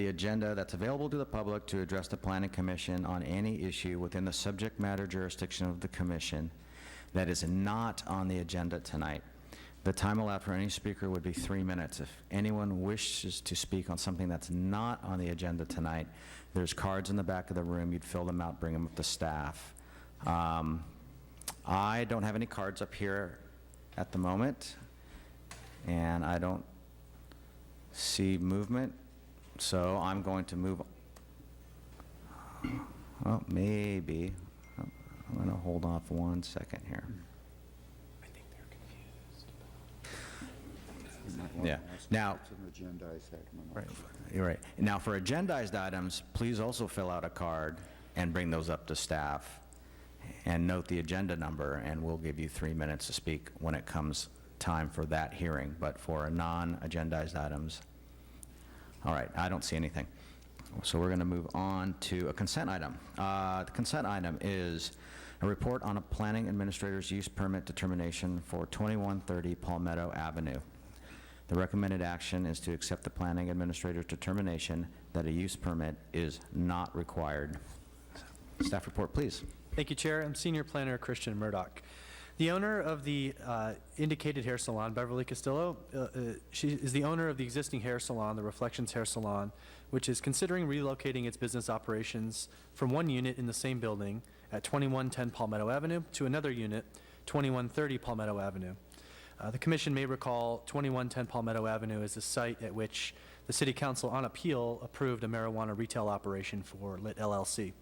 the agenda that's available to the public to address the Planning Commission on any issue within the subject matter jurisdiction of the Commission that is not on the agenda tonight. The time allowed for any speaker would be 3 minutes. If anyone wishes to speak on something that's not on the agenda tonight, there's cards in the back of the room. You'd fill them out, bring them up to staff. I don't have any cards up here at the moment, and I don't see movement, so I'm going to move. Well, maybe. I'm going to hold off 1 second here. I think they're confused. Yeah. Now, It's an agendized item. right, you're right. Now, for agendized items, please also fill out a card and bring those up to staff and note the agenda number, and we'll give you 3 minutes to speak when it comes time for that hearing. But for non-agendized items, all right, I don't see anything. So we're going to move on to a consent item. The consent item is a report on a planning administrator's use permit determination for 2130 Palmetto Avenue. The recommended action is to accept the planning administrator's determination that a use permit is not required. Staff report, please. Thank you, Chair. I'm Senior Planner Christian Murdoch. The owner of the indicated hair salon, Beverly Castillo, she is the owner of the existing hair salon, the Reflections Hair Salon, which is considering relocating its business operations from one unit in the same building at 2110 Palmetto Avenue to another unit, 2130 Palmetto Avenue. The Commission may recall 2110 Palmetto Avenue is the site at which the City Council on appeal approved a marijuana retail operation for Lit LLC.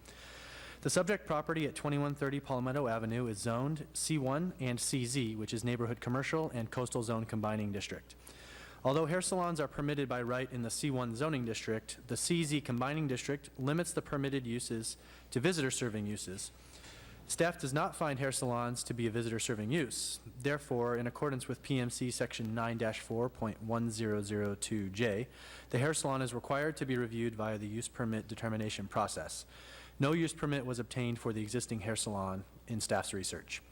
The subject property at 2130 Palmetto Avenue is zoned C1 and CZ, which is Neighborhood Commercial and Coastal Zone Combining District. Although hair salons are permitted by right in the C1 zoning district, the CZ Combining District limits the permitted uses to visitor-serving uses. Staff does not find hair salons to be a visitor-serving use. Therefore, in accordance with PMC Section 9-4.1002J, the hair salon is required to be reviewed via the use permit determination process. No use permit was obtained for the existing hair salon in staff's research.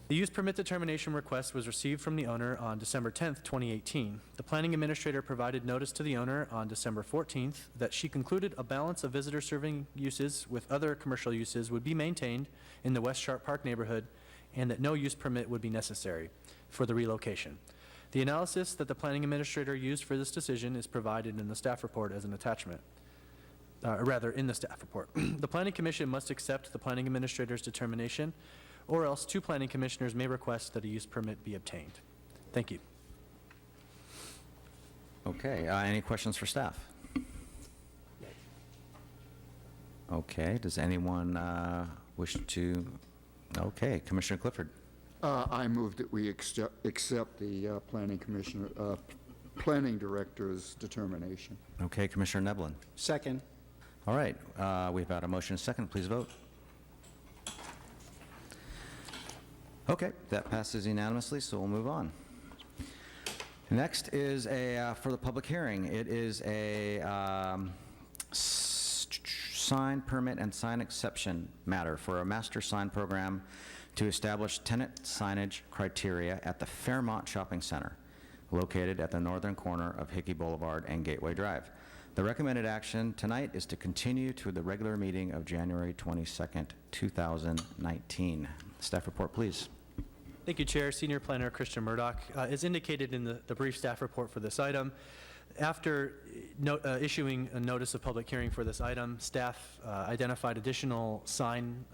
The use permit determination request was received from the owner on December 10th, 2018. The planning administrator provided notice to the owner on December 14th that she concluded a balance of visitor-serving uses with other commercial uses would be maintained in the West Sharp Park neighborhood and that no use permit would be necessary for the relocation. The analysis that the planning administrator used for this decision is provided in the staff report as an attachment. In the staff report. The Planning Commission must accept the planning administrator's determination, or else two planning commissioners may request that a use permit be obtained. Thank you. Okay, any questions for staff? Okay, does anyone wish to? Okay, Commissioner Clifford. I move that we accept the planning director's determination. Okay, Commissioner Neblin. Second. All right, we've had a motion and a second. Please vote. Okay, that passes unanimously, so we'll move on. Next is for the public hearing. It is a sign permit and sign exception matter for a master sign program to establish tenant signage criteria at the Fairmont Shopping Center, located at the northern corner of Hickey Boulevard and Gateway Drive. The recommended action tonight is to continue to the regular meeting of January 22nd, 2019. Staff report, please. Thank you, Chair. Senior Planner Christian Murdoch. As indicated in the brief staff report for this item, after issuing a notice of public hearing for this item, staff identified additional sign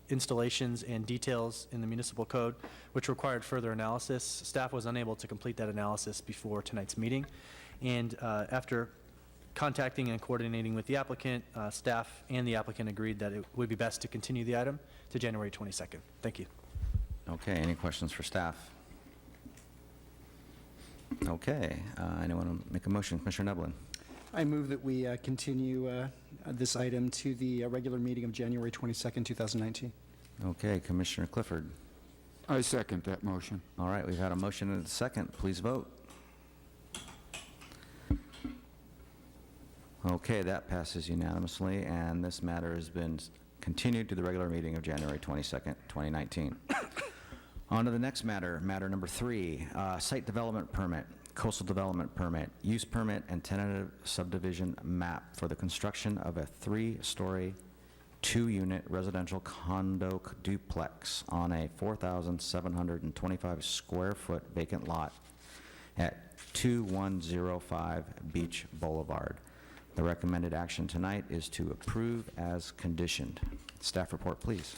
installations and details in the municipal code, which required further analysis. Staff was unable to complete that analysis before tonight's meeting. And after contacting and coordinating with the applicant, staff and the applicant agreed that it would be best to continue the item to January 22nd. Thank you. Okay, any questions for staff? Okay, anyone want to make a motion? Commissioner Neblin. I move that we continue this item to the regular meeting of January 22nd, 2019. Okay, Commissioner Clifford. I second that motion. All right, we've had a motion and a second. Please vote. Okay, that passes unanimously, and this matter has been continued to the regular meeting of January 22nd, 2019. On to the next matter, matter number 3, site development permit, coastal development permit, use permit, and tentative subdivision map for the construction of a 3-story, 2-unit residential condo duplex on a 4,725 square foot vacant lot at 2105 Beach Boulevard. The recommended action tonight is to approve as conditioned. Staff report, please.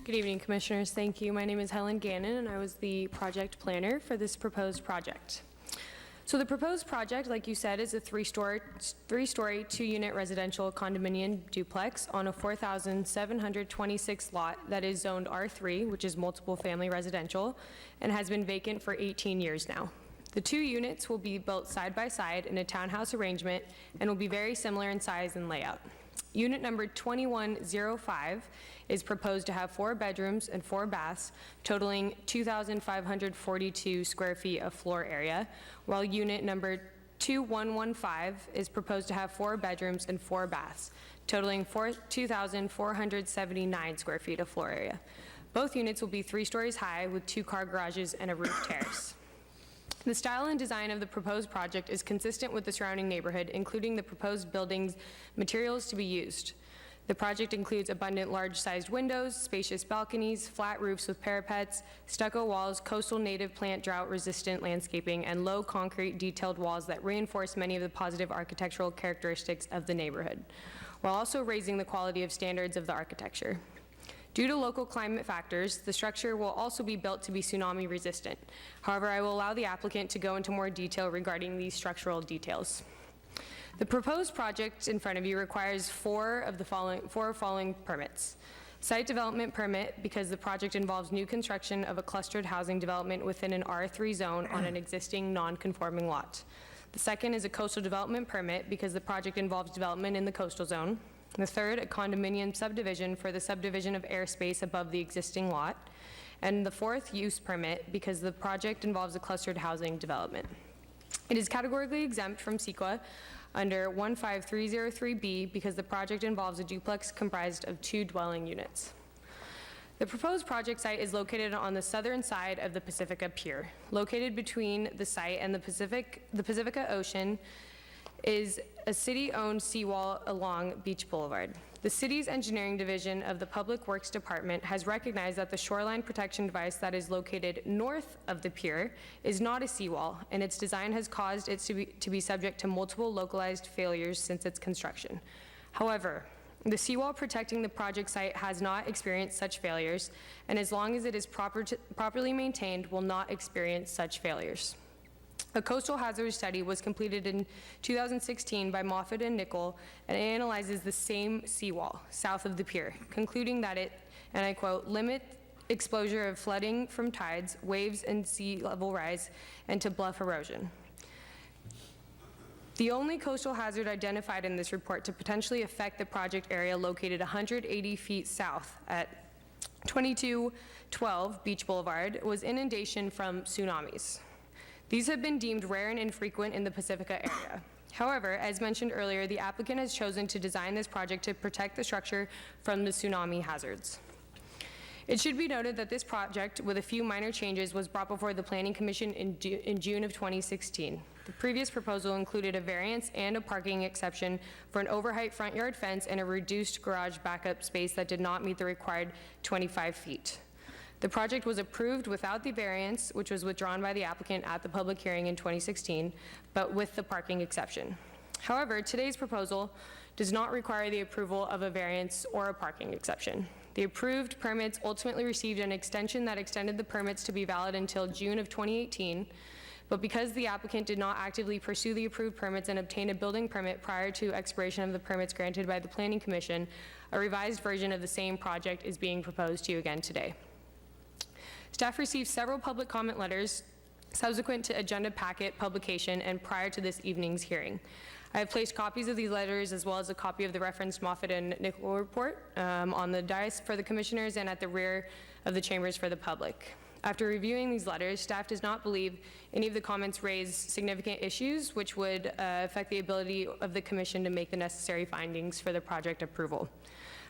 Good evening, Commissioners. Thank you. My name is Helen Gannon, and I was the project planner for this proposed project. So the proposed project, like you said, is a 3-story, 2-unit residential condominium duplex on a 4,726 lot that is zoned R3, which is multiple family residential, and has been vacant for 18 years now. The 2 units will be built side by side in a townhouse arrangement and will be very similar in size and layout. Unit number 2105 is proposed to have 4 bedrooms and 4 baths, totaling 2,542 square feet of floor area, while unit number 2115 is proposed to have 4 bedrooms and 4 baths, totaling 2,479 square feet of floor area. Both units will be 3 stories high with 2-car garages and a roof terrace. The style and design of the proposed project is consistent with the surrounding neighborhood, including the proposed building's materials to be used. The project includes abundant large-sized windows, spacious balconies, flat roofs with parapets, stucco walls, coastal native plant drought-resistant landscaping, and low concrete detailed walls that reinforce many of the positive architectural characteristics of the neighborhood, while also raising the quality of standards of the architecture. Due to local climate factors, the structure will also be built to be tsunami resistant. However, I will allow the applicant to go into more detail regarding these structural details. The proposed project in front of you requires 4 following permits. Site development permit, because the project involves new construction of a clustered housing development within an R3 zone on an existing non-conforming lot. The second is a coastal development permit, because the project involves development in the coastal zone. The third, a condominium subdivision for the subdivision of airspace above the existing lot. And the fourth, use permit, because the project involves a clustered housing development. It is categorically exempt from CEQA under 15303B because the project involves a duplex comprised of 2 dwelling units. The proposed project site is located on the southern side of the Pacifica Pier. Located between the site and the Pacifica Ocean is a city-owned seawall along Beach Boulevard. The city's engineering division of the Public Works Department has recognized that the shoreline protection device that is located north of the pier is not a seawall, and its design has caused it to be subject to multiple localized failures since its construction. However, the seawall protecting the project site has not experienced such failures, and as long as it is properly maintained, will not experience such failures. A coastal hazard study was completed in 2016 by Moffitt and Nickel and analyzes the same seawall south of the pier, concluding that it, and I quote, limit exposure of flooding from tides, waves, and sea level rise, and to bluff erosion. The only coastal hazard identified in this report to potentially affect the project area located 180 feet south at 2212 Beach Boulevard was inundation from tsunamis. These have been deemed rare and infrequent in the Pacifica area. However, as mentioned earlier, the applicant has chosen to design this project to protect the structure from the tsunami hazards. It should be noted that this project, with a few minor changes, was brought before the Planning Commission in June of 2016. The previous proposal included a variance and a parking exception for an overheight front yard fence and a reduced garage backup space that did not meet the required 25 feet. The project was approved without the variance, which was withdrawn by the applicant at the public hearing in 2016, but with the parking exception. However, today's proposal does not require the approval of a variance or a parking exception. The approved permits ultimately received an extension that extended the permits to be valid until June of 2018, but because the applicant did not actively pursue the approved permits and obtain a building permit prior to expiration of the permits granted by the Planning Commission, a revised version of the same project is being proposed to you again today. Staff received several public comment letters subsequent to agenda packet publication and prior to this evening's hearing. I have placed copies of these letters as well as a copy of the referenced Moffitt and Nickel report on the dais for the commissioners and at the rear of the chambers for the public. After reviewing these letters, staff does not believe any of the comments raise significant issues which would affect the ability of the commission to make the necessary findings for the project approval.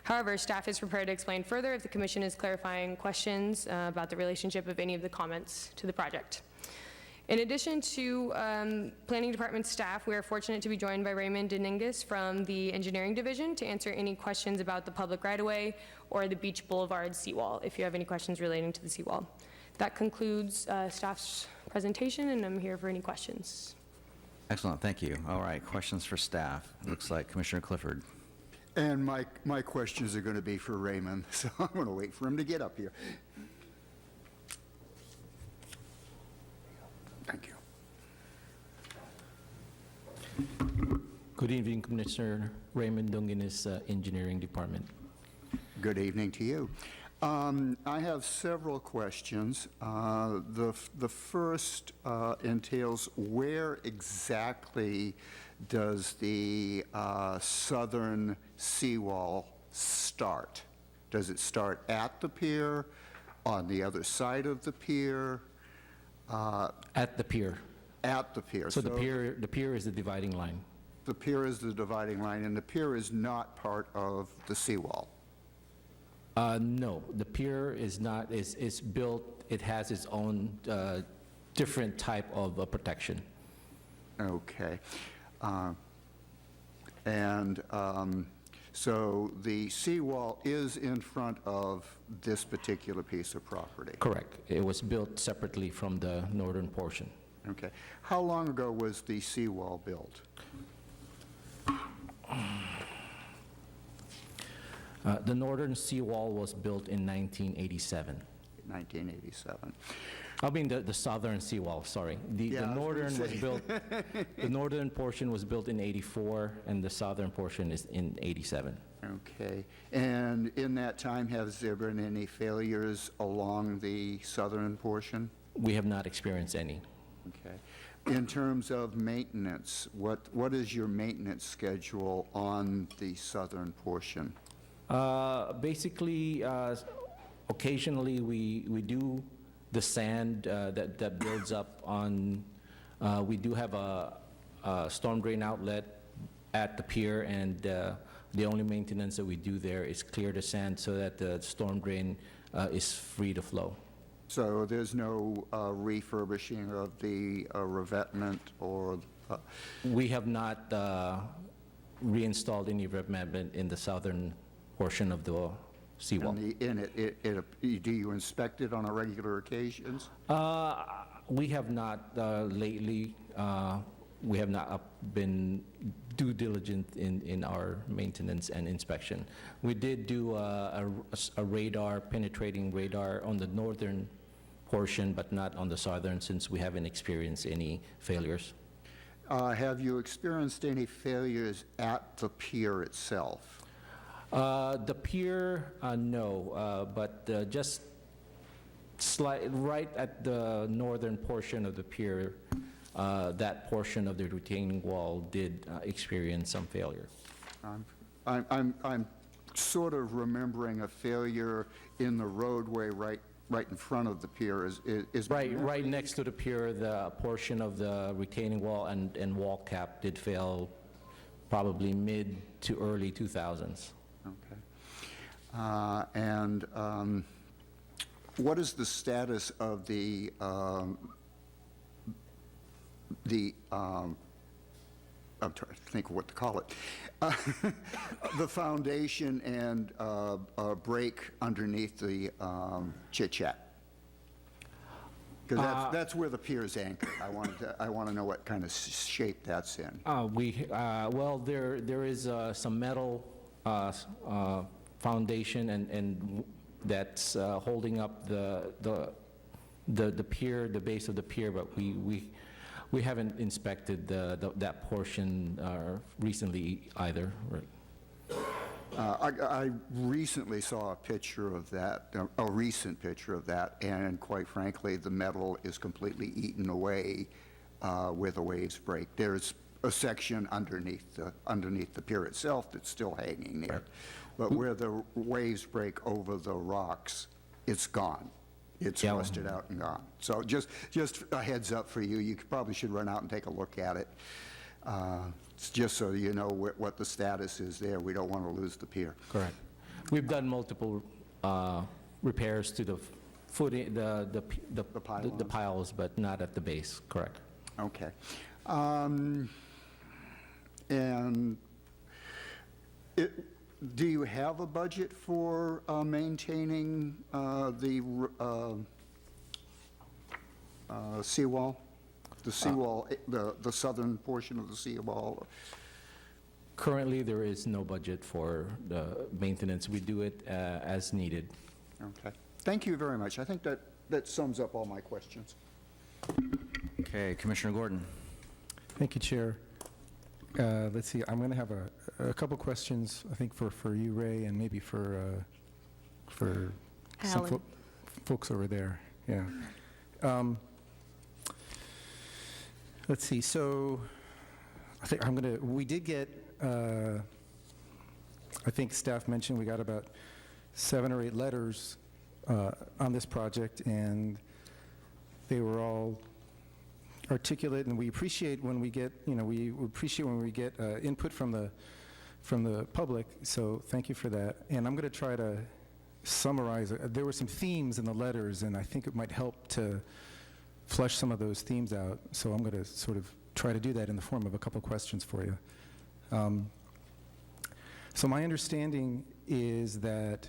However, staff is prepared to explain further if the commission is clarifying questions about the relationship of any of the comments to the project. In addition to Planning Department staff, we are fortunate to be joined by Raymond Dominguez from the Engineering Division to answer any questions about the public right-of-way or the Beach Boulevard seawall, if you have any questions relating to the seawall. That concludes staff's presentation, and I'm here for any questions. Excellent, thank you. All right, questions for staff. Looks like Commissioner Clifford. And my questions are going to be for Raymond, so I'm going to wait for him to get up here. Thank you. Good evening, Commissioner Raymond Dungeness, Engineering Department. Good evening to you. I have several questions. The first entails where exactly does the southern seawall start? Does it start at the pier, on the other side of the pier? At the pier. At the pier. So the pier is the dividing line. The pier is the dividing line, and the pier is not part of the seawall. No, the pier is not, is built, it has its own different type of protection. Okay. So the seawall is in front of this particular piece of property? Correct. It was built separately from the northern portion. Okay. How long ago was the seawall built? The northern seawall was built in 1987. 1987. I mean, the southern seawall, sorry. The Yeah, I was northern gonna was say. built, the northern portion was built in 84, and the southern portion is in 87. Okay. And in that time, has there been any failures along the southern portion? We have not experienced any. Okay. In terms of maintenance, what is your maintenance schedule on the southern portion? Basically, occasionally we do the sand that builds up on, we do have a storm drain outlet at the pier, and the only maintenance that we do there is clear the sand so that the storm drain is free to flow. So there's no refurbishing of the revetment or? We have not reinstalled any revetment in the southern portion of the seawall. Do you inspect it on a regular occasions? We have not lately. We have not been due diligent in our maintenance and inspection. We did do a radar, penetrating radar on the northern portion, but not on the southern, since we haven't experienced any failures. Have you experienced any failures at the pier itself? The pier, no, but just right at the northern portion of the pier, that portion of the retaining wall did experience some failure. I'm sort of remembering a failure in the roadway right in front of the pier. Is Right next to the pier, the portion of the retaining wall and wall cap did fail probably mid to early 2000s. Okay. And what is the status of the I'm trying to think of what to call it, the foundation and break underneath the chit-chat? Because that's where the pier is anchored. I want to know what kind of shape that's in. Well, there is some metal foundation and that's holding up the pier, the base of the pier, but we haven't inspected that portion recently either. Right. I recently saw a picture of that, a recent picture of that, and quite frankly, the metal is completely eaten away where the waves break. There's a section underneath the pier itself that's still hanging there, but where the waves break over the rocks, it's gone. It's rusted out and gone. So just a heads up for you. You probably should run out and take a look at it, just so you know what the status is there. We don't want to lose the pier. Correct. We've done multiple repairs to the footing, the pylons. piles, but not at the base, correct? Okay. And do you have a budget for maintaining the seawall? The seawall, the southern portion of the seawall? Currently, there is no budget for the maintenance. We do it as needed. Okay. Thank you very much. I think that sums up all my questions. Okay, Commissioner Gordon. Thank you, Chair. Let's see, I'm going to have a couple questions, I think, for you, Ray, and maybe for some Alan. folks over there. Yeah. Let's see, so I think we did get, I think staff mentioned we got about 7 or 8 letters on this project, and they were all articulate, and we appreciate when we get, input from the public, so thank you for that. And I'm going to try to summarize. There were some themes in the letters, and I think it might help to flesh some of those themes out, so I'm going to sort of try to do that in the form of a couple questions for you. So my understanding is that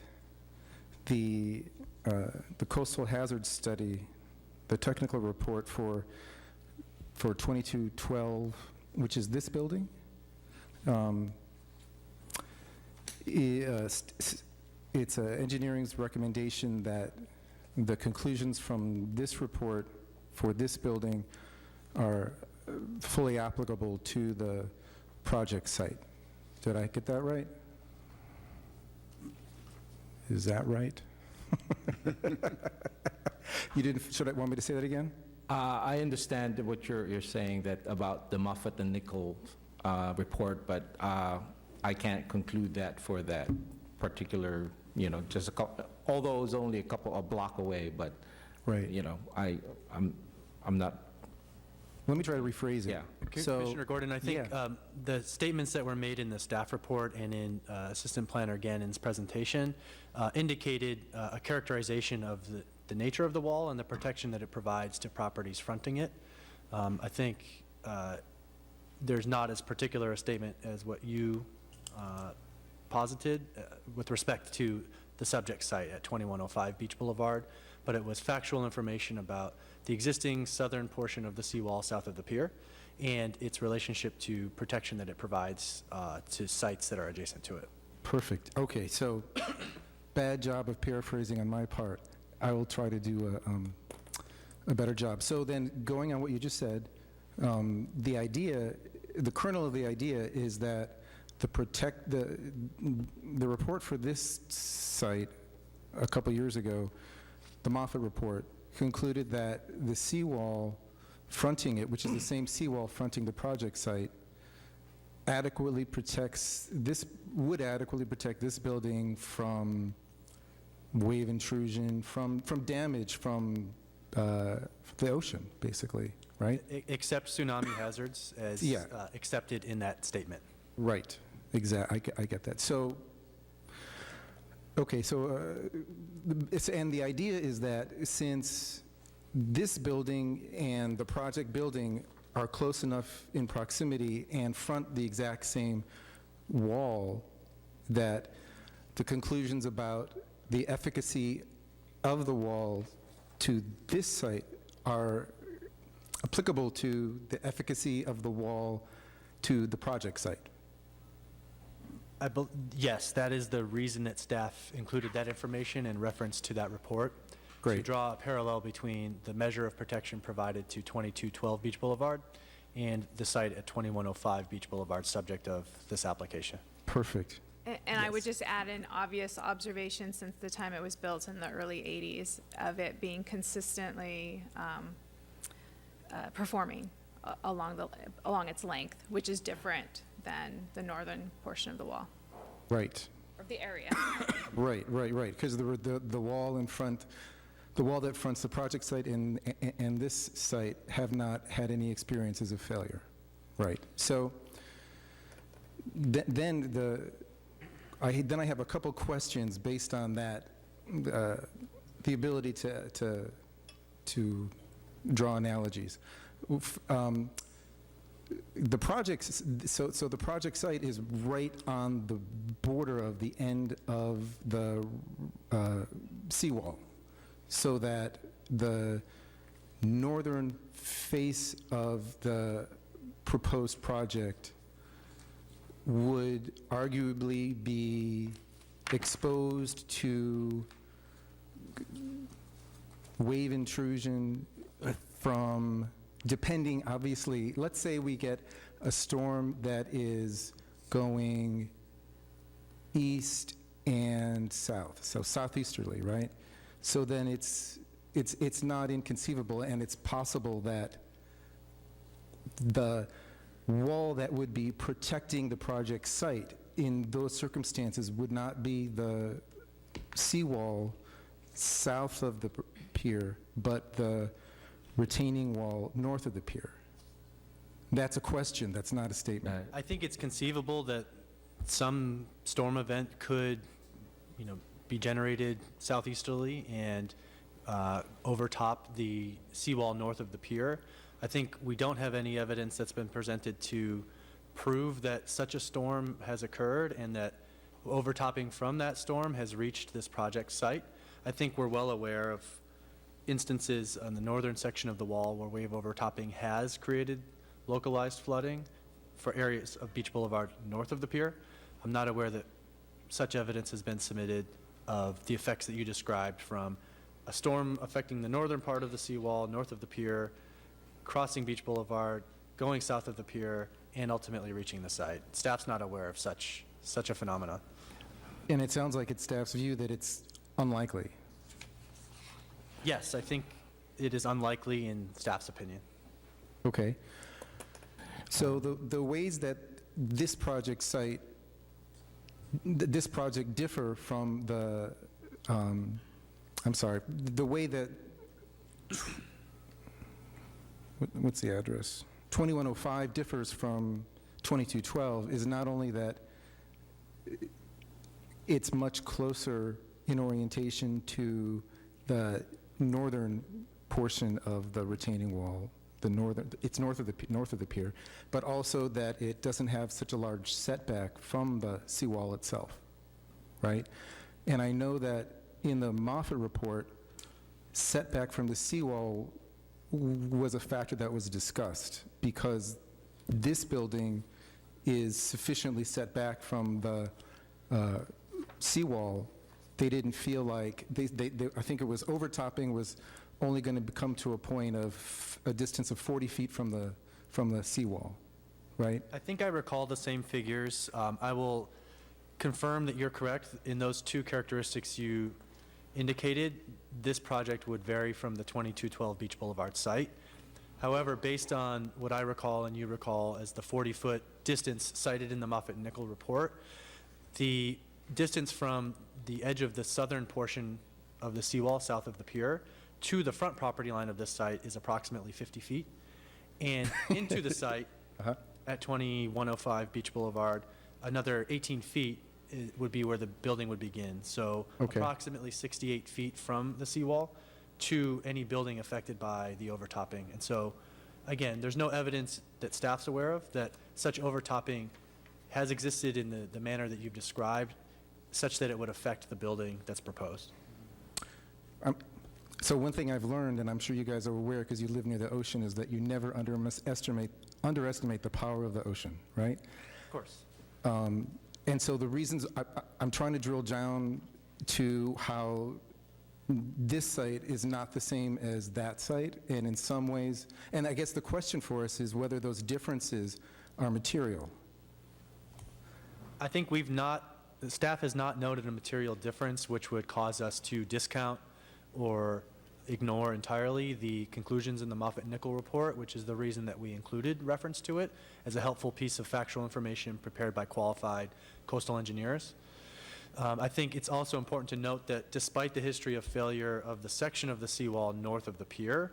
the coastal hazard study, the technical report for 2212, which is this building, it's engineering's recommendation that the conclusions from this report for this building are fully applicable to the project site. Did I get that right? Is that right? You didn't, should I want me to say that again? I understand what you're saying that about the Moffett and Nichols report, but I can't conclude that for that particular, just a couple, although it's only a block away, but, Right. I'm not, Let me try to rephrase it. yeah. Commissioner Gordon, I think yeah. the statements that were made in the staff report and in Assistant Planner Gannon's presentation indicated a characterization of the nature of the wall and the protection that it provides to properties fronting it. I think there's not as particular a statement as what you posited with respect to the subject site at 2105 Beach Boulevard, but it was factual information about the existing southern portion of the seawall south of the pier and its relationship to protection that it provides to sites that are adjacent to it. Perfect. Okay, so bad job of paraphrasing on my part. I will try to do a better job. So then, going on what you just said, the idea, the kernel of the idea is that the report for this site a couple years ago, the Moffett report, concluded that the seawall fronting it, which is the same seawall fronting the project site, would adequately protect this building from wave intrusion, from damage from the ocean, basically, right? Except tsunami hazards as Yeah. Accepted in that statement. Right, exactly, I get that. So, okay, so, and the idea is that since this building and the project building are close enough in proximity and front the exact same wall, that the conclusions about the efficacy of the wall to this site are applicable to the efficacy of the wall to the project site. Yes, that is the reason that staff included that information in reference to that report. To Great. draw a parallel between the measure of protection provided to 2212 Beach Boulevard and the site at 2105 Beach Boulevard, subject of this application. Perfect. And I would just add an obvious observation since the time it was built in the early 80s of it being consistently performing along its length, which is different than the northern portion of the wall, Right. of the area. Right. Because the wall in front, the wall that fronts the project site and this site have not had any experiences of failure. Right. So then then I have a couple questions based on that, the ability to draw analogies. The project, so the project site is right on the border of the end of the seawall, so that the northern face of the proposed project would arguably be exposed to wave intrusion from, depending, obviously, let's say we get a storm that is going east and south, so southeasterly, right? So then it's not inconceivable, and it's possible that the wall that would be protecting the project site in those circumstances would not be the seawall south of the pier, but the retaining wall north of the pier. That's a question, that's not a statement. I think it's conceivable that some storm event could, be generated southeasterly and overtop the seawall north of the pier. I think we don't have any evidence that's been presented to prove that such a storm has occurred and that overtopping from that storm has reached this project site. I think we're well aware of instances on the northern section of the wall where wave overtopping has created localized flooding for areas of Beach Boulevard north of the pier. I'm not aware that such evidence has been submitted of the effects that you described from a storm affecting the northern part of the seawall north of the pier, crossing Beach Boulevard, going south of the pier, and ultimately reaching the site. Staff's not aware of such a phenomenon. And it sounds like it's staff's view that it's unlikely. Yes, I think it is unlikely in staff's opinion. Okay. So the ways that this project site, this project differ from the, the way that, what's the address? 2105 differs from 2212 is not only that it's much closer in orientation to the northern portion of the retaining wall, it's north of the pier, but also that it doesn't have such a large setback from the seawall itself, right? And I know that in the Moffett report, setback from the seawall was a factor that was discussed because this building is sufficiently set back from the seawall. They didn't feel like, I think it was overtopping was only going to come to a point of a distance of 40 feet from the seawall, right? I think I recall the same figures. I will confirm that you're correct. In those two characteristics you indicated, this project would vary from the 2212 Beach Boulevard site. However, based on what I recall and you recall as the 40-foot distance cited in the Moffett-Nickel report, the distance from the edge of the southern portion of the seawall south of the pier to the front property line of this site is approximately 50 feet. And into the site at 2105 Beach Boulevard, another 18 feet would be where the building would begin. So approximately 68 feet from the seawall to any building affected by the overtopping. And so, again, there's no evidence that staff's aware of that such overtopping has existed in the manner that you've described, such that it would affect the building that's proposed. So one thing I've learned, and I'm sure you guys are aware because you live near the ocean, is that you never underestimate the power of the ocean, right? Of course. And so the reasons, I'm trying to drill down to how this site is not the same as that site, and in some ways, and I guess the question for us is whether those differences are material. I think the staff has not noted a material difference which would cause us to discount or ignore entirely the conclusions in the Moffett-Nickel report, which is the reason that we included reference to it as a helpful piece of factual information prepared by qualified coastal engineers. I think it's also important to note that despite the history of failure of the section of the seawall north of the pier,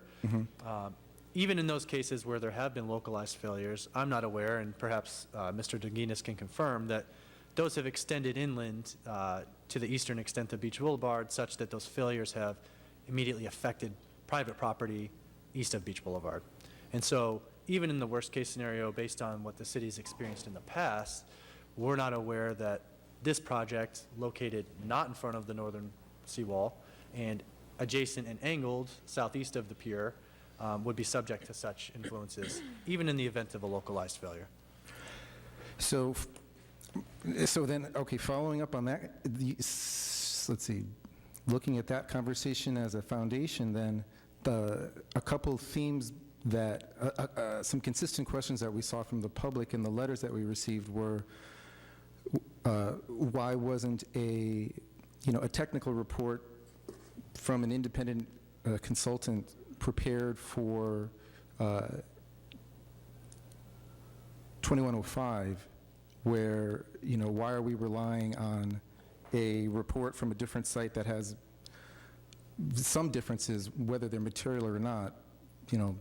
even in those cases where there have been localized failures, I'm not aware, and perhaps Mr. Dunginas can confirm, that those have extended inland to the eastern extent of Beach Boulevard, such that those failures have immediately affected private property east of Beach Boulevard. And so even in the worst-case scenario, based on what the city's experienced in the past, we're not aware that this project, located not in front of the northern seawall and adjacent and angled southeast of the pier, would be subject to such influences, even in the event of a localized failure. So then, okay, following up on that, let's see, looking at that conversation as a foundation, then a couple themes that, some consistent questions that we saw from the public in the letters that we received were, why wasn't a technical report from an independent consultant prepared for 2105, where, why are we relying on a report from a different site that has some differences, whether they're material or not?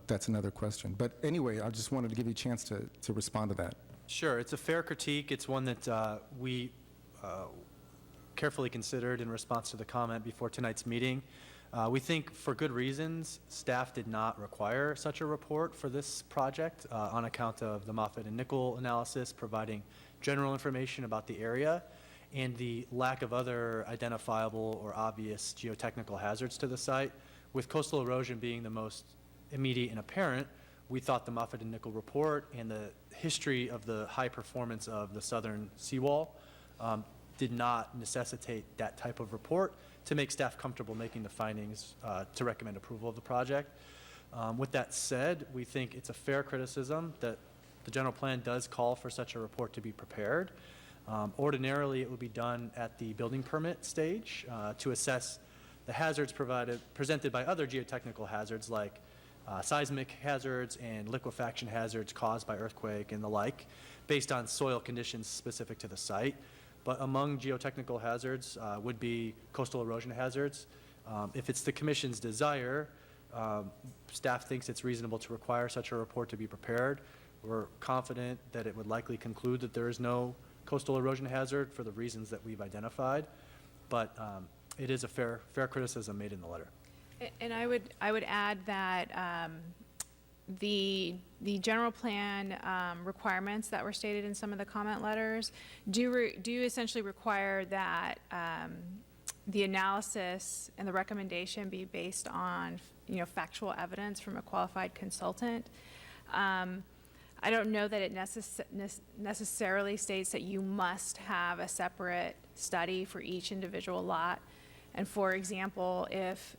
That's another question. But anyway, I just wanted to give you a chance to respond to that. Sure, it's a fair critique. It's one that we carefully considered in response to the comment before tonight's meeting. We think, for good reasons, staff did not require such a report for this project on account of the Moffett and Nickel analysis providing general information about the area and the lack of other identifiable or obvious geotechnical hazards to the site. With coastal erosion being the most immediate and apparent, we thought the Moffett and Nickel report and the history of the high performance of the southern seawall did not necessitate that type of report to make staff comfortable making the findings to recommend approval of the project. With that said, we think it's a fair criticism that the general plan does call for such a report to be prepared. Ordinarily, it would be done at the building permit stage to assess the hazards presented by other geotechnical hazards like seismic hazards and liquefaction hazards caused by earthquake and the like, based on soil conditions specific to the site. But among geotechnical hazards would be coastal erosion hazards. If it's the commission's desire, staff thinks it's reasonable to require such a report to be prepared. We're confident that it would likely conclude that there is no coastal erosion hazard for the reasons that we've identified. But it is a fair criticism made in the letter. And I would add that the general plan requirements that were stated in some of the comment letters do essentially require that the analysis and the recommendation be based on factual evidence from a qualified consultant. I don't know that it necessarily states that you must have a separate study for each individual lot. And for example, if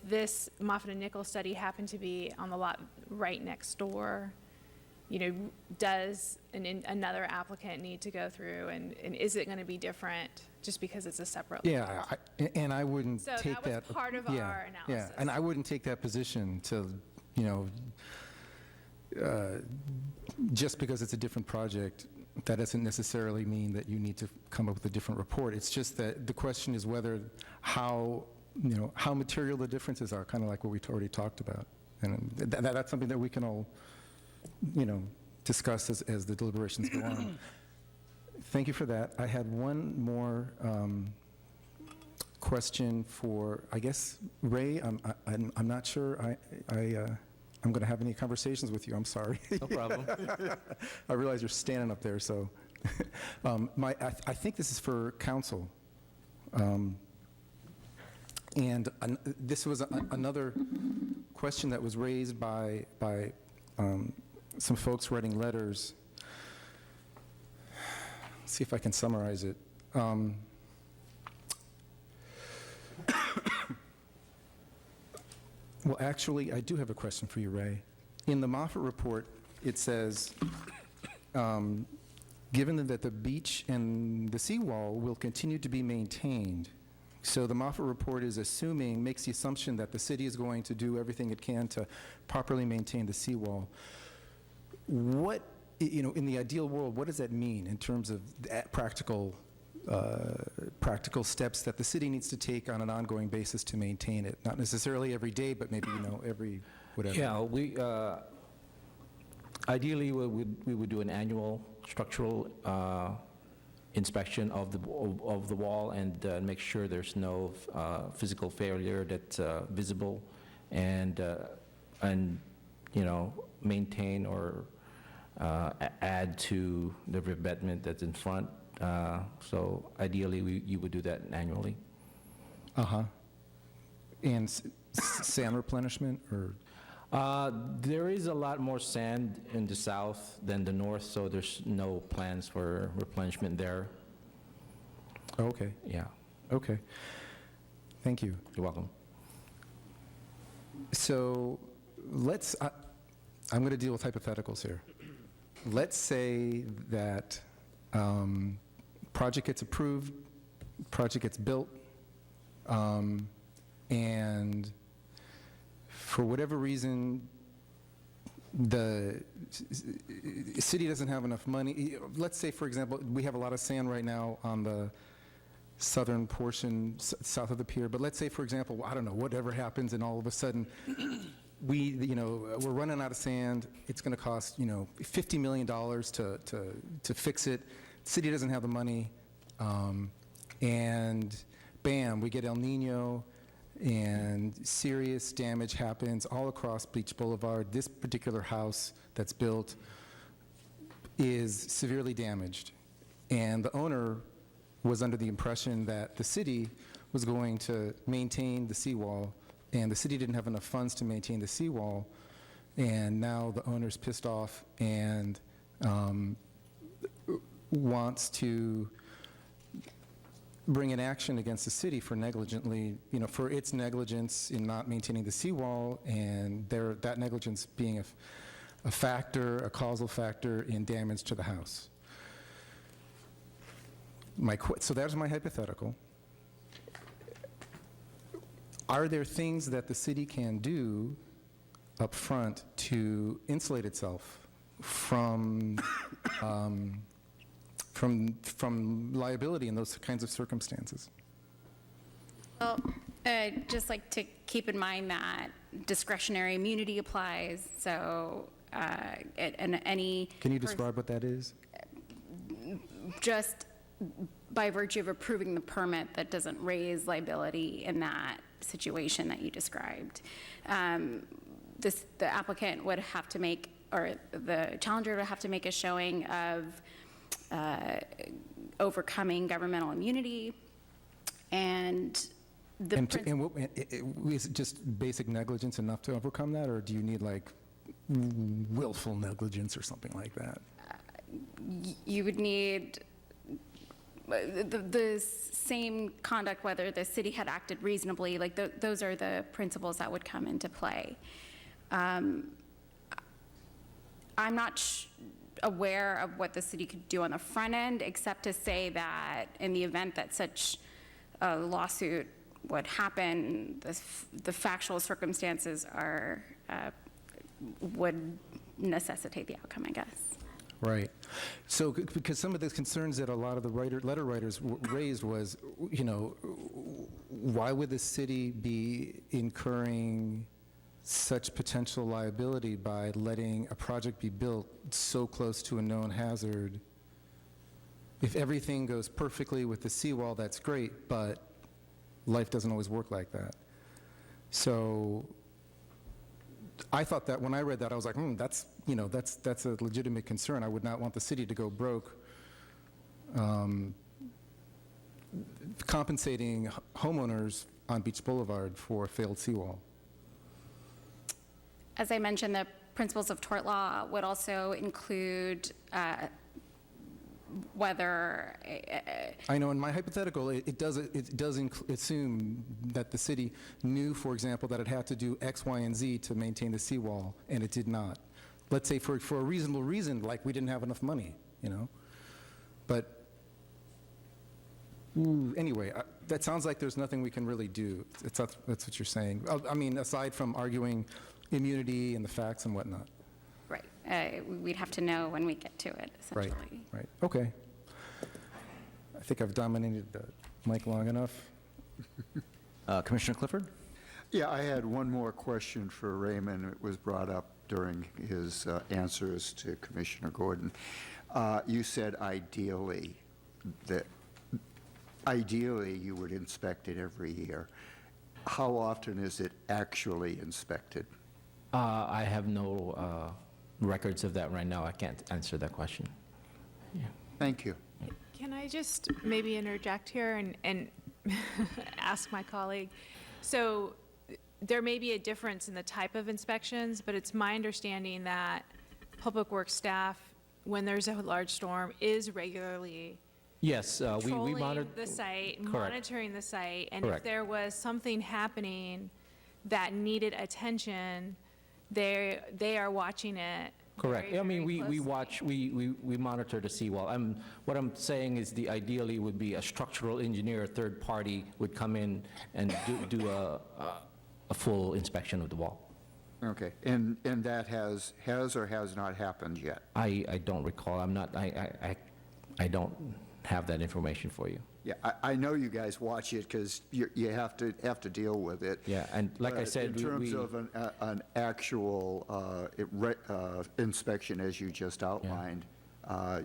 this Moffett and Nickel study happened to be on the lot right next door, does another applicant need to go through, and is it going to be different just because it's a separate lot? Yeah, and I wouldn't So take that was part of our analysis. Yeah, and I wouldn't take that position to, just because it's a different project, that doesn't necessarily mean that you need to come up with a different report. It's just that the question is how material the differences are, kind of like what we already talked about. And that's something that we can all, discuss as the deliberations go on. Thank you for that. I had one more question for, I guess, Ray. I'm not sure I'm going to have any conversations with you. I'm sorry. No problem. I realize you're standing up there, so. I think this is for council. And this was another question that was raised by some folks writing letters. Let's see if I can summarize it. Well, actually, I do have a question for you, Ray. In the Moffett report, it says, given that the beach and the seawall will continue to be maintained, so the Moffett report makes the assumption that the city is going to do everything it can to properly maintain the seawall. What, in the ideal world, what does that mean in terms of practical steps that the city needs to take on an ongoing basis to maintain it? Not necessarily every day, but maybe, every whatever. Yeah, we ideally we would do an annual structural inspection of the wall and make sure there's no physical failure that's visible, and you know, maintain or add to the revetment that's in front. So ideally, you would do that annually. Uh-huh. And sand replenishment, or? There is a lot more sand in the south than the north, so there's no plans for replenishment there. Oh, okay, Yeah, okay. Thank you. you're welcome. So let's, I'm going to deal with hypotheticals here. Let's say that project gets approved, project gets built, and for whatever reason, the city doesn't have enough money. Let's say, for example, we have a lot of sand right now on the southern portion, south of the pier, but let's say, for example, I don't know, whatever happens, and all of a sudden, we're running out of sand. It's going to cost, $50 million to fix it. The city doesn't have the money, and bam, we get El Nino, and serious damage happens all across Beach Boulevard. This particular house that's built is severely damaged, and the owner was under the impression that the city was going to maintain the seawall, and the city didn't have enough funds to maintain the seawall, and now the owner's pissed off and wants to bring an action against the city for for its negligence in not maintaining the seawall, and that negligence being a factor, a causal factor in damage to the house. So that's my hypothetical. Are there things that the city can do up front to insulate itself from liability in those kinds of circumstances? Well, just like to keep in mind that discretionary immunity applies, so and any... Can you describe what that is? Just by virtue of approving the permit, that doesn't raise liability in that situation that you described. The applicant would have to make, or the challenger would have to make a showing of overcoming governmental immunity, and is it just basic negligence enough to overcome that, or do you need like willful negligence or something like that? You would need the same conduct, whether the city had acted reasonably, like those are the principles that would come into play. I'm not aware of what the city could do on the front end, except to say that in the event that such a lawsuit would happen, the factual circumstances would necessitate the outcome, I guess. Right. So, because some of the concerns that a lot of the letter writers raised was, why would the city be incurring such potential liability by letting a project be built so close to a known hazard? If everything goes perfectly with the seawall, that's great, but life doesn't always work like that. So I thought that when I read that, I was like, that's a legitimate concern. I would not want the city to go broke compensating homeowners on Beach Boulevard for a failed seawall. As I mentioned, the principles of tort law would also include whether... I know in my hypothetical, it does assume that the city knew, for example, that it had to do X, Y, and Z to maintain the seawall, and it did not. Let's say for a reasonable reason, like we didn't have enough money, But anyway, that sounds like there's nothing we can really do. That's what you're saying. I mean, aside from arguing immunity and the facts and whatnot. Right. We'd have to know when we get to it, essentially. Right. Okay. I think I've dominated the mic long enough. Commissioner Clifford? Yeah, I had one more question for Raymond. It was brought up during his answers to Commissioner Gordon. You said ideally. that ideally you would inspect it every year. How often is it actually inspected? I have no records of that right now. I can't answer that question. Thank you. Can I just maybe interject here and ask my colleague? So there may be a difference in the type of inspections, but it's my understanding that Public Works staff, when there's a large storm, is regularly Yes, we patrolling monitor. the site, Correct. monitoring the site, and if Correct. there was something happening that needed attention, they are watching it. Correct. very, I mean, very we closely. watch, we monitor the seawall. What I'm saying is the ideally would be a structural engineer, a third party would come in and do a full inspection of the wall. Okay, and that has or has not happened yet? I don't recall. I don't have that information for you. Yeah, I know you guys watch it because you have to deal with it. Yeah, and like I But said, in terms of an actual inspection, as you just outlined,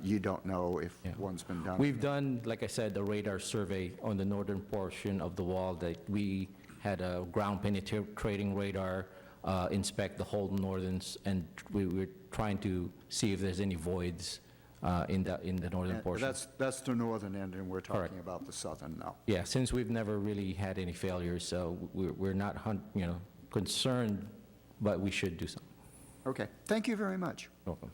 you don't know if Yeah. one's been done. We've done, like I said, a radar survey on the northern portion of the wall that we had a ground penetrating radar inspect the whole northerns, and we were trying to see if there's any voids in the northern portion. That's the northern end, and we're Correct. talking about the southern now. Yeah, since we've never really had any failures, so we're not, concerned, but we should do something. Okay, thank you very much. Welcome.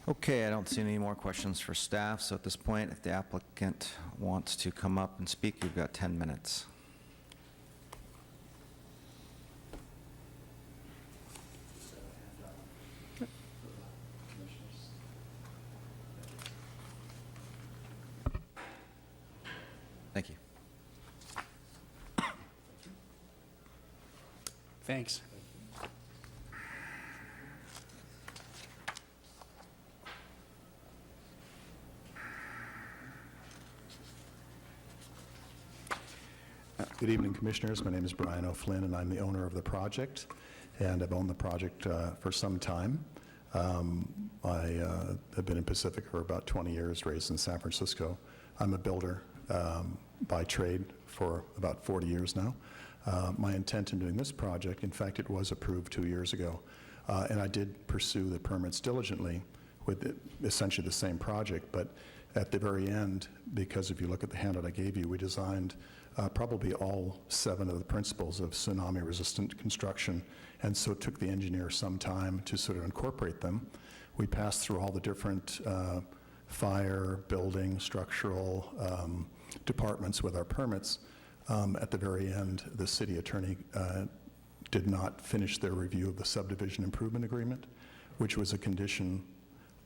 Okay, I don't see any more questions for staff, so at this point, if the applicant wants to come up and speak, you've got 10 minutes. Thank you. Thanks. Good evening, Commissioners. My name is Brian O'Flynn, and I'm the owner of the project, and I've owned the project for some time. I have been in Pacifica for about 20 years, raised in San Francisco. I'm a builder by trade for about 40 years now. My intent in doing this project, in fact, it was approved 2 years ago, and I did pursue the permits diligently with essentially the same project, but at the very end, because if you look at the handout I gave you, we designed probably all 7 of the principles of tsunami-resistant construction, and so it took the engineer some time to sort of incorporate them. We passed through all the different fire, building, structural departments with our permits. At the very end, the city attorney did not finish their review of the subdivision improvement agreement, which was a condition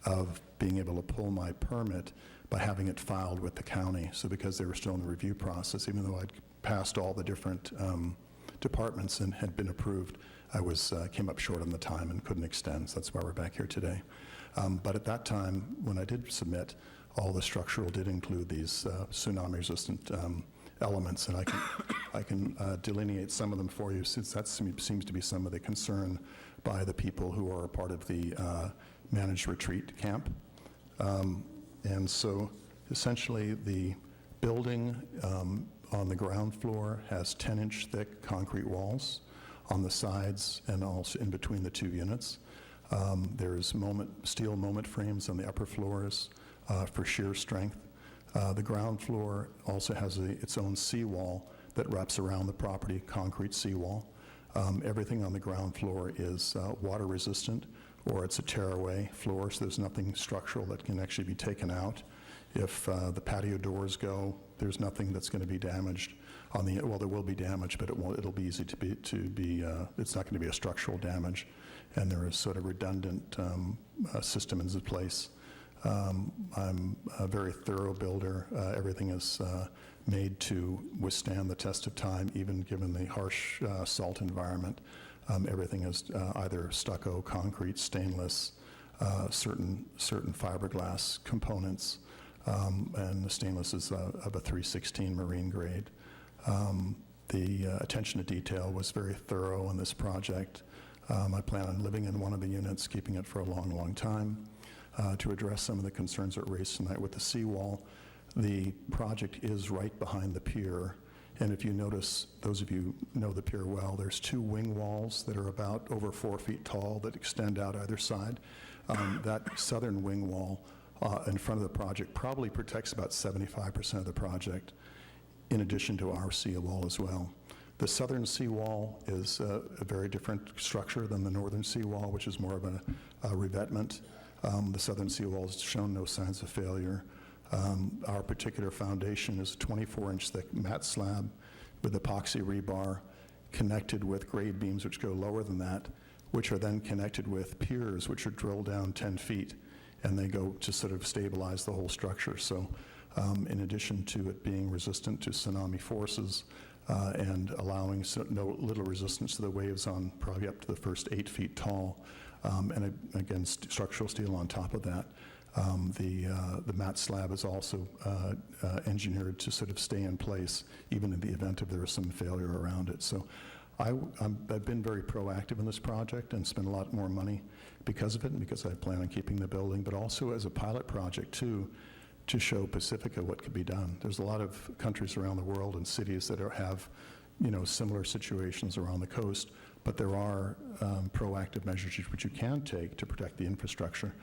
of being able to pull my permit by having it filed with the county. So because they were still in the review process, even though I'd passed all the different departments and had been approved, I came up short on the time and couldn't extend. So that's why we're back here today. But at that time, when I did submit, all the structural did include these tsunami-resistant elements, and I can delineate some of them for you, since that seems to be some of the concern by the people who are a part of the managed retreat camp. And so essentially the building on the ground floor has 10-inch thick concrete walls on the sides and also in between the 2 units. There's steel moment frames on the upper floors for shear strength. The ground floor also has its own seawall that wraps around the property, concrete seawall. Everything on the ground floor is water resistant, or it's a tear-away floor, so there's nothing structural that can actually be taken out. If the patio doors go, there's nothing that's going to be damaged. Well, there will be damage, but it'll be easy it's not going to be a structural damage. And there is sort of redundant system in place. I'm a very thorough builder. Everything is made to withstand the test of time, even given the harsh salt environment. Everything is either stucco, concrete, stainless, certain fiberglass components, and the stainless is of a 316 marine grade. The attention to detail was very thorough in this project. I plan on living in one of the units, keeping it for a long, long time. to address some of the concerns that were raised tonight with the seawall. The project is right behind the pier, and if you notice, those of you who know the pier well, there's 2 wing walls that are about over 4 feet tall that extend out either side. That southern wing wall in front of the project probably protects about 75% of the project, in addition to our seawall as well. The southern seawall is a very different structure than the northern seawall, which is more of a revetment. The southern seawall has shown no signs of failure. Our particular foundation is a 24-inch thick mat slab with epoxy rebar connected with grade beams which go lower than that, which are then connected with piers which are drilled down 10 feet, and they go to sort of stabilize the whole structure. So in addition to it being resistant to tsunami forces and allowing no little resistance to the waves on probably up to the first 8 feet tall, and again, structural steel on top of that, the mat slab is also engineered to sort of stay in place even in the event of there is some failure around it. So I've been very proactive in this project and spent a lot more money because of it, and because I plan on keeping the building, but also as a pilot project too, to show Pacifica what could be done. There's a lot of countries around the world and cities that have, similar situations around the coast, but there are proactive measures which you can take to protect the infrastructure.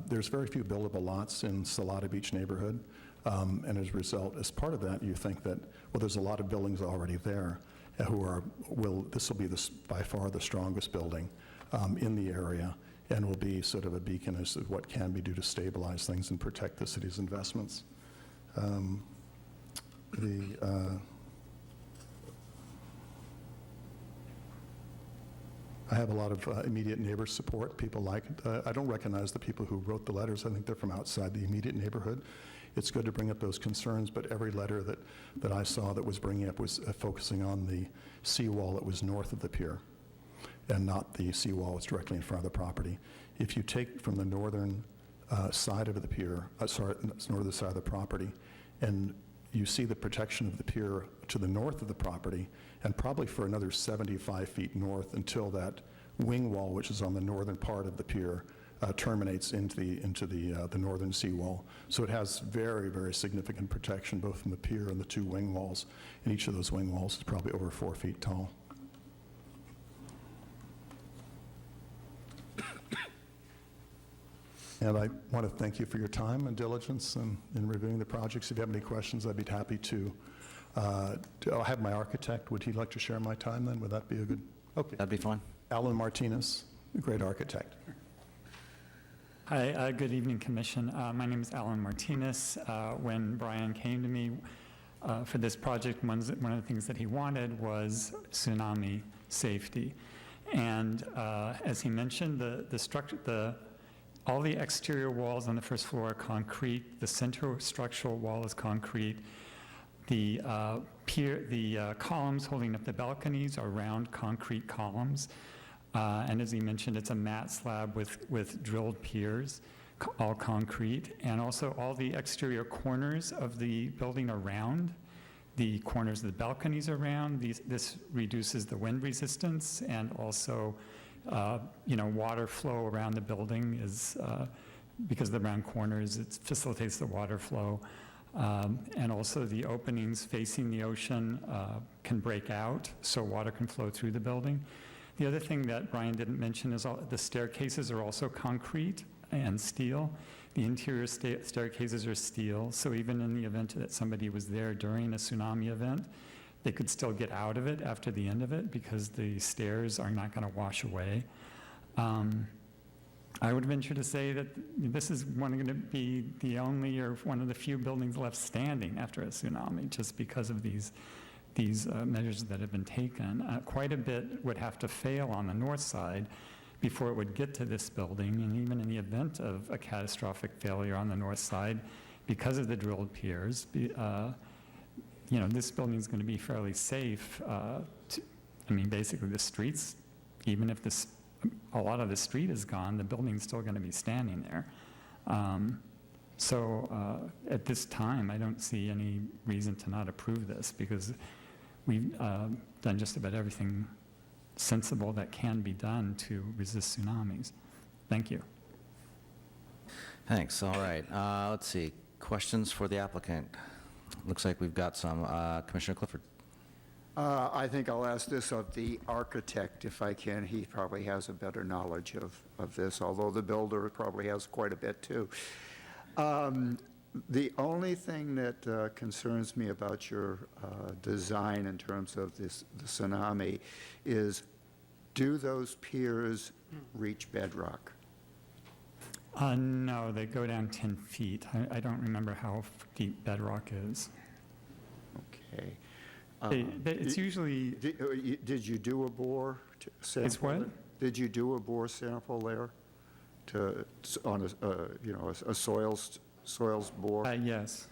There's very few buildable lots in Salada Beach neighborhood, and as a result, as part of that, you think that, well, there's a lot of buildings already there this will be by far the strongest building in the area, and will be sort of a beacon as to what can be done to stabilize things and protect the city's investments. I have a lot of immediate neighbor support. People like it. I don't recognize the people who wrote the letters. I think they're from outside the immediate neighborhood. It's good to bring up those concerns, but every letter that I saw that was bringing up was focusing on the seawall that was north of the pier, and not the seawall that's directly in front of the property. If you take from the northern side of the pier, northern side of the property, and you see the protection of the pier to the north of the property, and probably for another 75 feet north until that wing wall, which is on the northern part of the pier, terminates into the northern seawall. So it has very, very significant protection both from the pier and the 2 wing walls, and each of those wing walls is probably over 4 feet tall. And I want to thank you for your time and diligence in reviewing the projects. If you have any questions, I'd be happy to. I'll have my architect. Would he like to share my time then? Would that be a good? Okay. That'd be fine. Alan Martinez, a great architect. Hi, good evening, Commission. My name is Alan Martinez. When Brian came to me for this project, one of the things that he wanted was tsunami safety. And as he mentioned, all the exterior walls on the first floor are concrete. The center structural wall is concrete. The columns holding up the balconies are round concrete columns. And as he mentioned, it's a mat slab with drilled piers, all concrete. And also all the exterior corners of the building are round. The corners of the balconies are round. This reduces the wind resistance, and also water flow around the building is, because of the round corners, it facilitates the water flow. And also the openings facing the ocean can break out, so water can flow through the building. The other thing that Brian didn't mention is the staircases are also concrete and steel. The interior staircases are steel, so even in the event that somebody was there during a tsunami event, they could still get out of it after the end of it because the stairs are not going to wash away. I would venture to say that this is going to be the only or one of the few buildings left standing after a tsunami, just because of these measures that have been taken. Quite a bit would have to fail on the north side before it would get to this building, and even in the event of a catastrophic failure on the north side, because of the drilled piers, this building is going to be fairly safe. Basically the streets, even if a lot of the street is gone, the building's still going to be standing there. So at this time, I don't see any reason to not approve this, because we've done just about everything sensible that can be done to resist tsunamis. Thank you. Thanks, all right. Let's see, questions for the applicant? Looks like we've got some. Commissioner Clifford. I think I'll ask this of the architect, if I can. He probably has a better knowledge of this, although the builder probably has quite a bit, too. The only thing that concerns me about your design in terms of the tsunami is, do those piers reach bedrock? No, they go down 10 feet. I don't remember how deep bedrock is. Okay. It's usually, Did you do a bore sample? It's what? Did you do a bore sample there on a soils bore? yes.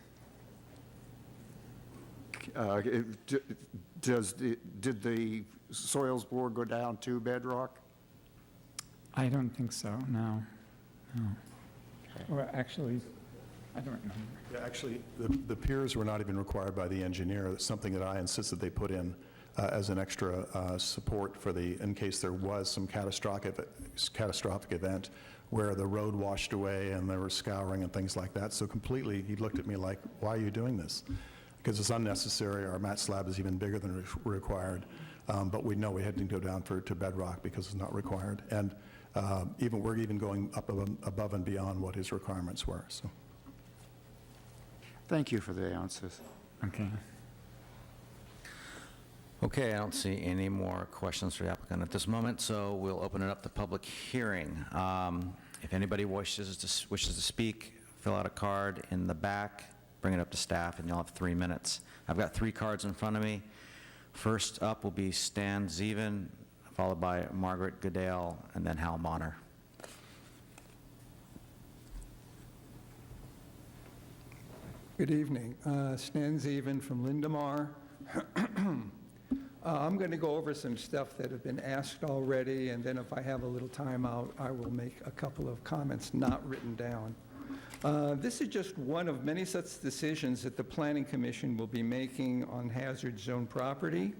Did the soils bore go down to bedrock? I don't think so, no. Or actually, I don't remember. Yeah, actually, the piers were not even required by the engineer. It's something that I insisted they put in as an extra support for in case there was some catastrophic event where the road washed away and there was scouring and things like that. So completely, he looked at me like, why are you doing this? Because it's unnecessary. Our mat slab is even bigger than required. But we know we had to go down to bedrock because it's not required. And we're even going up above and beyond what his requirements were. So. Thank you for the answers. Okay. Okay, I don't see any more questions for the applicant at this moment, so we'll open it up to public hearing. If anybody wishes to speak, fill out a card in the back, bring it up to staff, and you'll have 3 minutes. I've got 3 cards in front of me. First up will be Stan Zeven, followed by Margaret Goodale, and then Hal Bonner. Good evening. Stan Zeven from Lindemar. I'm going to go over some stuff that have been asked already, and then if I have a little time out, I will make a couple of comments not written down. This is just one of many such decisions that the Planning Commission will be making on hazard zone property.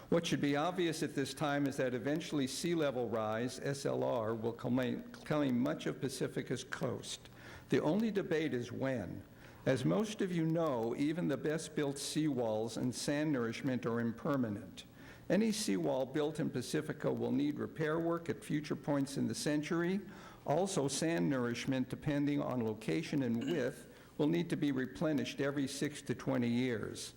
What should be obvious at this time is that eventually sea level rise, SLR, will claim much of Pacifica's coast. The only debate is when. As most of you know, even the best-built seawalls and sand nourishment are impermanent. Any seawall built in Pacifica will need repair work at future points in the century. Also, sand nourishment, depending on location and width, will need to be replenished every 6 to 20 years.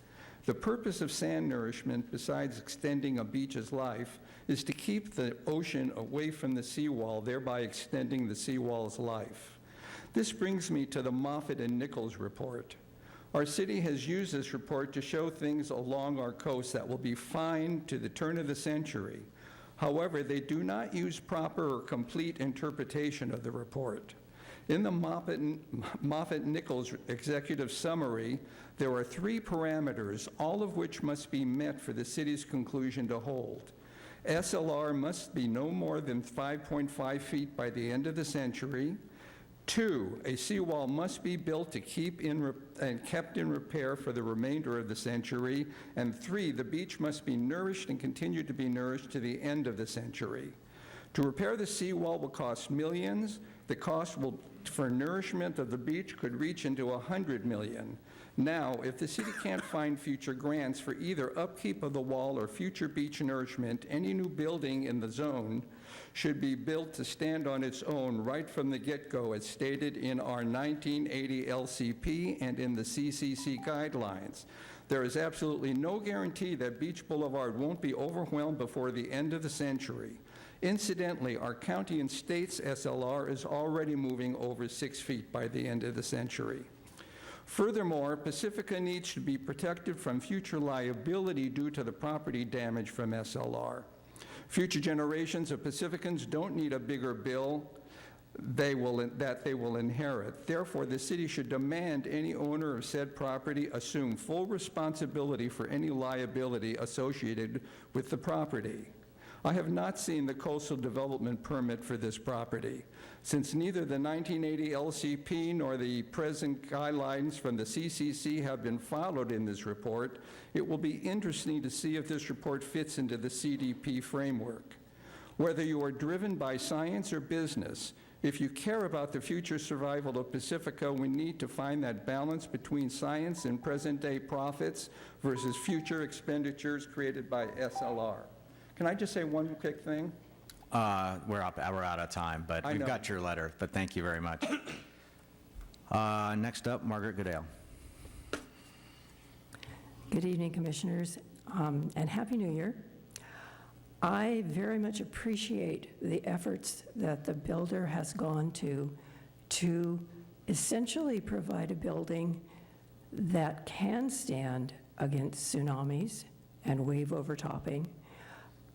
The purpose of sand nourishment, besides extending a beach's life, is to keep the ocean away from the seawall, thereby extending the seawall's life. This brings me to the Moffett and Nichols report. Our city has used this report to show things along our coast that will be fine to the turn of the century. However, they do not use proper or complete interpretation of the report. In the Moffett-Nichols executive summary, there are 3 parameters, all of which must be met for the city's conclusion to hold. SLR must be no more than 5.5 feet by the end of the century. 2, a seawall must be built to keep and kept in repair for the remainder of the century. And 3, the beach must be nourished and continue to be nourished to the end of the century. To repair the seawall will cost millions. The cost for nourishment of the beach could reach into $100 million. Now, if the city can't find future grants for either upkeep of the wall or future beach nourishment, any new building in the zone should be built to stand on its own right from the get-go, as stated in our 1980 LCP and in the CCC guidelines. There is absolutely no guarantee that Beach Boulevard won't be overwhelmed before the end of the century. Incidentally, our county and state's SLR is already moving over 6 feet by the end of the century. Furthermore, Pacifica needs to be protected from future liability due to the property damage from SLR. Future generations of Pacificans don't need a bigger bill that they will inherit. Therefore, the city should demand any owner of said property assume full responsibility for any liability associated with the property. I have not seen the coastal development permit for this property. Since neither the 1980 LCP nor the present guidelines from the CCC have been followed in this report, it will be interesting to see if this report fits into the CDP framework. Whether you are driven by science or business, If you care about the future survival of Pacifica, we need to find that balance between science and present-day profits versus future expenditures created by SLR. Can I just say one quick thing? We're out of time, but I we've know. got your letter, but thank you very much. Next up, Margaret Goodale. Good evening, Commissioners, and Happy New Year. I very much appreciate the efforts that the builder has gone to essentially provide a building that can stand against tsunamis and wave overtopping.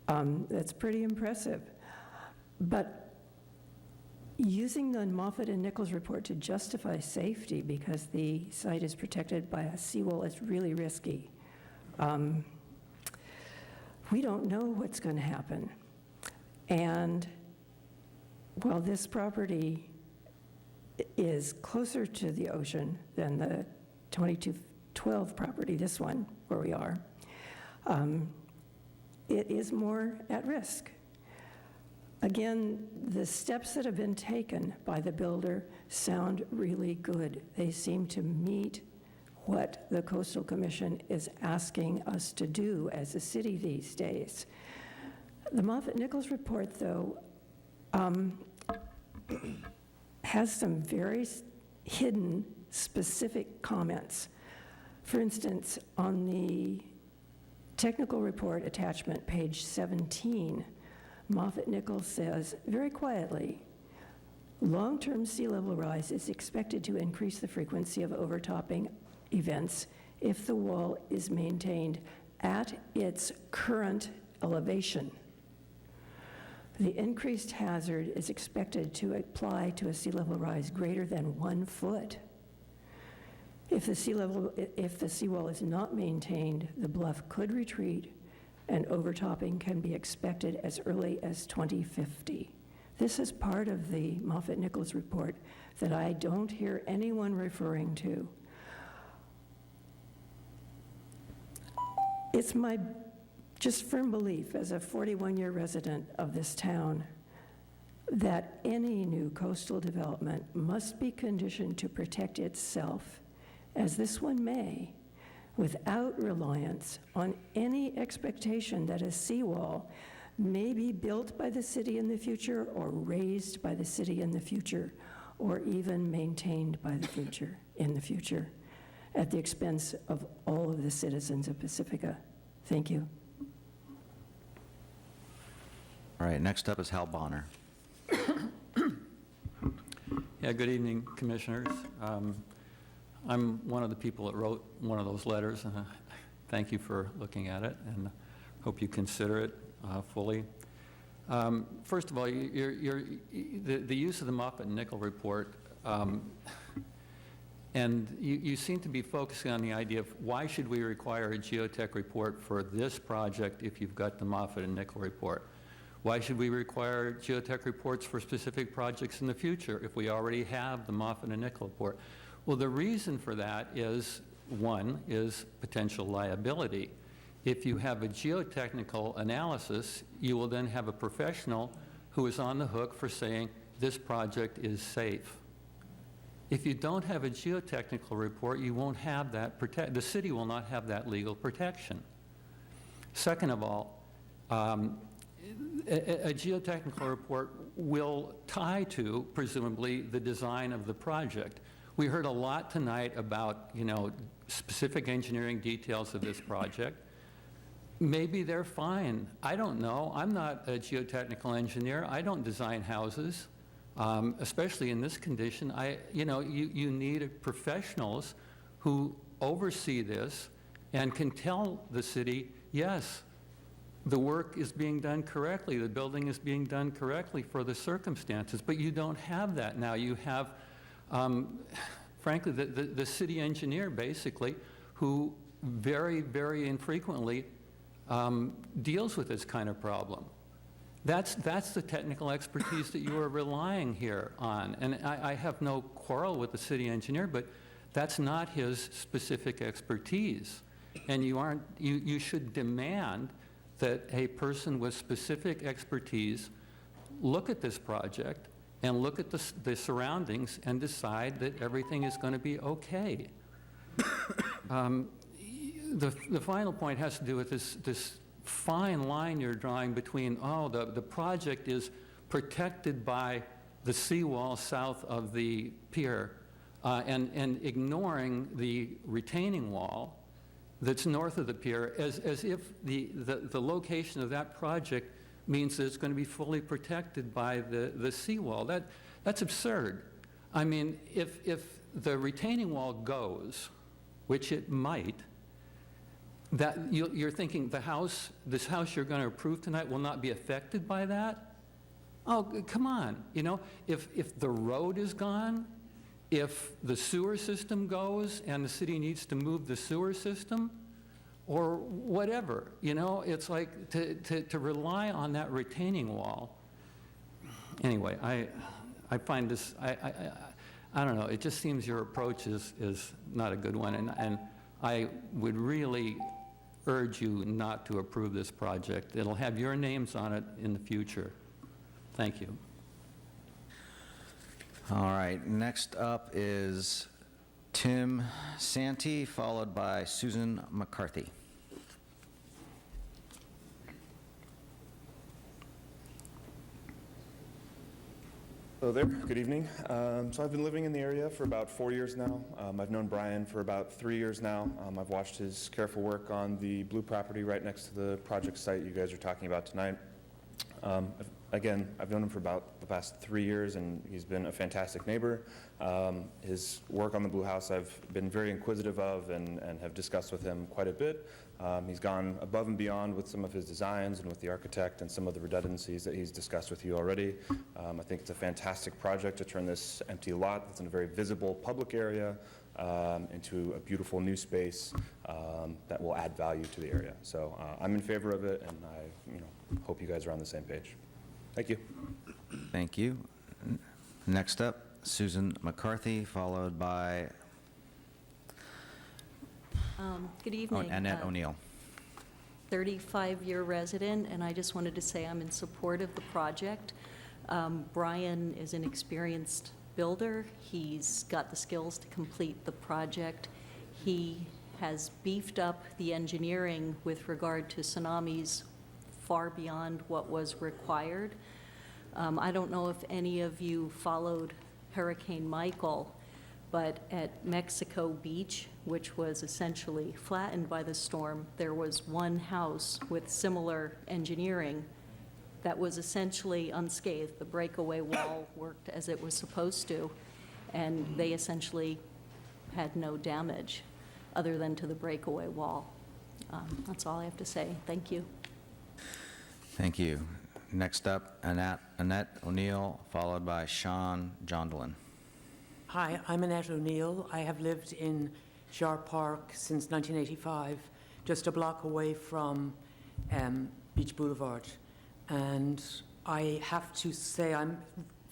That's pretty impressive. But using the Moffett and Nichols report to justify safety because the site is protected by a seawall is really risky. We don't know what's going to happen. And while this property is closer to the ocean than the 2212 property, this one where we are, it is more at risk. Again, the steps that have been taken by the builder sound really good. They seem to meet what the Coastal Commission is asking us to do as a city these days. The Moffett-Nichols report, though, has some very hidden, specific comments. For instance, on the technical report attachment, page 17, Moffett-Nichols says, very quietly, long-term sea level rise is expected to increase the frequency of overtopping events if the wall is maintained at its current elevation. The increased hazard is expected to apply to a sea level rise greater than 1 foot. If the seawall is not maintained, the bluff could retreat and overtopping can be expected as early as 2050. This is part of the Moffett-Nichols report that I don't hear anyone referring to. It's my just firm belief as a 41-year resident of this town that any new coastal development must be conditioned to protect itself, as this one may, without reliance on any expectation that a seawall may be built by the city in the future or raised by the city in the future or even maintained by the future in the future at the expense of all of the citizens of Pacifica. Thank you. All right, next up is Hal Bonner. Yeah, good evening, Commissioners. I'm one of the people that wrote one of those letters, and thank you for looking at it, and hope you consider it fully. First of all, the use of the Moffett-Nichols report, and you seem to be focusing on the idea of why should we require a geotech report for this project if you've got the Moffett and Nichols report? Why should we require geotech reports for specific projects in the future if we already have the Moffett and Nichols report? Well, the reason for that is, one, is potential liability. If you have a geotechnical analysis, you will then have a professional who is on the hook for saying this project is safe. If you don't have a geotechnical report, you won't have that the city will not have that legal protection. Second of all, a geotechnical report will tie to, presumably, the design of the project. We heard a lot tonight about, specific engineering details of this project. Maybe they're fine. I don't know. I'm not a geotechnical engineer. I don't design houses, especially in this condition. You need professionals who oversee this and can tell the city, yes, the work is being done correctly, the building is being done correctly for the circumstances, but you don't have that now. You have, frankly, the city engineer, basically, who very, very infrequently deals with this kind of problem. That's the technical expertise that you are relying here on. And I have no quarrel with the city engineer, but that's not his specific expertise. And you should demand that a person with specific expertise look at this project and look at the surroundings and decide that everything is going to be okay. The final point has to do with this fine line you're drawing between, the project is protected by the seawall south of the pier, and ignoring the retaining wall that's north of the pier, as if the location of that project means that it's going to be fully protected by the seawall. That's absurd. I mean, if the retaining wall goes, which it might, that you're thinking this house you're going to approve tonight will not be affected by that? Oh, come on. You know, if the road is gone, if the sewer system goes and the city needs to move the sewer system, or whatever, you know, it's like to rely on that retaining wall. Anyway, I find this, I don't know, it just seems your approach is not a good one, and I would really urge you not to approve this project. It'll have your names on it in the future. Thank you. All right, next up is Tim Santee, followed by Susan McCarthy. Hello there, good evening. So I've been living in the area for about 4 years now. I've known Brian for about 3 years now. I've watched his careful work on the blue property right next to the project site you guys are talking about tonight. Again, I've known him for about the past 3 years, and he's been a fantastic neighbor. His work on the Blue House I've been very inquisitive of and have discussed with him quite a bit. He's gone above and beyond with some of his designs and with the architect and some of the redundancies that he's discussed with you already. I think it's a fantastic project to turn this empty lot that's in a very visible public area into a beautiful new space that will add value to the area. So I'm in favor of it, and I hope you guys are on the same page. Thank you. Thank you. Next up, Susan McCarthy, followed by Good evening. Annette O'Neill. 35-year resident, and I just wanted to say I'm in support of the project. Brian is an experienced builder. He's got the skills to complete the project. He has beefed up the engineering with regard to tsunamis far beyond what was required. I don't know if any of you followed Hurricane Michael, but at Mexico Beach, which was essentially flattened by the storm, there was one house with similar engineering that was essentially unscathed. The breakaway wall worked as it was supposed to, and they essentially had no damage other than to the breakaway wall. That's all I have to say. Thank you. Thank you. Next up, Annette O'Neill, followed by Sean Jondelin. Hi, I'm Annette O'Neill. I have lived in Sharp Park since 1985, just a block away from Beach Boulevard. And I have to say I'm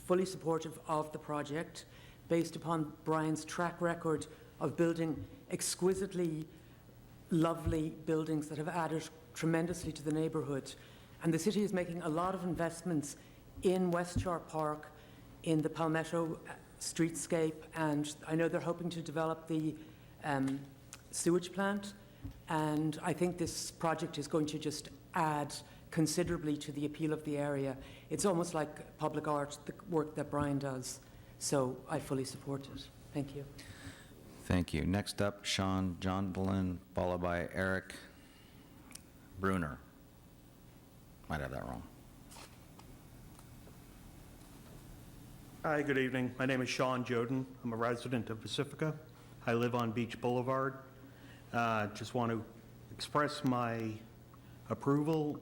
fully supportive of the project based upon Brian's track record of building exquisitely lovely buildings that have added tremendously to the neighborhood. And the city is making a lot of investments in West Sharp Park, in the Palmetto streetscape, and I know they're hoping to develop the sewage plant, and I think this project is going to just add considerably to the appeal of the area. It's almost like public art, the work that Brian does, so I fully support it. Thank you. Thank you. Next up, Sean Jondelin, followed by Eric Bruner. Might have that wrong. Hi, good evening. My name is Sean Joden. I'm a resident of Pacifica. I live on Beach Boulevard. Just want to express my approval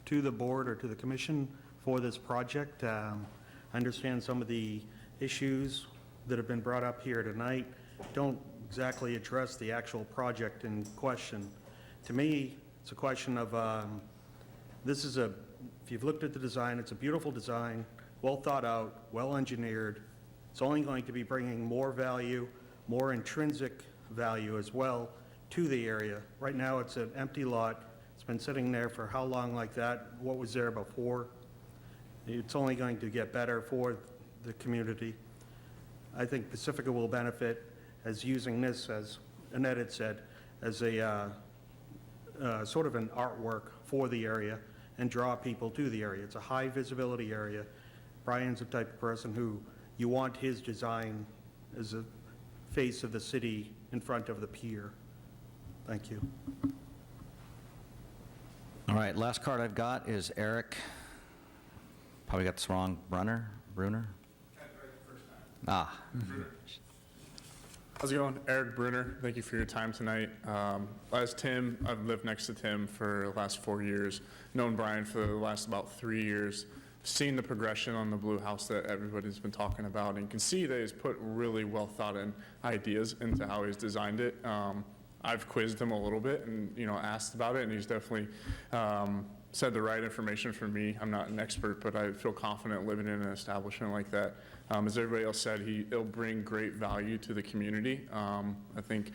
to the board or to the commission for this project. I understand some of the issues that have been brought up here tonight don't exactly address the actual project in question. To me, it's a question of, if you've looked at the design, it's a beautiful design, well thought out, well engineered. It's only going to be bringing more value, more intrinsic value as well to the area. Right now, it's an empty lot. It's been sitting there for how long like that? What was there before? It's only going to get better for the community. I think Pacifica will benefit as using this, as Annette had said, as a sort of an artwork for the area and draw people to the area. It's a high visibility area. Brian's the type of person who you want his design as a face of the city in front of the pier. Thank you. All right, last card I've got is Eric, probably got this wrong, Bruner? Ah. How's it going? Eric Bruner. Thank you for your time tonight. As Tim, I've lived next to Tim for the last 4 years, known Brian for the last about 3 years, seen the progression on the blue house that everybody's been talking about, and can see that he's put really well thought in ideas into how he's designed it. I've quizzed him a little bit and, asked about it, and he's definitely said the right information for me. I'm not an expert, but I feel confident living in an establishment like that. As everybody else said, it'll bring great value to the community. I think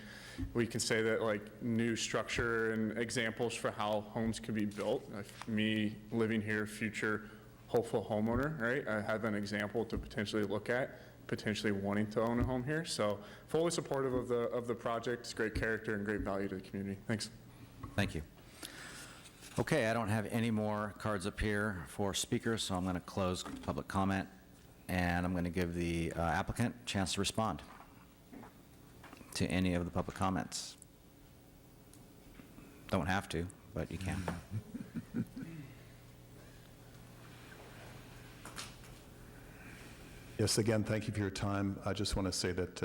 we can say that new structure and examples for how homes can be built. Me living here, future hopeful homeowner, right? I have an example to potentially look at, potentially wanting to own a home here. So fully supportive of the project. It's great character and great value to the community. Thanks. Thank you. Okay, I don't have any more cards up here for speakers, so I'm going to close public comment, and I'm going to give the applicant a chance to respond to any of the public comments. Don't have to, but you can. Yes, again, thank you for your time. I just want to say that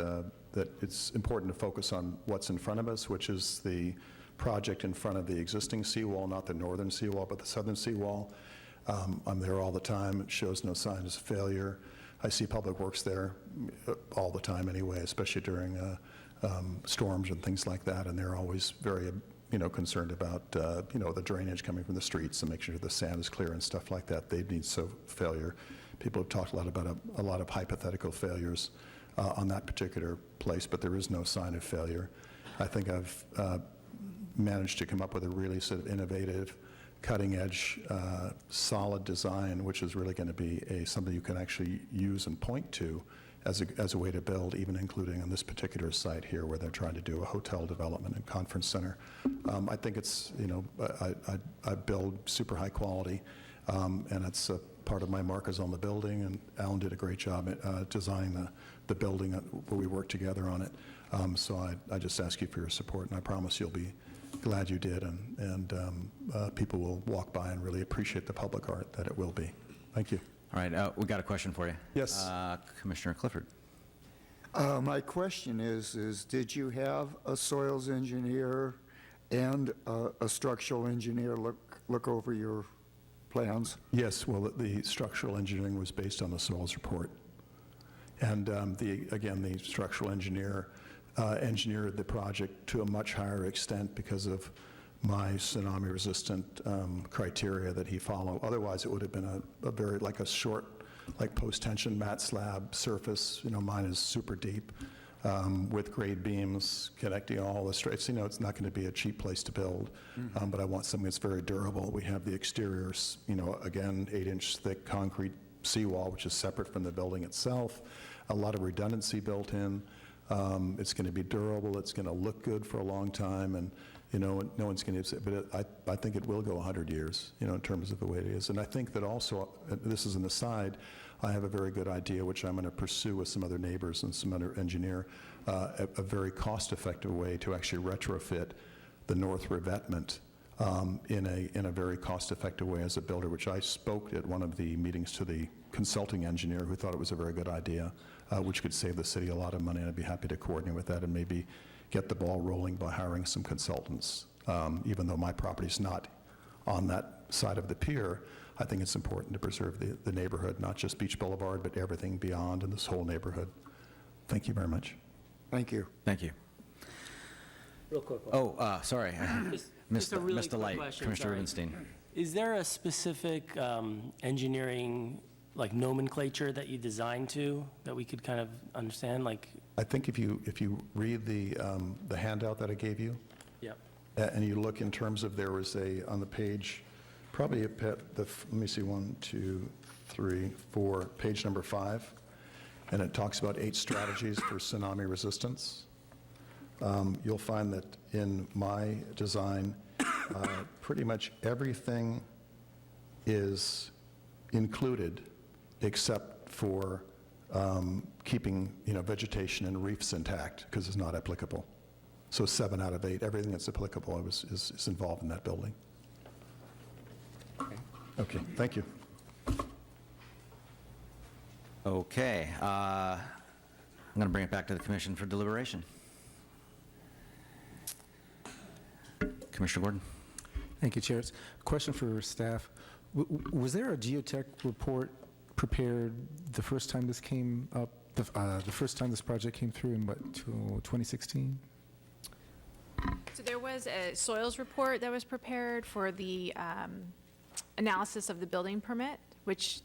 that it's important to focus on what's in front of us, which is the project in front of the existing seawall, not the northern seawall, but the southern seawall. I'm there all the time. It shows no signs of failure. I see Public Works there all the time anyway, especially during storms and things like that, and they're always very concerned about the drainage coming from the streets and making sure the sand is clear and stuff like that. They need failure. People have talked a lot about a lot of hypothetical failures on that particular place, but there is no sign of failure. I think I've managed to come up with a really sort of innovative, cutting-edge, solid design, which is really going to be something you can actually use and point to as a way to build, even including on this particular site here where they're trying to do a hotel development and conference center. I think it's, I build super high quality, and it's part of my markers on the building, and Alan did a great job at designing the building where we worked together on it. So I just ask you for your support, and I promise you'll be glad you did, and people will walk by and really appreciate the public art that it will be. Thank you. All right, we got a question for you. Yes. Commissioner Clifford. My question is did you have a soils engineer and a structural engineer look over your plans? Yes, well, the structural engineering was based on the soils report. And again, the structural engineer engineered the project to a much higher extent because of my tsunami-resistant criteria that he followed. Otherwise, it would have been a very, a short, post-tension mat slab surface. Mine is super deep with grade beams connecting all the straights. It's not going to be a cheap place to build, but I want something that's very durable. We have the exterior, again, 8-inch thick concrete seawall, which is separate from the building itself. A lot of redundancy built in. It's going to be durable. It's going to look good for a long time, and no one's going to. But I think it will go 100 years, in terms of the way it is. And I think that also, this is an aside, I have a very good idea, which I'm going to pursue with some other neighbors and some other engineer, a very cost-effective way to actually retrofit the north revetment in a very cost-effective way as a builder, which I spoke at one of the meetings to the consulting engineer who thought it was a very good idea, which could save the city a lot of money, and I'd be happy to coordinate with that and maybe get the ball rolling by hiring some consultants. Even though my property's not on that side of the pier, I think it's important to preserve the neighborhood, not just Beach Boulevard, but everything beyond in this whole neighborhood. Thank you very much. Thank you. Thank you. Real quick one. Oh, sorry. Just a really Missed the quick light. question, Commissioner sorry. Rubenstein. Is there a specific engineering nomenclature that you designed to that we could kind of understand? I think if you read the handout that I gave you, Yep. and you look in terms of, there was on the page, probably let me see, 1, 2, 3, 4, page number 5. and it talks about 8 strategies for tsunami resistance. You'll find that in my design, pretty much everything is included except for keeping, vegetation and reefs intact, because it's not applicable. So 7 out of 8, everything that's applicable is involved in that building. Okay, thank you. Okay, I'm going to bring it back to the commission for deliberation. Commissioner Gordon. Thank you, Chair. Question for staff. Was there a geotech report prepared the first time this came up, the first time this project came through in, 2016? So there was a soils report that was prepared for the analysis of the building permit, which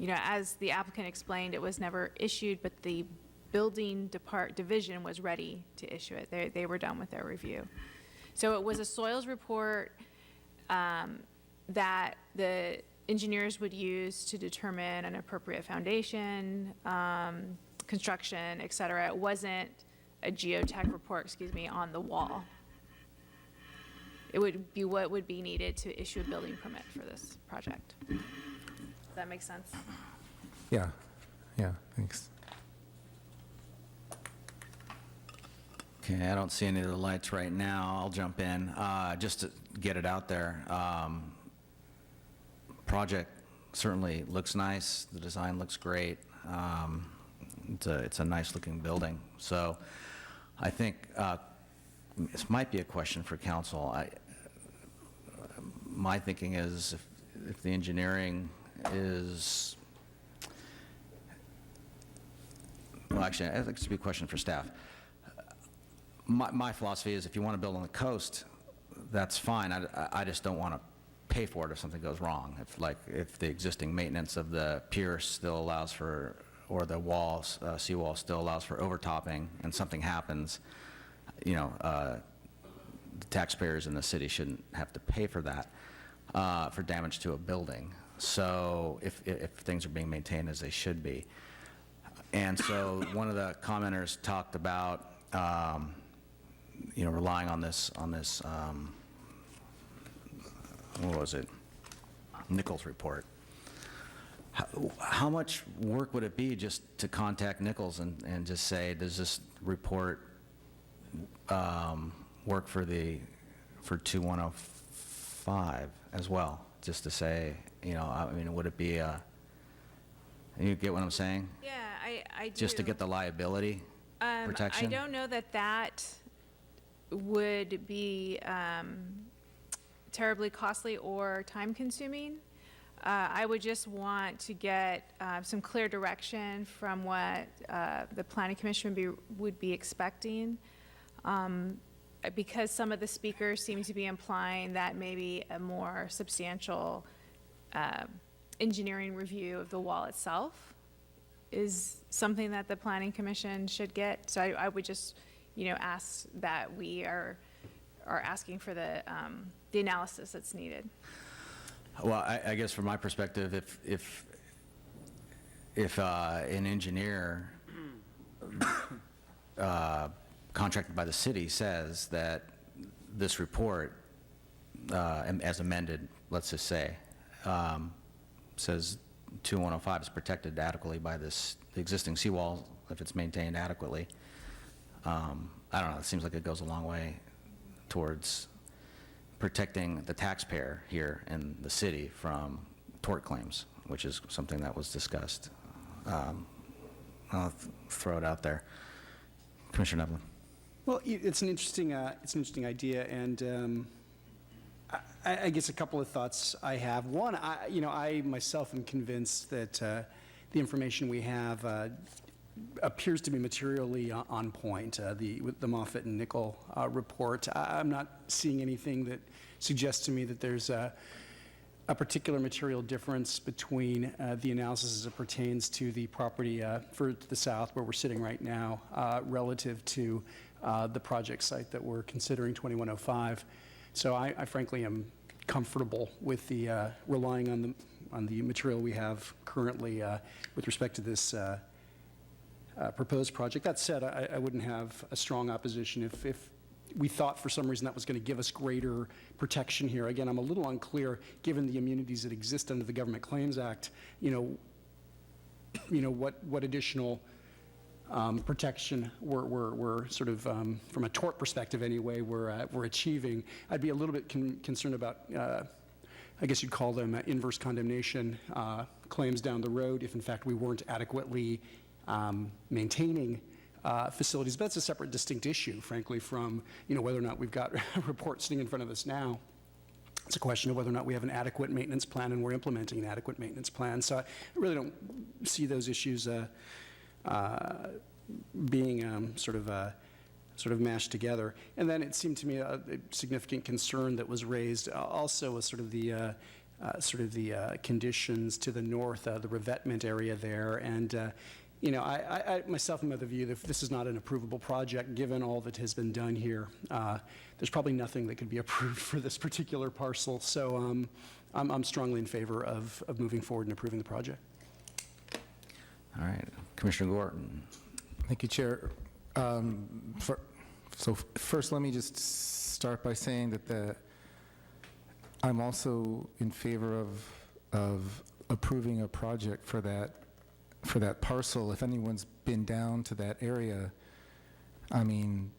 as the applicant explained, it was never issued, but the building division was ready to issue it. They were done with their review. So it was a soils report that the engineers would use to determine an appropriate foundation, construction, et cetera. It wasn't a geotech report, on the wall. It would be what would be needed to issue a building permit for this project. Does that make sense? Yeah, thanks. Okay, I don't see any of the lights right now. I'll jump in. Just to get it out there, project certainly looks nice. The design looks great. It's a nice-looking building. So I think this might be a question for council. My thinking is if the engineering is, well, actually, I think it should be a question for staff. My philosophy is if you want to build on the coast, that's fine. I just don't want to pay for it if something goes wrong. If the existing maintenance of the pier still allows for, or the walls, seawall still allows for overtopping, and something happens, the taxpayers in the city shouldn't have to pay for that, for damage to a building. So if things are being maintained as they should be. And so one of the commenters talked about, relying on this, what was it? Nichols report. How much work would it be just to contact Nichols and just say, does this report work for 2105 as well? Just to say, would it be you get what I'm saying? Yeah, I do. Just to get the liability protection? I don't know that would be terribly costly or time-consuming. I would just want to get some clear direction from what the Planning Commission would be expecting, because some of the speakers seem to be implying that maybe a more substantial engineering review of the wall itself is something that the Planning Commission should get. So I would just, ask that we are asking for the analysis that's needed. Well, I guess from my perspective, if an engineer contracted by the city says that this report, as amended, let's just say, says 2105 is protected adequately by the existing seawall if it's maintained adequately, I don't know, it seems like it goes a long way towards protecting the taxpayer here in the city from tort claims, which is something that was discussed. I'll throw it out there. Commissioner Nevlin. Well, it's an interesting idea, and I guess a couple of thoughts I have. One, I myself am convinced that the information we have appears to be materially on point. With the Moffitt and Nickel report, I'm not seeing anything that suggests to me that there's a particular material difference between the analysis as it pertains to the property further to the south, where we're sitting right now, relative to the project site that we're considering, 2105. So I frankly am comfortable with the relying on the material we have currently with respect to this proposed project. That said, I wouldn't have a strong opposition if we thought for some reason that was going to give us greater protection here. Again, I'm a little unclear, given the immunities that exist under the Government Claims Act, what additional protection we're sort of, from a tort perspective anyway, we're achieving. I'd be a little bit concerned about, I guess you'd call them inverse condemnation claims down the road if in fact we weren't adequately maintaining facilities. But that's a separate, distinct issue, frankly, from whether or not we've got a report sitting in front of us now. It's a question of whether or not we have an adequate maintenance plan and we're implementing an adequate maintenance plan. So I really don't see those issues being sort of mashed together. And then it seemed to me a significant concern that was raised also was sort of the conditions to the north, the revetment area there. And I myself am of the view that if this is not an approvable project, given all that has been done here, there's probably nothing that could be approved for this particular parcel. So I'm strongly in favor of moving forward and approving the project. All right, Commissioner Gorton. Thank you, Chair. So first, let me just start by saying that I'm also in favor of approving a project for that parcel. If anyone's been down to that area, I mean,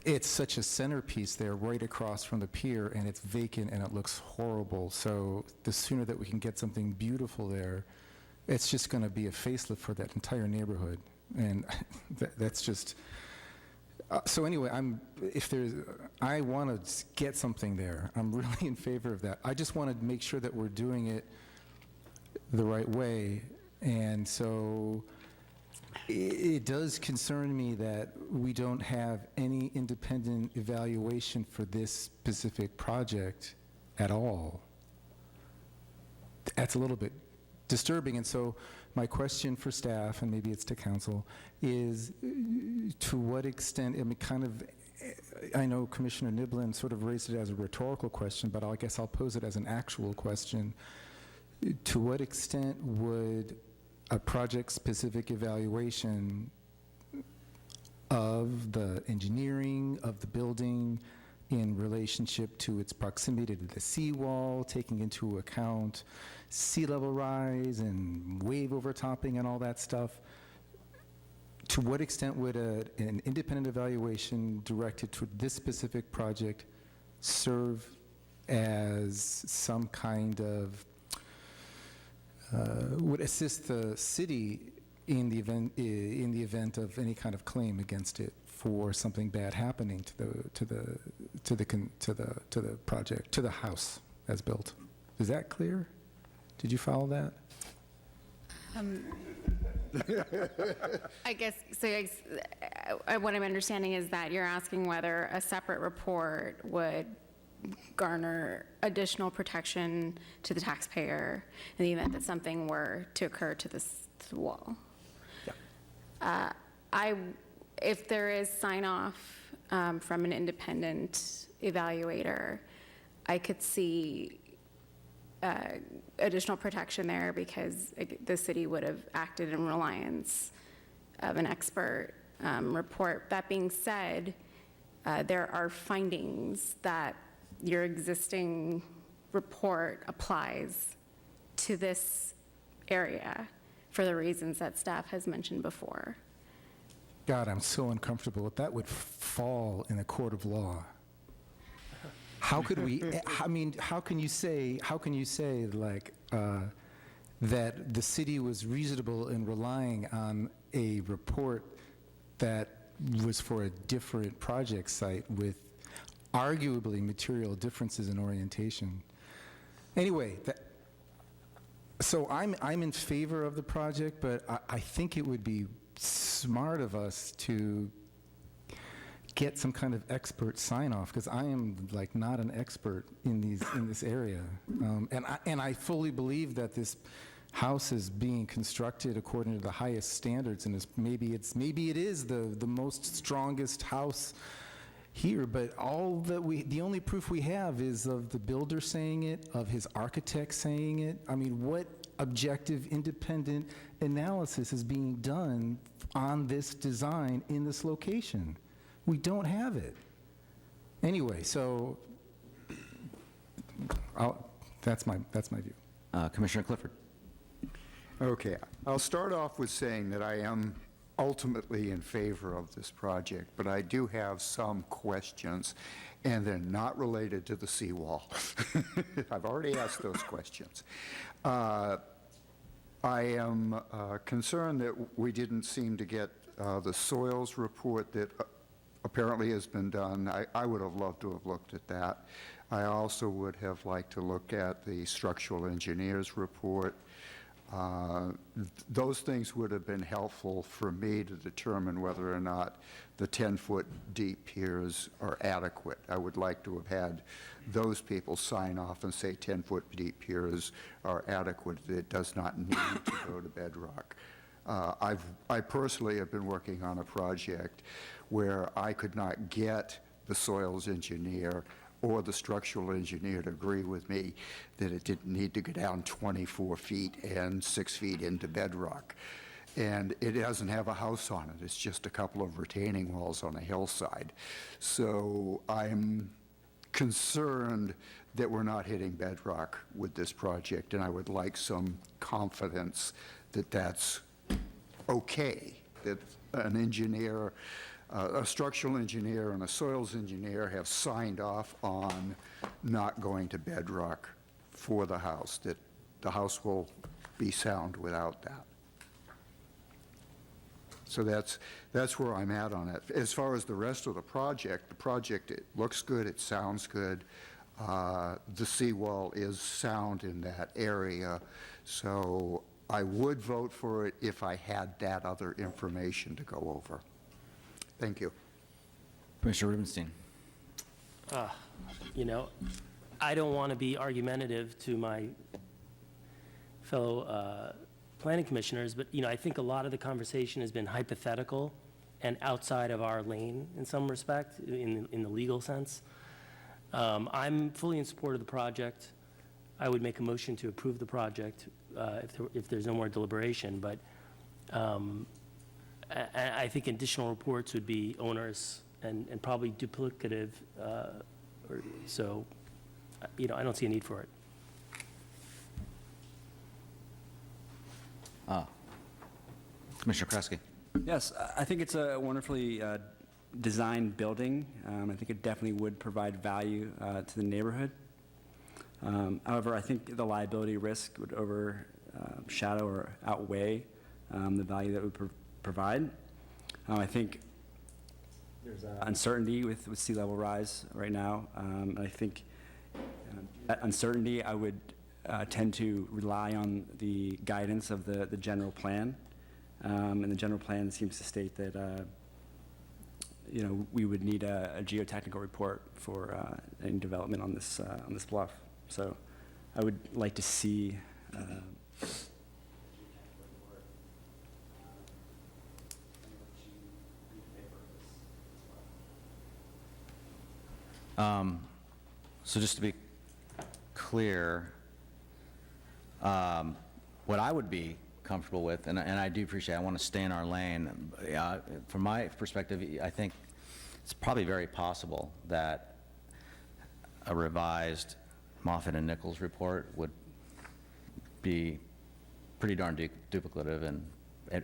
it's such a centerpiece there right across from the pier, and it's vacant and it looks horrible. So the sooner that we can get something beautiful there, it's just going to be a facelift for that entire neighborhood. And that's just, so anyway, I want to get something there. I'm really in favor of that. I just want to make sure that we're doing it the right way. And so it does concern me that we don't have any independent evaluation for this specific project at all. That's a little bit disturbing. And so my question for staff, and maybe it's to council, is to what extent, I know Commissioner Niblin sort of raised it as a rhetorical question, but I guess I'll pose it as an actual question. To what extent would a project-specific evaluation of the engineering of the building in relationship to its proximity to the seawall, taking into account sea level rise and wave overtopping and all that stuff, to what extent would an independent evaluation directed to this specific project serve as some kind of, would assist the city in the event of any kind of claim against it for something bad happening to the project, to the house as built? Is that clear? Did you follow that? I guess, so what I'm understanding is that you're asking whether a separate report would garner additional protection to the taxpayer in the event that something were to occur to the wall. Yeah. If there is sign-off from an independent evaluator, I could see additional protection there because the city would have acted in reliance of an expert report. That being said, there are findings that your existing report applies to this area for the reasons that staff has mentioned before. God, I'm so uncomfortable. That would fall in a court of law. How could we, I mean, how can you say like, that the city was reasonable in relying on a report that was for a different project site with arguably material differences in orientation? Anyway, so I'm in favor of the project, but I think it would be smart of us to get some kind of expert sign-off, because I am like not an expert in this area, and I fully believe that this house is being constructed according to the highest standards, and maybe it is the most strongest house here, but the only proof we have is of the builder saying it, of his architect saying it. I mean, what objective, independent analysis is being done on this design in this location. We don't have it. Anyway, so that's my view. Commissioner Clifford. Okay, I'll start off with saying that I am ultimately in favor of this project, but I do have some questions, and they're not related to the seawall. I've already asked those questions. I am concerned that we didn't seem to get the soils report that apparently has been done. I would have loved to have looked at that. I also would have liked to look at the structural engineer's report. Those things would have been helpful for me to determine whether or not the 10-foot deep piers are adequate. I would like to have had those people sign off and say 10-foot deep piers are adequate. It does not need to go to bedrock. I personally have been working on a project where I could not get the soils engineer or the structural engineer to agree with me that it didn't need to go down 24 feet and 6 feet into bedrock. And it doesn't have a house on it. It's just a couple of retaining walls on a hillside. So I'm concerned that we're not hitting bedrock with this project, and I would like some confidence that that's okay, that an engineer, a structural engineer and a soils engineer have signed off on not going to bedrock for the house, that the house will be sound without that. So that's where I'm at on it. As far as the rest of the project, it looks good, it sounds good. The seawall is sound in that area, so I would vote for it if I had that other information to go over. Thank you. Commissioner Rubenstein. You know, I don't want to be argumentative to my fellow planning commissioners, but, you know, I think a lot of the conversation has been hypothetical and outside of our lane in some respect, in the legal sense. I'm fully in support of the project. I would make a motion to approve the project if there's no more deliberation, but I think additional reports would be onerous and probably duplicative, so, you know, I don't see a need for it. Commissioner Kresge. Yes, I think it's a wonderfully designed building. I think it definitely would provide value to the neighborhood. However, I think the liability risk would overshadow or outweigh the value that it would provide. I think there's uncertainty with sea level rise right now. And I think that uncertainty, I would tend to rely on the guidance of the general plan. And the general plan seems to state that you know, we would need a geotechnical report for any development on this bluff. So I would like to see so just to be clear, what I would be comfortable with, and I do appreciate, I want to stay in our lane. From my perspective, I think it's probably very possible that a revised Moffitt and Nichols report would be pretty darn duplicative, and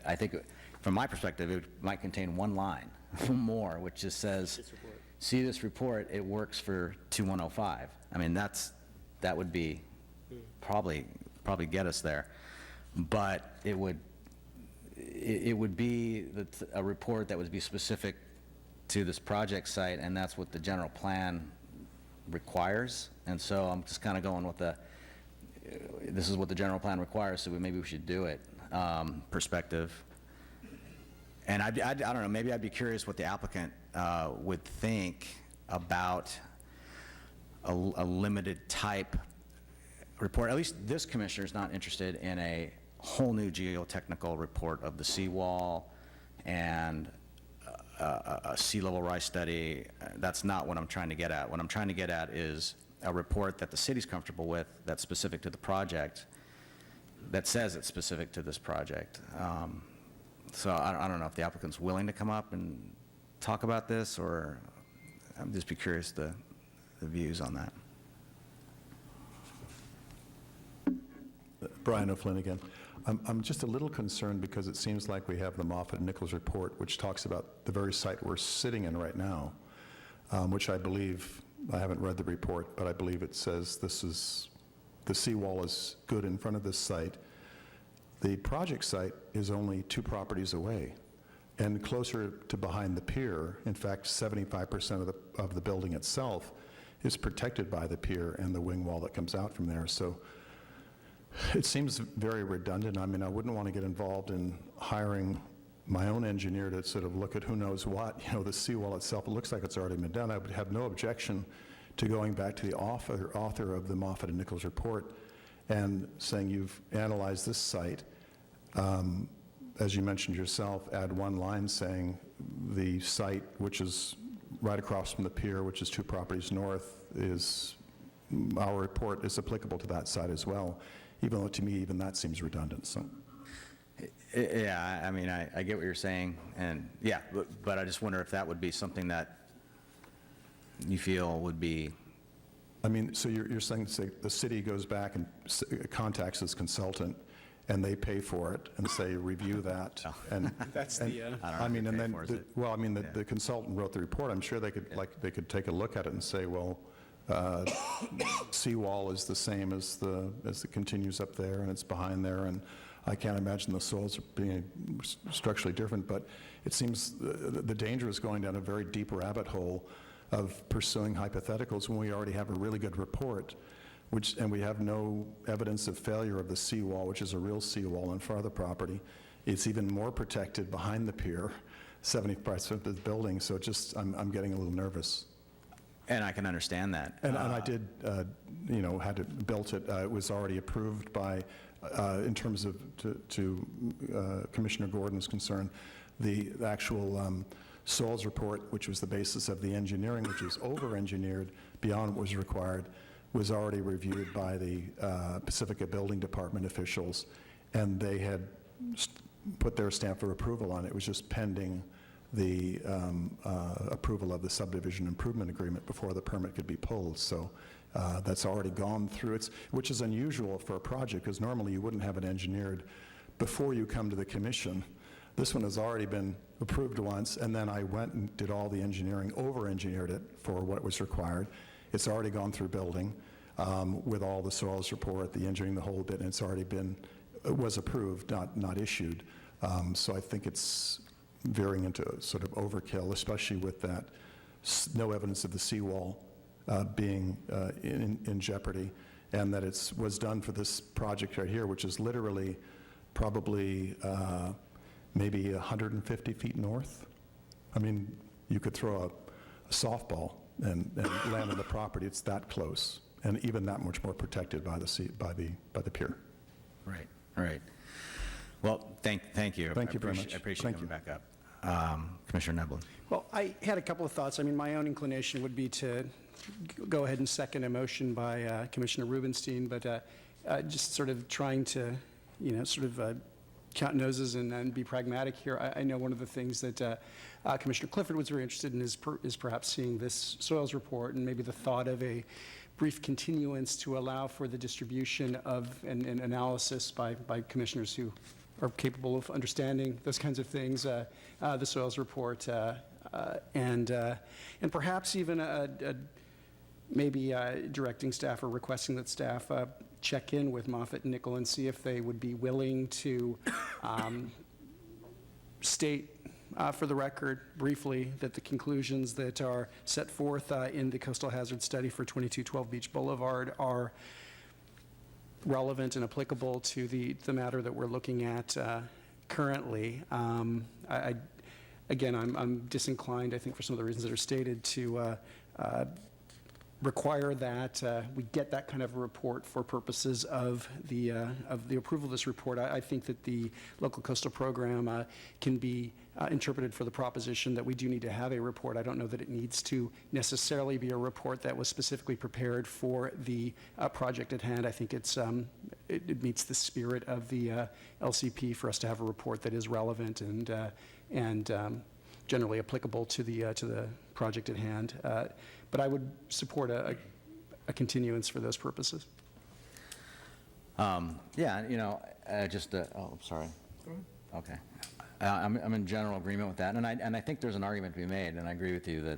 I think from my perspective, it might contain one line more, which just says, see this report, it works for 2105. I mean, that would be probably get us there. But it would be a report that would be specific to this project site, and that's what the general plan requires. And so I'm just kind of going with this is what the general plan requires, so maybe we should do it perspective. And I don't know, maybe I'd be curious what the applicant would think about a limited type report. At least this commissioner is not interested in a whole new geotechnical report of the seawall and a sea level rise study. That's not what I'm trying to get at. What I'm trying to get at is a report that the city's comfortable with, that's specific to the project, that says it's specific to this project. So I don't know if the applicant's willing to come up and talk about this, or I'm just be curious the views on that. Brian O'Flynn again. I'm just a little concerned because it seems like we have the Moffett and Nichols report, which talks about the very site we're sitting in right now, which I believe, I haven't read the report, but I believe it says the seawall is good in front of this site. The project site is only 2 properties away and closer to behind the pier. In fact, 75% of the building itself is protected by the pier and the wing wall that comes out from there. So it seems very redundant. I mean, I wouldn't want to get involved in hiring my own engineer to sort of look at who knows what. You know, the seawall itself, it looks like it's already been done. I would have no objection to going back to the author of the Moffett and Nichols report and saying, you've analyzed this site. As you mentioned yourself, add one line saying the site, which is right across from the pier, which is 2 properties north, is, our report is applicable to that site as well, even though to me, even that seems redundant. So. Yeah, I mean, I get what you're saying, and yeah, but I just wonder if that would be something that you feel would be. I mean, so you're saying, say, the city goes back and contacts this consultant, and they pay for it and say, review that. And That's and, the, I mean, and then, the consultant wrote the report. I'm sure they could take a look at it and say, well, seawall is the same as it continues up there, and it's behind there, and I can't imagine the soils being structurally different, but it seems the danger is going down a very deep rabbit hole of pursuing hypotheticals when we already have a really good report, and we have no evidence of failure of the seawall, which is a real seawall in front of the property. It's even more protected behind the pier, 70% of the building, so I'm getting a little nervous. And I can understand that. And I did, had it built it. It was already approved by, in terms of, to Commissioner Gordon's concern, the actual soils report, which was the basis of the engineering, which was over-engineered beyond what was required, was already reviewed by the Pacifica Building Department officials, and they had put their stamp of approval on it. It was just pending the approval of the subdivision improvement agreement before the permit could be pulled. So that's already gone through, which is unusual for a project, because normally you wouldn't have it engineered before you come to the commission. This one has already been approved once, and then I went and did all the engineering, over-engineered it for what was required. It's already gone through building with all the soils report, the engineering, the whole bit, and it's already was approved, not issued. So I think it's veering into sort of overkill, especially with that no evidence of the seawall being in jeopardy, and that it was done for this project right here, which is literally probably maybe 150 feet north. I mean, you could throw a softball and land on the property. It's that close, and even that much more protected by the pier. Right. Well, thank you. Thank you very much. I appreciate you coming back up. Commissioner Neblin. Well, I had a couple of thoughts. I mean, my own inclination would be to go ahead and second a motion by Commissioner Rubenstein, but just sort of trying to, count noses and be pragmatic here. I know one of the things that Commissioner Clifford was very interested in is perhaps seeing this soils report and maybe the thought of a brief continuance to allow for the distribution of an analysis by commissioners who are capable of understanding those kinds of things, the soils report, and perhaps even maybe directing staff or requesting that staff check in with Moffett and Nichols and see if they would be willing to state for the record briefly that the conclusions that are set forth in the coastal hazard study for 2212 Beach Boulevard are relevant and applicable to the matter that we're looking at currently. Again, I'm disinclined, I think, for some of the reasons that are stated, to require that we get that kind of a report for purposes of the approval of this report. I think that the local coastal program can be interpreted for the proposition that we do need to have a report. I don't know that it needs to necessarily be a report that was specifically prepared for the project at hand. I think it meets the spirit of the LCP for us to have a report that is relevant and generally applicable to the project at hand. But I would support a continuance for those purposes. Yeah, you know, I'm sorry. Okay. I'm in general agreement with that, and I think there's an argument to be made, and I agree with you that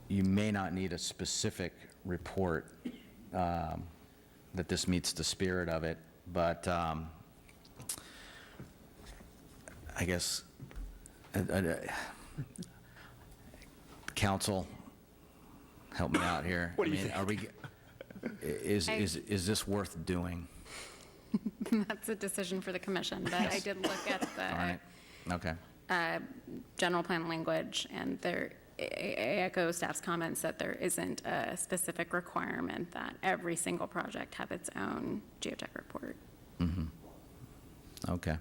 you may not need a specific report that this meets the spirit of it, but I guess council, help me out here. What do you think? Are we? Is this worth doing? That's a decision for the commission, but I did look at the All right. Okay. general plan language, and I echo staff's comments that there isn't a specific requirement that every single project have its own geotech report. Mm-hmm. Okay.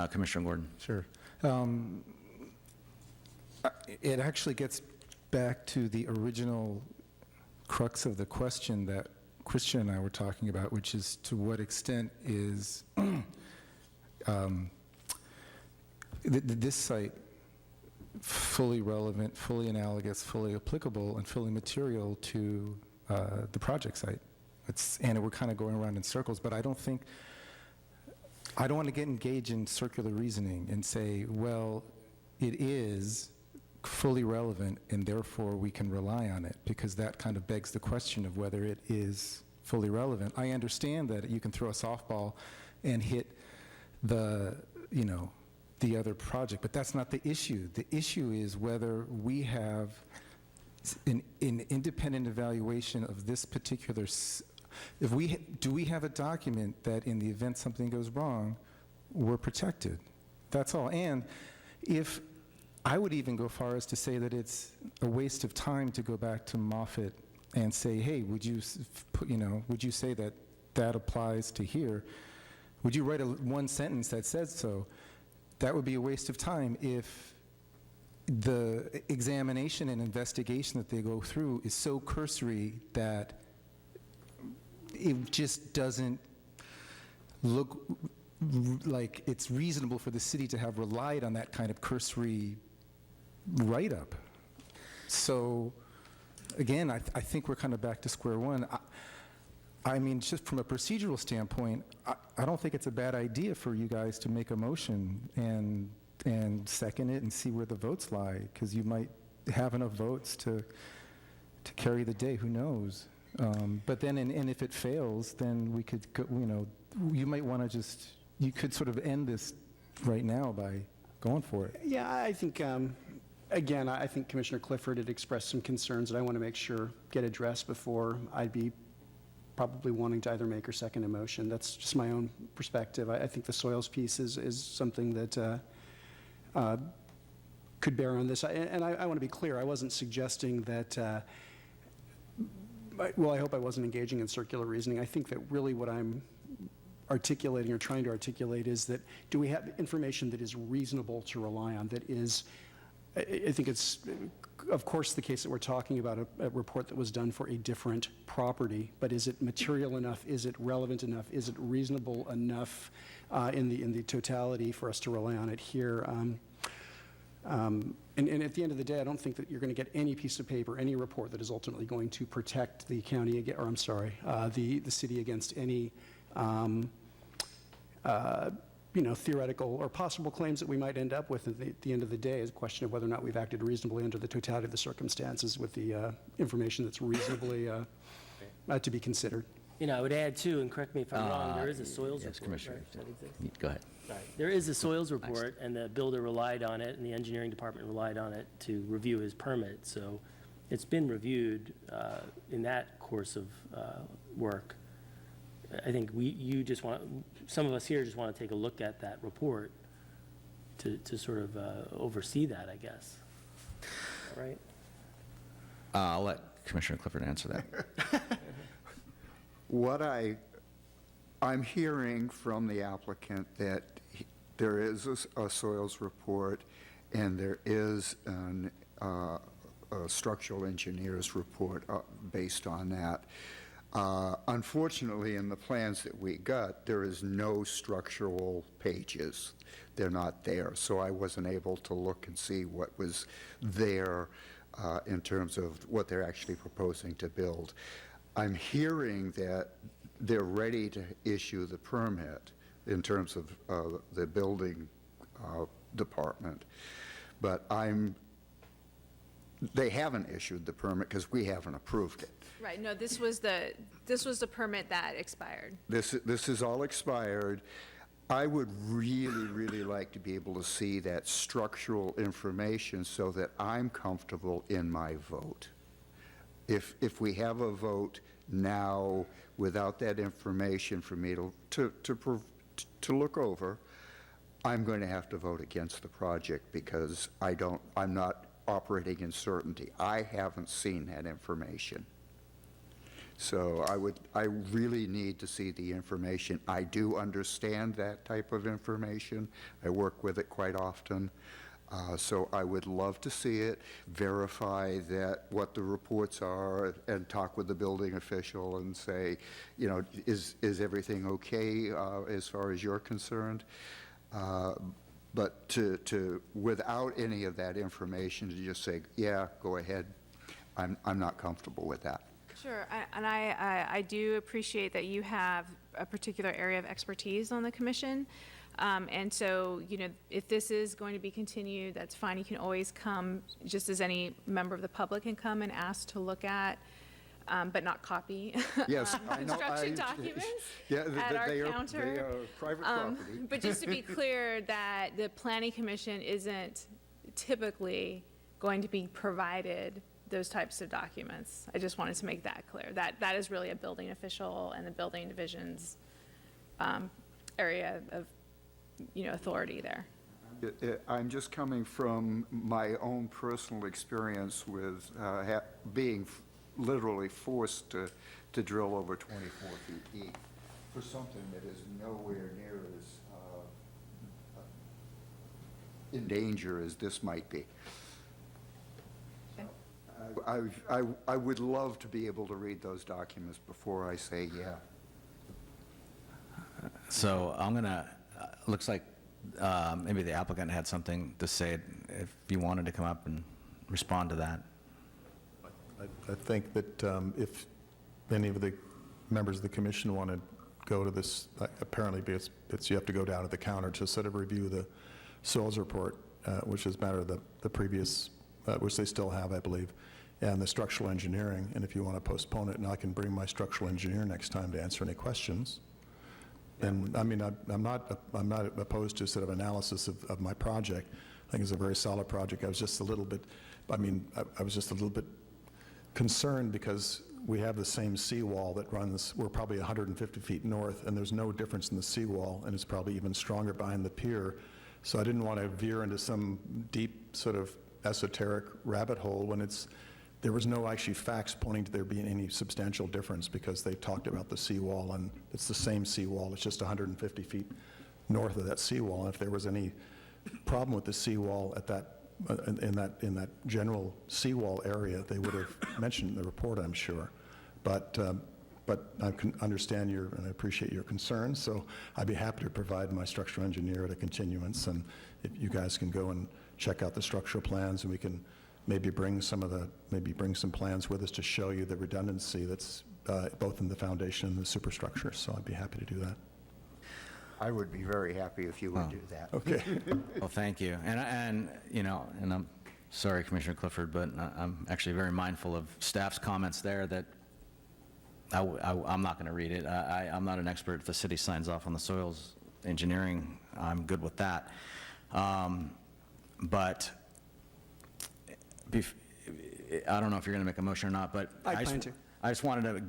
Commissioner Gordon. Sure. It actually gets back to the original crux of the question that Christian and I were talking about, which is to what extent is this site fully relevant, fully analogous, fully applicable, and fully material to the project site. And we're kind of going around in circles, but I don't want to get engaged in circular reasoning and say, well, it is fully relevant and therefore we can rely on it, because that kind of begs the question of whether it is fully relevant. I understand that you can throw a softball and hit the other project, but that's not the issue. The issue is whether we have an independent evaluation of this particular, do we have a document that in the event something goes wrong, we're protected? That's all. And if I would even go far as to say that it's a waste of time to go back to Moffett and say, hey, would you say that that applies to here? Would you write one sentence that says so? That would be a waste of time if the examination and investigation that they go through is so cursory that it just doesn't look like it's reasonable for the city to have relied on that kind of cursory write-up. So, again, I think we're kind of back to square one. I mean, just from a procedural standpoint, I don't think it's a bad idea for you guys to make a motion and second it and see where the votes lie, because you might have enough votes to carry the day. Who knows? But then, and if it fails, then we could go, you might want to you could sort of end this right now by going for it. Yeah, I think, again, I think Commissioner Clifford had expressed some concerns that I want to make sure get addressed before I'd be probably wanting to either make or second a motion. That's just my own perspective. I think the soils piece is something that could bear on this. And I want to be clear, I wasn't suggesting that, well, I hope I wasn't engaging in circular reasoning. I think that really what I'm articulating or trying to articulate is that do we have information that is reasonable to rely on, that is, I think it's, of course, the case that we're talking about a report that was done for a different property, but is it material enough? Is it relevant enough? Is it reasonable enough in the totality for us to rely on it here? And at the end of the day, I don't think that you're going to get any piece of paper, any report that is ultimately going to protect the county, or I'm sorry, the city against any theoretical or possible claims that we might end up with at the end of the day. Is a question of whether or not we've acted reasonably under the totality of the circumstances with the information that's reasonably to be considered. I would add too, and correct me if I'm wrong, there is a soils report. Commissioner. Right, that exists? Go ahead. Right. There is a soils report, and the builder relied on it, and the engineering department relied on it to review his permit. So it's been reviewed in that course of work. I think some of us here just want to take a look at that report to sort of oversee that, I guess. All right? I'll let Commissioner Clifford answer that. What I'm hearing from the applicant that There is a soils report, and there is a structural engineer's report based on that. Unfortunately, in the plans that we got, there is no structural pages. They're not there, so I wasn't able to look and see what was there in terms of what they're actually proposing to build. I'm hearing that they're ready to issue the permit in terms of the building department, but they haven't issued the permit because we haven't approved it. Right, no, this was the permit that expired. This is all expired. I would really, really like to be able to see that structural information so that I'm comfortable in my vote. If we have a vote now without that information for me to look over, I'm going to have to vote against the project because I'm not operating in certainty. I haven't seen that information. So I really need to see the information. I do understand that type of information. I work with it quite often. So I would love to see it, verify that what the reports are, and talk with the building official and say, you know, is everything okay as far as you're concerned? But without any of that information, to just say, yeah, go ahead, I'm not comfortable with that. Sure, and I do appreciate that you have a particular area of expertise on the commission. And so, you know, if this is going to be continued, that's fine. You can always come, just as any member of the public can come and ask to look at, but not copy, Yes, I know. construction documents Yeah, at our they counter. are private property. But just to be clear, that the planning commission isn't typically going to be provided those types of documents. I just wanted to make that clear. That is really a building official and the building division's area of, you know, authority there. I'm just coming from my own personal experience with being literally forced to drill over 24 feet deep for something that is nowhere near as in danger as this might be. I would love to be able to read those documents before I say yeah. So I'm going to, looks like maybe the applicant had something to say, if you wanted to come up and respond to that. I think that if any of the members of the commission want to go to this, apparently you have to go down to the counter to sort of review the soils report, which is matter of the previous, which they still have, I believe, and the structural engineering. And if you want to postpone it, and I can bring my structural engineer next time to answer any questions. And I mean, I'm not opposed to sort of analysis of my project. I think it's a very solid project. I was just a little bit, I was just a little bit concerned because we have the same seawall that runs, we're probably 150 feet north, and there's no difference in the seawall, and it's probably even stronger behind the pier. So I didn't want to veer into some deep sort of esoteric rabbit hole when there was no actually facts pointing to there being any substantial difference, because they talked about the seawall, and it's the same seawall. It's just 150 feet north of that seawall. And if there was any problem with the seawall at that in that general seawall area, they would have mentioned in the report, I'm sure. But I can understand and I appreciate your concerns. So I'd be happy to provide my structural engineer at a continuance, and if you guys can go and check out the structural plans, and we can maybe bring some plans with us to show you the redundancy that's both in the foundation and the superstructure. So I'd be happy to do that. I would be very happy if you would do that. Okay. Well, thank you. And you know, and I'm sorry, Commissioner Clifford, but I'm actually very mindful of staff's comments there that I'm not going to read it. I'm not an expert. If the city signs off on the soils engineering, I'm good with that. But I don't know if you're going to make a motion or not, but I plan to. I just wanted to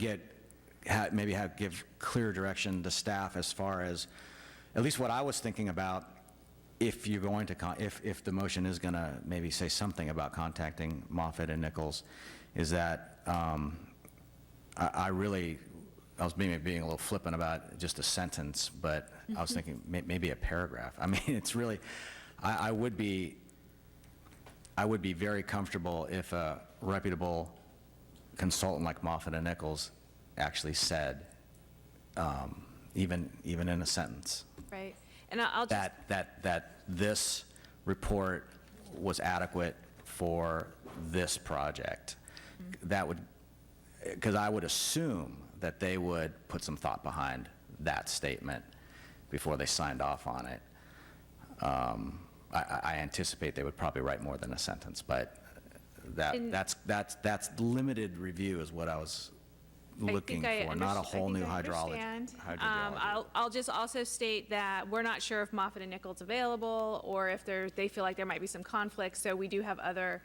give clear direction to staff as far as, at least what I was thinking about, if you're going to, if the motion is going to maybe say something about contacting Moffett and Nichols, is that I really I was being a little flippant about just a sentence, but I was thinking maybe a paragraph. I mean, it's really, I would be very comfortable if a reputable consultant like Moffett and Nichols actually said, even in a sentence, Right. And I'll just, that this report was adequate for this project. That would, because I would assume that they would put some thought behind that statement before they signed off on it. I anticipate they would probably write more than a sentence, but that's limited review is what I was looking for, not a whole new hydrology. I'll just also state that we're not sure if Moffett and Nichols available, or if they feel like there might be some conflict. So we do have other,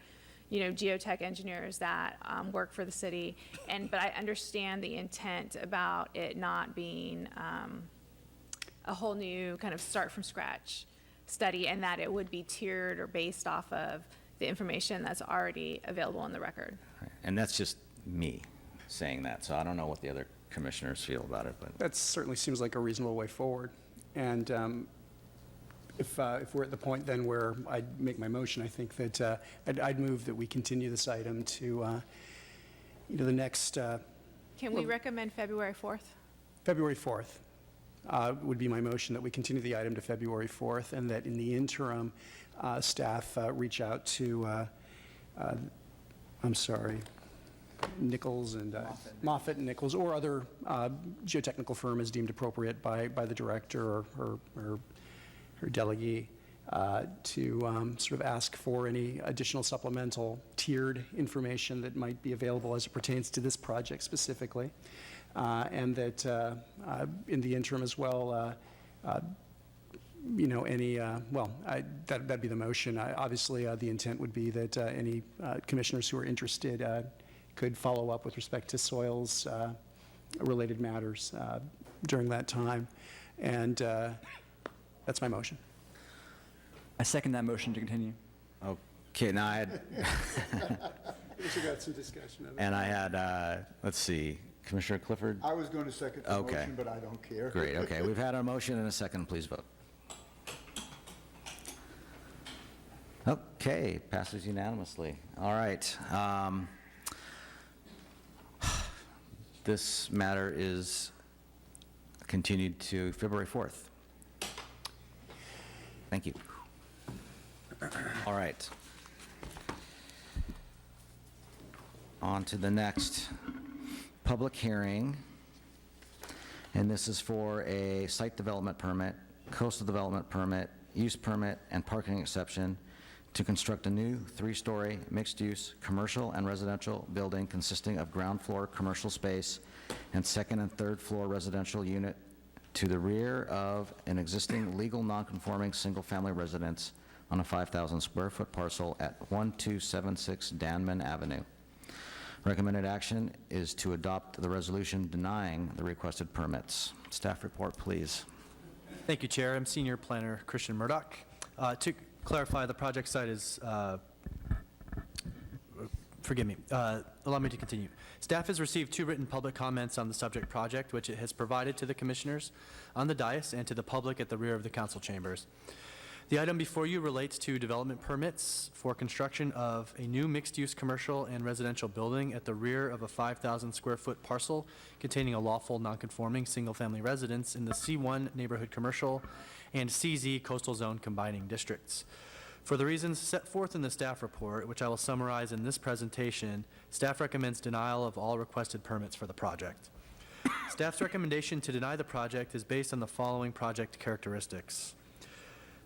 geotech engineers that work for the city. But I understand the intent about it not being a whole new kind of start from scratch study, and that it would be tiered or based off of the information that's already available in the record. And that's just me saying that, so I don't know what the other commissioners feel about it, but. That certainly seems like a reasonable way forward. And if we're at the point then where I'd make my motion, I think that I'd move that we continue this item to, the next. Can we recommend February 4th? February 4th would be my motion, that we continue the item to February 4th, and that in the interim, staff reach out to, Nichols and Moffett and Nichols, or other geotechnical firm as deemed appropriate by the director or her delegee, to sort of ask for any additional supplemental tiered information that might be available as it pertains to this project specifically. And that in the interim as well, that'd be the motion. Obviously, the intent would be that any commissioners who are interested could follow up with respect to soils related matters during that time. And that's my motion. I second that motion to continue. Okay, now I had. We got some discussion of it. And I had, let's see, Commissioner Clifford? I was going to second the motion, but I don't care. Great, okay. We've had our motion and a second. Please vote. Okay, passes unanimously. All right. This matter is continued to February 4th. Thank you. All right. On to the next public hearing. And this is for a site development permit, coastal development permit, use permit, and parking exception to construct a new 3-story mixed-use commercial and residential building consisting of ground floor commercial space and second and third floor residential unit to the rear of an existing legal non-conforming single-family residence on a 5,000 square foot parcel at 1276 Danman Avenue. Recommended action is to adopt the resolution denying the requested permits. Staff report, please. Thank you, Chair. I'm Senior Planner Christian Murdoch. To clarify, the project site is, allow me to continue. Staff has received 2 written public comments on the subject project, which it has provided to the commissioners on the dais and to the public at the rear of the council chambers. The item before you relates to development permits for construction of a new mixed-use commercial and residential building at the rear of a 5,000 square foot parcel containing a lawful non-conforming single-family residence in the C1 neighborhood commercial and CZ coastal zone combining districts. For the reasons set forth in the staff report, which I will summarize in this presentation, staff recommends denial of all requested permits for the project. Staff's recommendation to deny the project is based on the following project characteristics.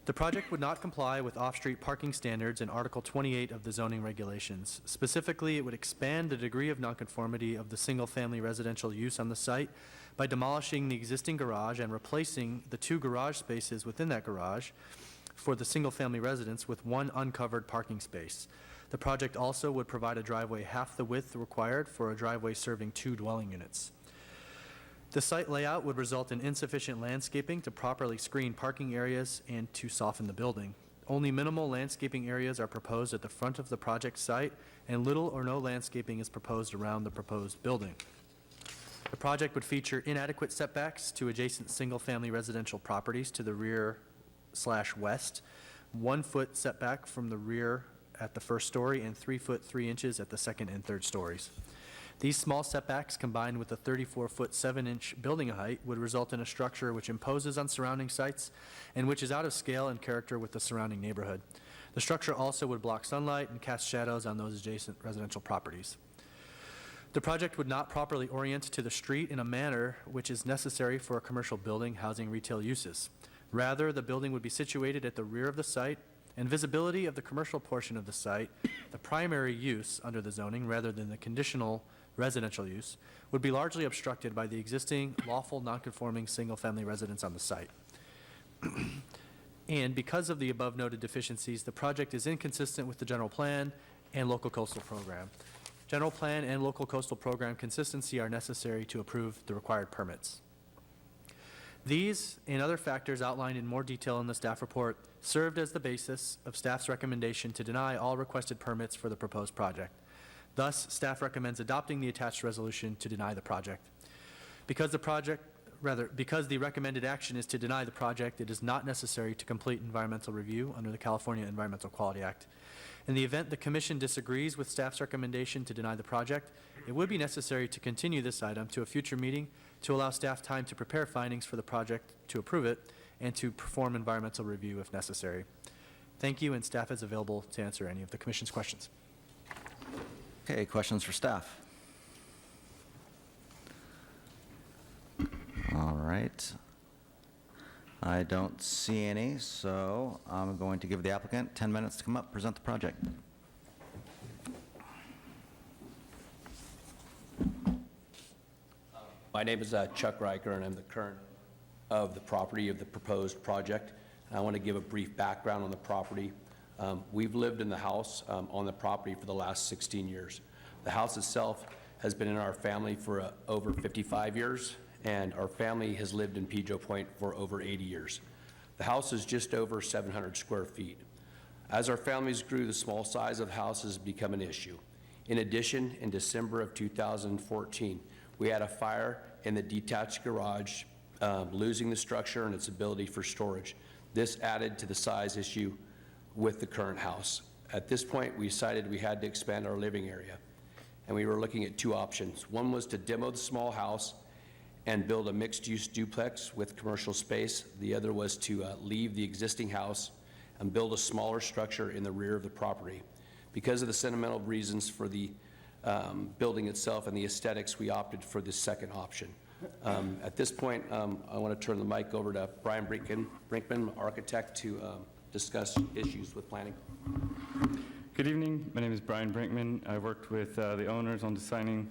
The project would not comply with off-street parking standards in Article 28 of the zoning regulations. Specifically, it would expand the degree of nonconformity of the single-family residential use on the site by demolishing the existing garage and replacing the 2 garage spaces within that garage for the single-family residence with 1 uncovered parking space. The project also would provide a driveway half the width required for a driveway serving 2 dwelling units. The site layout would result in insufficient landscaping to properly screen parking areas and to soften the building. Only minimal landscaping areas are proposed at the front of the project site, and little or no landscaping is proposed around the proposed building. The project would feature inadequate setbacks to adjacent single-family residential properties to the rear/west, 1 foot setback from the rear at the first story, and 3 foot 3 inches at the second and third stories. These small setbacks, combined with a 34-foot 7-inch building height, would result in a structure which imposes on surrounding sites and which is out of scale and character with the surrounding neighborhood. The structure also would block sunlight and cast shadows on those adjacent residential properties. The project would not properly orient to the street in a manner which is necessary for a commercial building housing retail uses. Rather, the building would be situated at the rear of the site, and visibility of the commercial portion of the site, the primary use under the zoning rather than the conditional residential use, would be largely obstructed by the existing lawful nonconforming single-family residence on the site. And because of the above-noted deficiencies, the project is inconsistent with the general plan and local coastal program. General plan and local coastal program consistency are necessary to approve the required permits. These and other factors outlined in more detail in the staff report served as the basis of staff's recommendation to deny all requested permits for the proposed project. Thus, staff recommends adopting the attached resolution to deny the project. Because the recommended action is to deny the project, it is not necessary to complete environmental review under the California Environmental Quality Act. In the event the Commission disagrees with staff's recommendation to deny the project, it would be necessary to continue this item to a future meeting to allow staff time to prepare findings for the project, to approve it, and to perform environmental review if necessary. Thank you, and staff is available to answer any of the Commission's questions. Okay, questions for staff? All right. I don't see any, so I'm going to give the applicant 10 minutes to come up, present the project. My name is Chuck Riker, and I'm the current of the property of the proposed project. And I want to give a brief background on the property. We've lived in the house on the property for the last 16 years. The house itself has been in our family for over 55 years, and our family has lived in Pigeon Point for over 80 years. The house is just over 700 square feet. As our families grew, the small size of the house has become an issue. In addition, in December of 2014, we had a fire in the detached garage, losing the structure and its ability for storage. This added to the size issue with the current house. At this point, we decided we had to expand our living area, and we were looking at 2 options. One was to demo the small house and build a mixed-use duplex with commercial space. The other was to leave the existing house and build a smaller structure in the rear of the property. Because of the sentimental reasons for the building itself and the aesthetics, we opted for the second option. At this point, I want to turn the mic over to Brian Brinkman, architect, to discuss issues with planning. Good evening. My name is Brian Brinkman. I worked with the owners on designing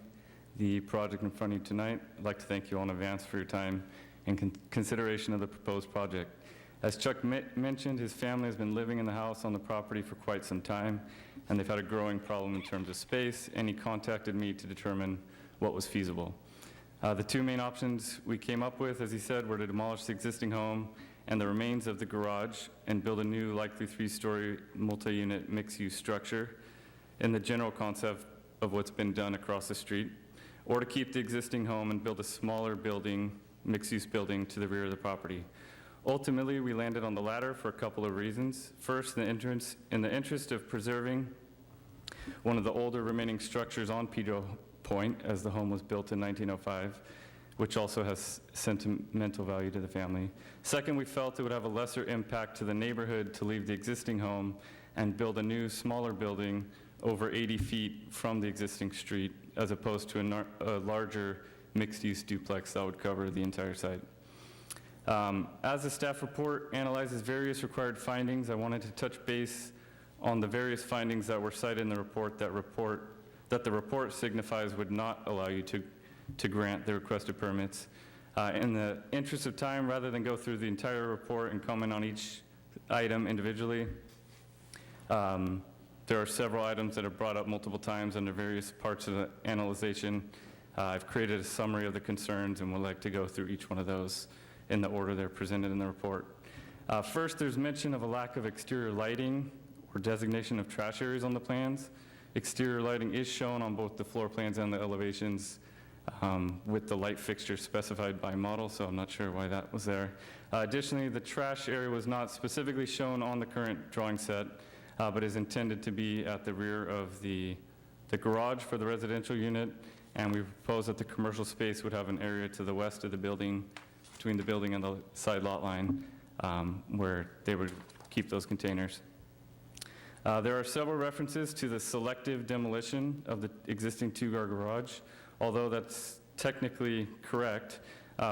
the project in front of you tonight. I'd like to thank you all in advance for your time and consideration of the proposed project. As Chuck mentioned, his family has been living in the house on the property for quite some time, and they've had a growing problem in terms of space, and he contacted me to determine what was feasible. The 2 main options we came up with, as he said, were to demolish the existing home and the remains of the garage and build a new, likely 3-story multi-unit mixed-use structure in the general concept of what's been done across the street, or to keep the existing home and build a smaller building, mixed-use building, to the rear of the property. Ultimately, we landed on the latter for a couple of reasons. First, in the interest of preserving one of the older remaining structures on Pigeon Point, as the home was built in 1905, which also has sentimental value to the family. Second, we felt it would have a lesser impact to the neighborhood to leave the existing home and build a new, smaller building over 80 feet from the existing street, as opposed to a larger mixed-use duplex that would cover the entire site. As the staff report analyzes various required findings, I wanted to touch base on the various findings that were cited in the report that the report signifies would not allow you to grant the requested permits. In the interest of time, rather than go through the entire report and comment on each item individually, there are several items that are brought up multiple times under various parts of the analyzation. I've created a summary of the concerns and would like to go through each one of those in the order they're presented in the report. First, there's mention of a lack of exterior lighting or designation of trash areas on the plans. Exterior lighting is shown on both the floor plans and the elevations, with the light fixture specified by model, so I'm not sure why that was there. Additionally, the trash area was not specifically shown on the current drawing set, but is intended to be at the rear of the garage for the residential unit, and we propose that the commercial space would have an area to the west of the building, between the building and the side lot line, where they would keep those containers. There are several references to the selective demolition of the existing two-car garage. Although that's technically correct,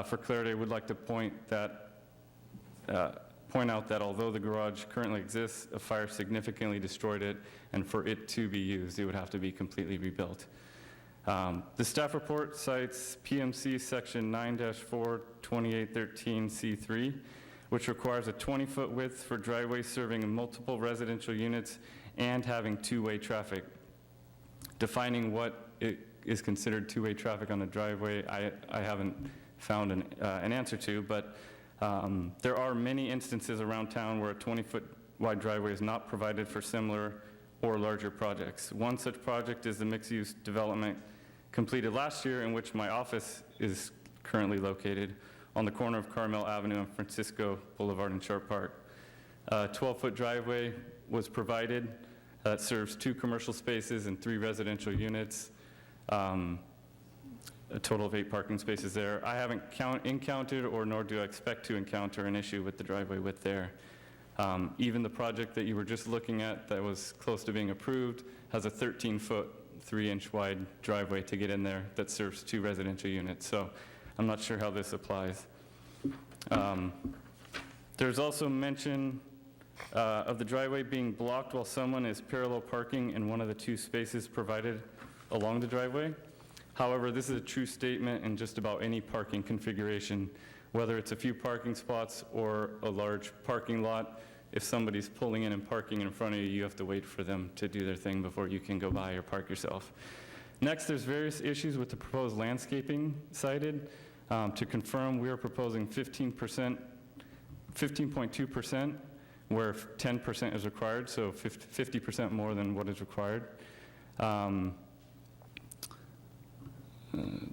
for clarity, I would like to point out that although the garage currently exists, a fire significantly destroyed it, and for it to be used, it would have to be completely rebuilt. The staff report cites PMC section 9-4 2813C3, which requires a 20-foot width for driveways serving multiple residential units and having two-way traffic. Defining what is considered two-way traffic on a driveway, I haven't found an answer to, but there are many instances around town where a 20-foot wide driveway is not provided for similar or larger projects. One such project is the mixed-use development completed last year, in which my office is currently located on the corner of Carmel Avenue and Francisco Boulevard in Sharp Park. A 12-foot driveway was provided that serves 2 commercial spaces and 3 residential units, a total of 8 parking spaces there. I haven't encountered, or nor do I expect to encounter, an issue with the driveway width there. Even the project that you were just looking at that was close to being approved has a 13-foot, 3-inch wide driveway to get in there that serves 2 residential units. So I'm not sure how this applies. There's also mention of the driveway being blocked while someone is parallel parking in one of the 2 spaces provided along the driveway. However, this is a true statement in just about any parking configuration, whether it's a few parking spots or a large parking lot. If somebody's pulling in and parking in front of you, you have to wait for them to do their thing before you can go by or park yourself. Next, there's various issues with the proposed landscaping cited. To confirm, we are proposing 15.2%, where 10% is required, so 50% more than what is required.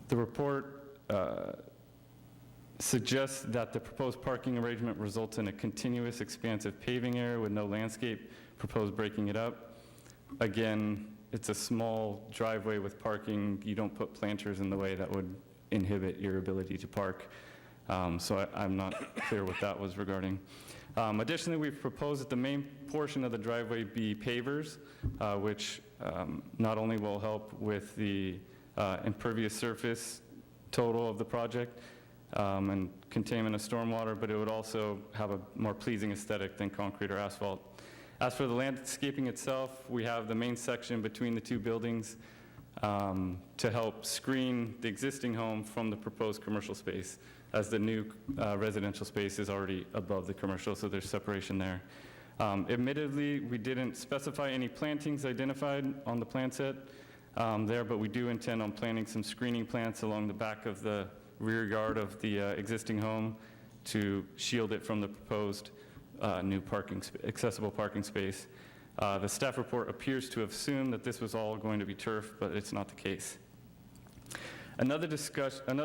The report suggests that the proposed parking arrangement results in a continuous expansive paving area with no landscape, proposed breaking it up. Again, it's a small driveway with parking. You don't put planters in the way that would inhibit your ability to park. So I'm not clear what that was regarding. Additionally, we've proposed that the main portion of the driveway be pavers, which not only will help with the impervious surface total of the project and containment of stormwater, but it would also have a more pleasing aesthetic than concrete or asphalt. As for the landscaping itself, we have the main section between the 2 buildings to help screen the existing home from the proposed commercial space, as the new residential space is already above the commercial, so there's separation there. Admittedly, we didn't specify any plantings identified on the plan set there, but we do intend on planting some screening plants along the back of the rear yard of the existing home to shield it from the proposed new accessible parking space. The staff report appears to assume that this was all going to be turf, but it's not the case. Another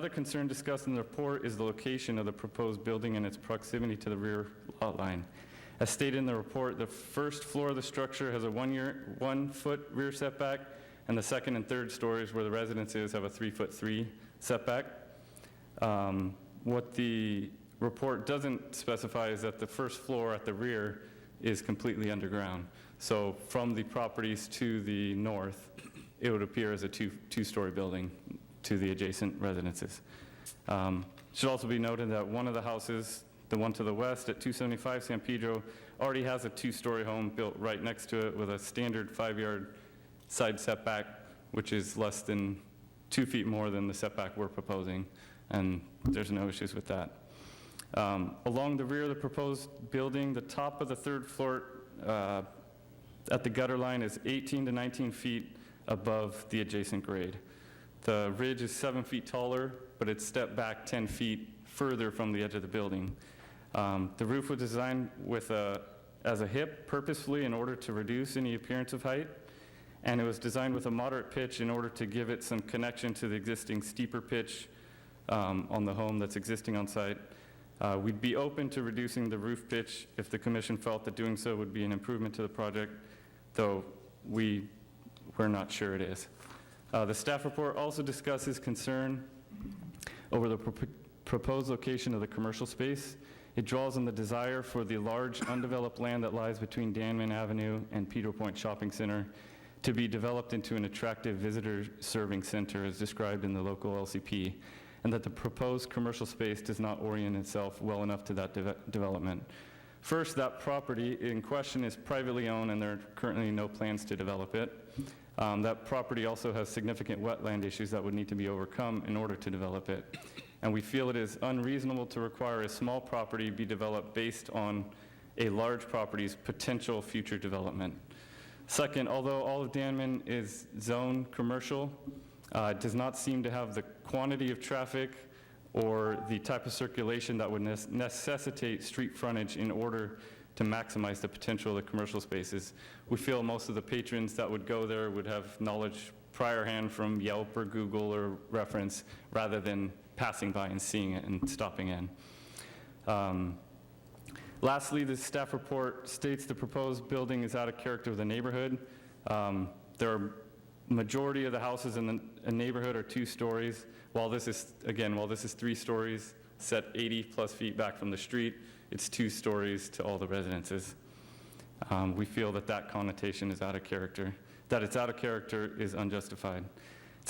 concern discussed in the report is the location of the proposed building and its proximity to the rear lot line. As stated in the report, the first floor of the structure has a 1-foot rear setback, and the second and third stories where the residence is have a 3-foot-3 setback. What the report doesn't specify is that the first floor at the rear is completely underground. So from the properties to the north, it would appear as a two-story building to the adjacent residences. Should also be noted that one of the houses, the one to the west at 275 San Pedro, already has a 2-story home built right next to it with a standard 5-yard side setback, which is less than 2 feet more than the setback we're proposing, and there's no issues with that. Along the rear of the proposed building, the top of the 3rd floor at the gutter line is 18 to 19 feet above the adjacent grade. The ridge is 7 feet taller, but it's stepped back 10 feet further from the edge of the building. The roof was designed as a hip purposefully in order to reduce any appearance of height, and it was designed with a moderate pitch in order to give it some connection to the existing steeper pitch on the home that's existing on site. We'd be open to reducing the roof pitch if the commission felt that doing so would be an improvement to the project, though we're not sure it is. The staff report also discusses concern over the proposed location of the commercial space. It draws on the desire for the large undeveloped land that lies between Danman Avenue and Peter Point Shopping Center to be developed into an attractive visitor-serving center as described in the local LCP, and that the proposed commercial space does not orient itself well enough to that development. First, that property in question is privately owned and there are currently no plans to develop it. That property also has significant wetland issues that would need to be overcome in order to develop it. And we feel it is unreasonable to require a small property be developed based on a large property's potential future development. Second, although all of Danman is zoned commercial, it does not seem to have the quantity of traffic or the type of circulation that would necessitate street frontage in order to maximize the potential of the commercial spaces. We feel most of the patrons that would go there would have knowledge prior hand from Yelp or Google or reference rather than passing by and seeing it and stopping in. Lastly, the staff report states the proposed building is out of character with the neighborhood. There are majority of the houses in the neighborhood are 2 stories, while this is 3 stories, set 80 plus feet back from the street. It's 2 stories to all the residences. We feel that that connotation is out of character. That it's out of character is unjustified.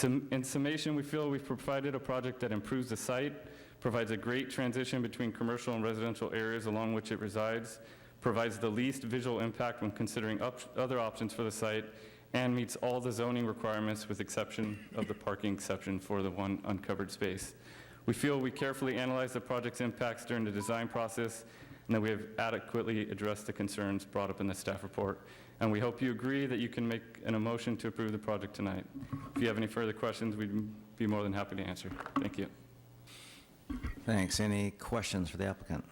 In summation, we feel we've provided a project that improves the site, provides a great transition between commercial and residential areas along which it resides, provides the least visual impact when considering other options for the site, and meets all the zoning requirements with exception of the parking exception for the one uncovered space. We feel we carefully analyzed the project's impacts during the design process and that we have adequately addressed the concerns brought up in the staff report. And we hope you agree that you can make a motion to approve the project tonight. If you have any further questions, we'd be more than happy to answer. Thank you. Thanks. Any questions for the applicant?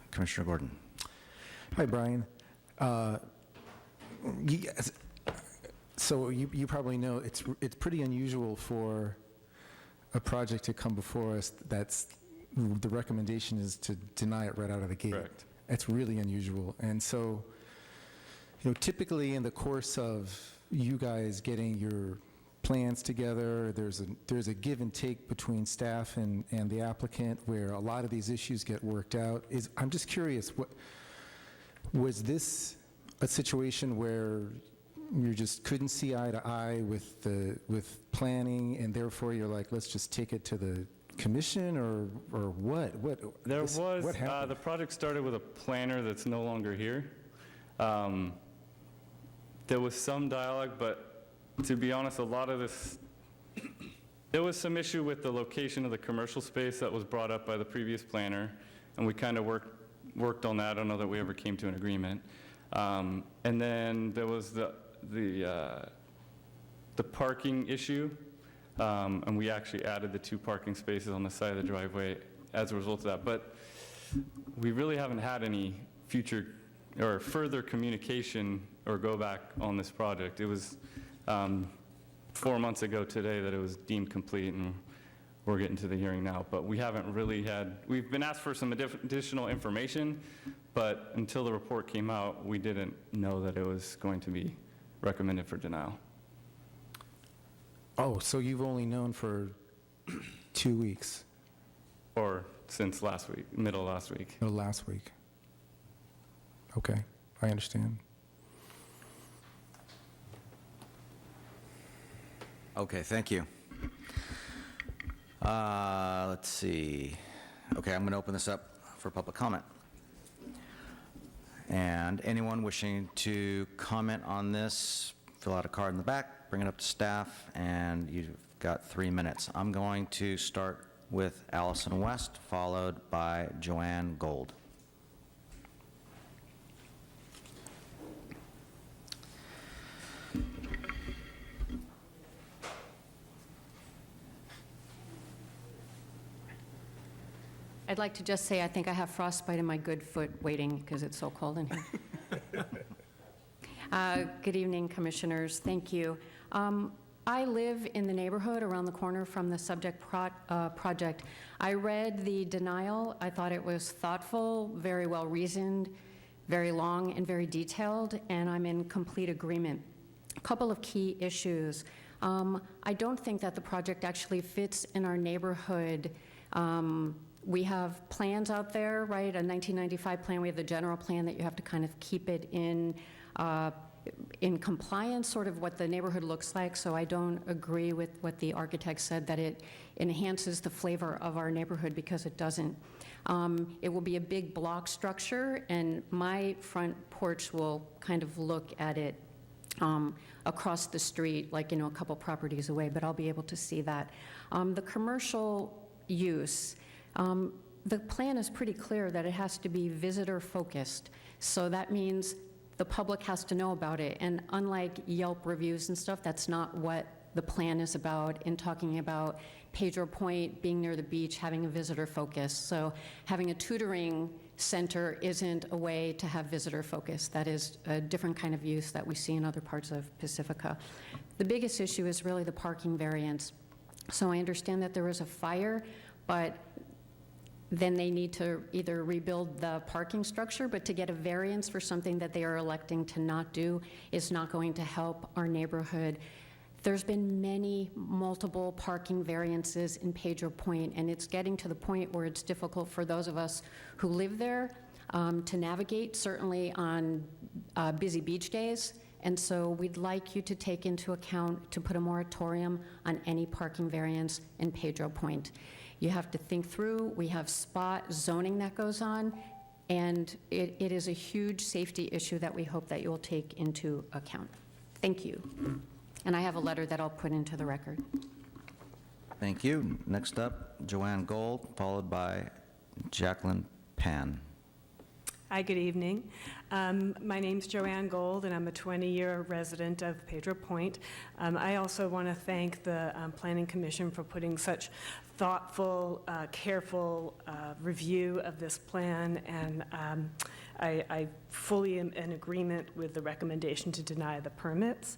Commissioner Gordon. Hi, Brian. So you probably know it's pretty unusual for a project to come before us that's the recommendation is to deny it right out of the gate. Correct. It's really unusual. And so, typically in the course of you guys getting your plans together, there's a give and take between staff and the applicant where a lot of these issues get worked out. I'm just curious, was this a situation where you just couldn't see eye to eye with planning, and therefore you're like, let's just take it to the commission, or what? What happened? The project started with a planner that's no longer here. There was some dialogue, but to be honest, a lot of this, there was some issue with the location of the commercial space that was brought up by the previous planner, and we kind of worked on that. I don't know that we ever came to an agreement. And then there was the parking issue, and we actually added the 2 parking spaces on the side of the driveway as a result of that. But we really haven't had any future or further communication or go back on this project. It was 4 months ago today that it was deemed complete, and we're getting to the hearing now. But we haven't really we've been asked for some additional information, but until the report came out, we didn't know that it was going to be recommended for denial. Oh, so you've only known for 2 weeks? Or since last week, middle of last week. Oh, last week. Okay, I understand. Okay, thank you. Let's see. Okay, I'm going to open this up for public comment. And anyone wishing to comment on this, fill out a card in the back, bring it up to staff, and you've got 3 minutes. I'm going to start with Allison West, followed by Joanne Gold. I'd like to just say I think I have frostbite in my good foot waiting because it's so cold in here. Good evening, Commissioners. Thank you. I live in the neighborhood around the corner from the subject project. I read the denial. I thought it was thoughtful, very well reasoned, very long, and very detailed, and I'm in complete agreement. A couple of key issues. I don't think that the project actually fits in our neighborhood. We have plans out there, right? A 1995 plan. We have the general plan that you have to kind of keep it in compliance, sort of what the neighborhood looks like. So I don't agree with what the architect said, that it enhances the flavor of our neighborhood, because it doesn't. It will be a big block structure, and my front porch will kind of look at it across the street, like, a couple properties away, but I'll be able to see that. The commercial use, the plan is pretty clear that it has to be visitor focused. So that means the public has to know about it. And unlike Yelp reviews and stuff, that's not what the plan is about in talking about Pedro Point being near the beach, having a visitor focus. So having a tutoring center isn't a way to have visitor focus. That is a different kind of use that we see in other parts of Pacifica. The biggest issue is really the parking variance. So I understand that there was a fire, but then they need to either rebuild the parking structure, but to get a variance for something that they are electing to not do is not going to help our neighborhood. There's been multiple parking variances in Pedro Point, and it's getting to the point where it's difficult for those of us who live there to navigate, certainly on busy beach days. And so we'd like you to take into account to put a moratorium on any parking variance in Pedro Point. You have to think through, we have spot zoning that goes on, and it is a huge safety issue that we hope that you will take into account. Thank you. And I have a letter that I'll put into the record. Thank you. Next up, Joanne Gold, followed by Jacqueline Pan. Hi, good evening. My name's Joanne Gold, and I'm a 20-year resident of Pedro Point. I also want to thank the Planning Commission for putting such thoughtful, careful review of this plan, and I fully am in agreement with the recommendation to deny the permits.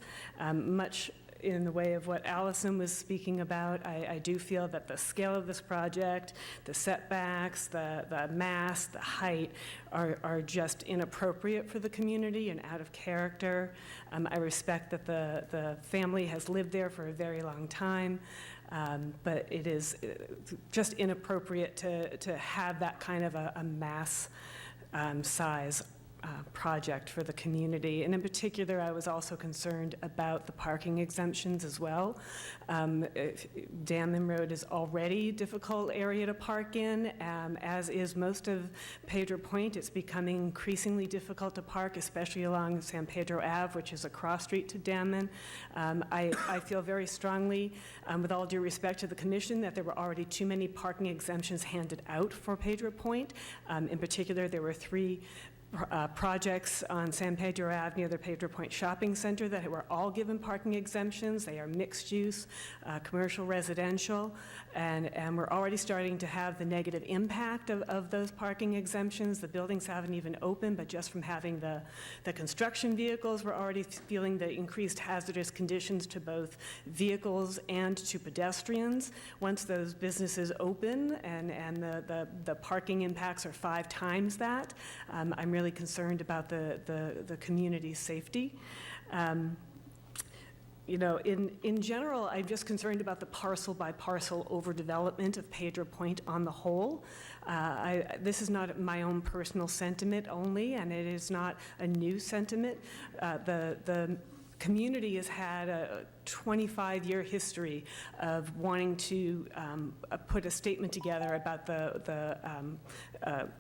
Much in the way of what Allison was speaking about, I do feel that the scale of this project, the setbacks, the mass, the height are just inappropriate for the community and out of character. I respect that the family has lived there for a very long time, but it is just inappropriate to have that kind of a mass size project for the community. And in particular, I was also concerned about the parking exemptions as well. Damman Road is already a difficult area to park in, as is most of Pedro Point. It's becoming increasingly difficult to park, especially along San Pedro Ave, which is a cross street to Damman. I feel very strongly, with all due respect to the Commission, that there were already too many parking exemptions handed out for Pedro Point. In particular, there were 3 projects on San Pedro Ave near the Pedro Point Shopping Center that were all given parking exemptions. They are mixed use, commercial, residential, and we're already starting to have the negative impact of those parking exemptions. The buildings haven't even opened, but just from having the construction vehicles, we're already feeling the increased hazardous conditions to both vehicles and to pedestrians. Once those businesses open and the parking impacts are 5 times that, I'm really concerned about the community's safety. In general, I'm just concerned about the parcel by parcel overdevelopment of Pedro Point on the whole. This is not my own personal sentiment only, and it is not a new sentiment. The community has had a 25-year history of wanting to put a statement together about the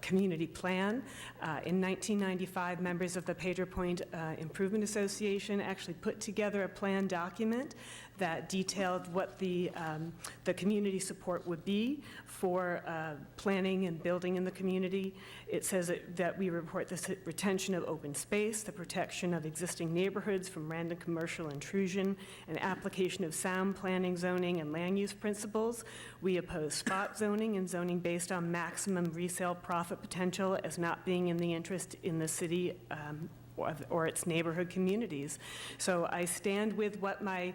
community plan. In 1995, members of the Pedro Point Improvement Association actually put together a plan document that detailed what the community support would be for planning and building in the community. It says that we report the retention of open space, the protection of existing neighborhoods from random commercial intrusion, and application of sound planning, zoning, and land use principles. We oppose spot zoning and zoning based on maximum resale profit potential as not being in the interest in the city or its neighborhood communities. So I stand with what my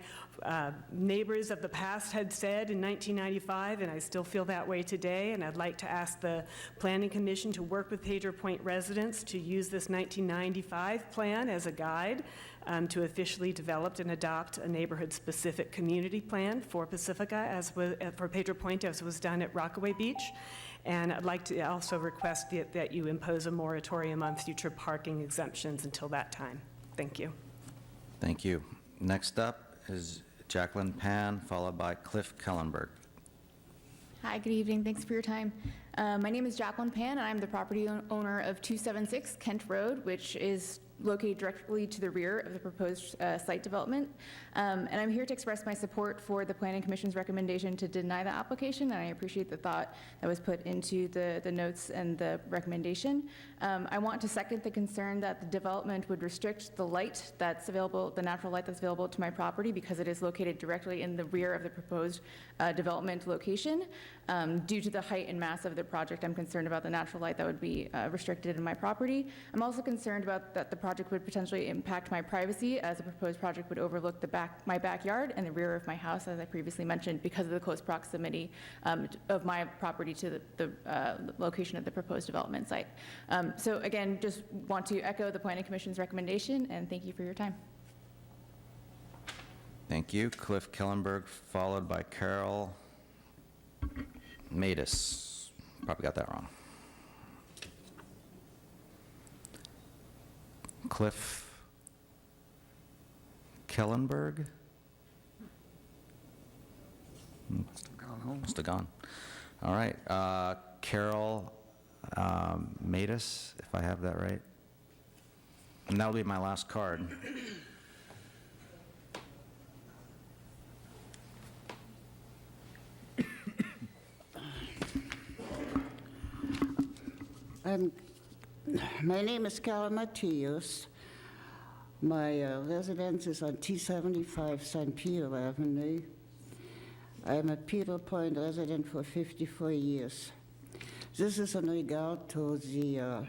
neighbors of the past had said in 1995, and I still feel that way today, and I'd like to ask the Planning Commission to work with Pedro Point residents to use this 1995 plan as a guide to officially develop and adopt a neighborhood-specific community plan for Pacifica, for Pedro Point, as was done at Rockaway Beach. And I'd like to also request that you impose a moratorium on future parking exemptions until that time. Thank you. Thank you. Next up is Jacqueline Pan, followed by Cliff Kellenberg. Hi, good evening. Thanks for your time. My name is Jacqueline Pan, and I'm the property owner of 276 Kent Road, which is located directly to the rear of the proposed site development. And I'm here to express my support for the Planning Commission's recommendation to deny the application, and I appreciate the thought that was put into the notes and the recommendation. I want to second the concern that the development would restrict the light that's available, the natural light that's available to my property, because it is located directly in the rear of the proposed development location. Due to the height and mass of the project, I'm concerned about the natural light that would be restricted in my property. I'm also concerned about that the project would potentially impact my privacy, as the proposed project would overlook my backyard and the rear of my house, as I previously mentioned, because of the close proximity of my property to the location of the proposed development site. So again, just want to echo the Planning Commission's recommendation, and thank you for your time. Thank you. Cliff Kellenberg, followed by Carol Matus. Probably got that wrong. Cliff Kellenberg? Must have gone. All right. Carol Matus, if I have that right. And that'll be my last card. My name is Carol Matius. My residence is on 275 St. Peter Avenue. I'm a Pedro Point resident for 54 years. This is in regard to the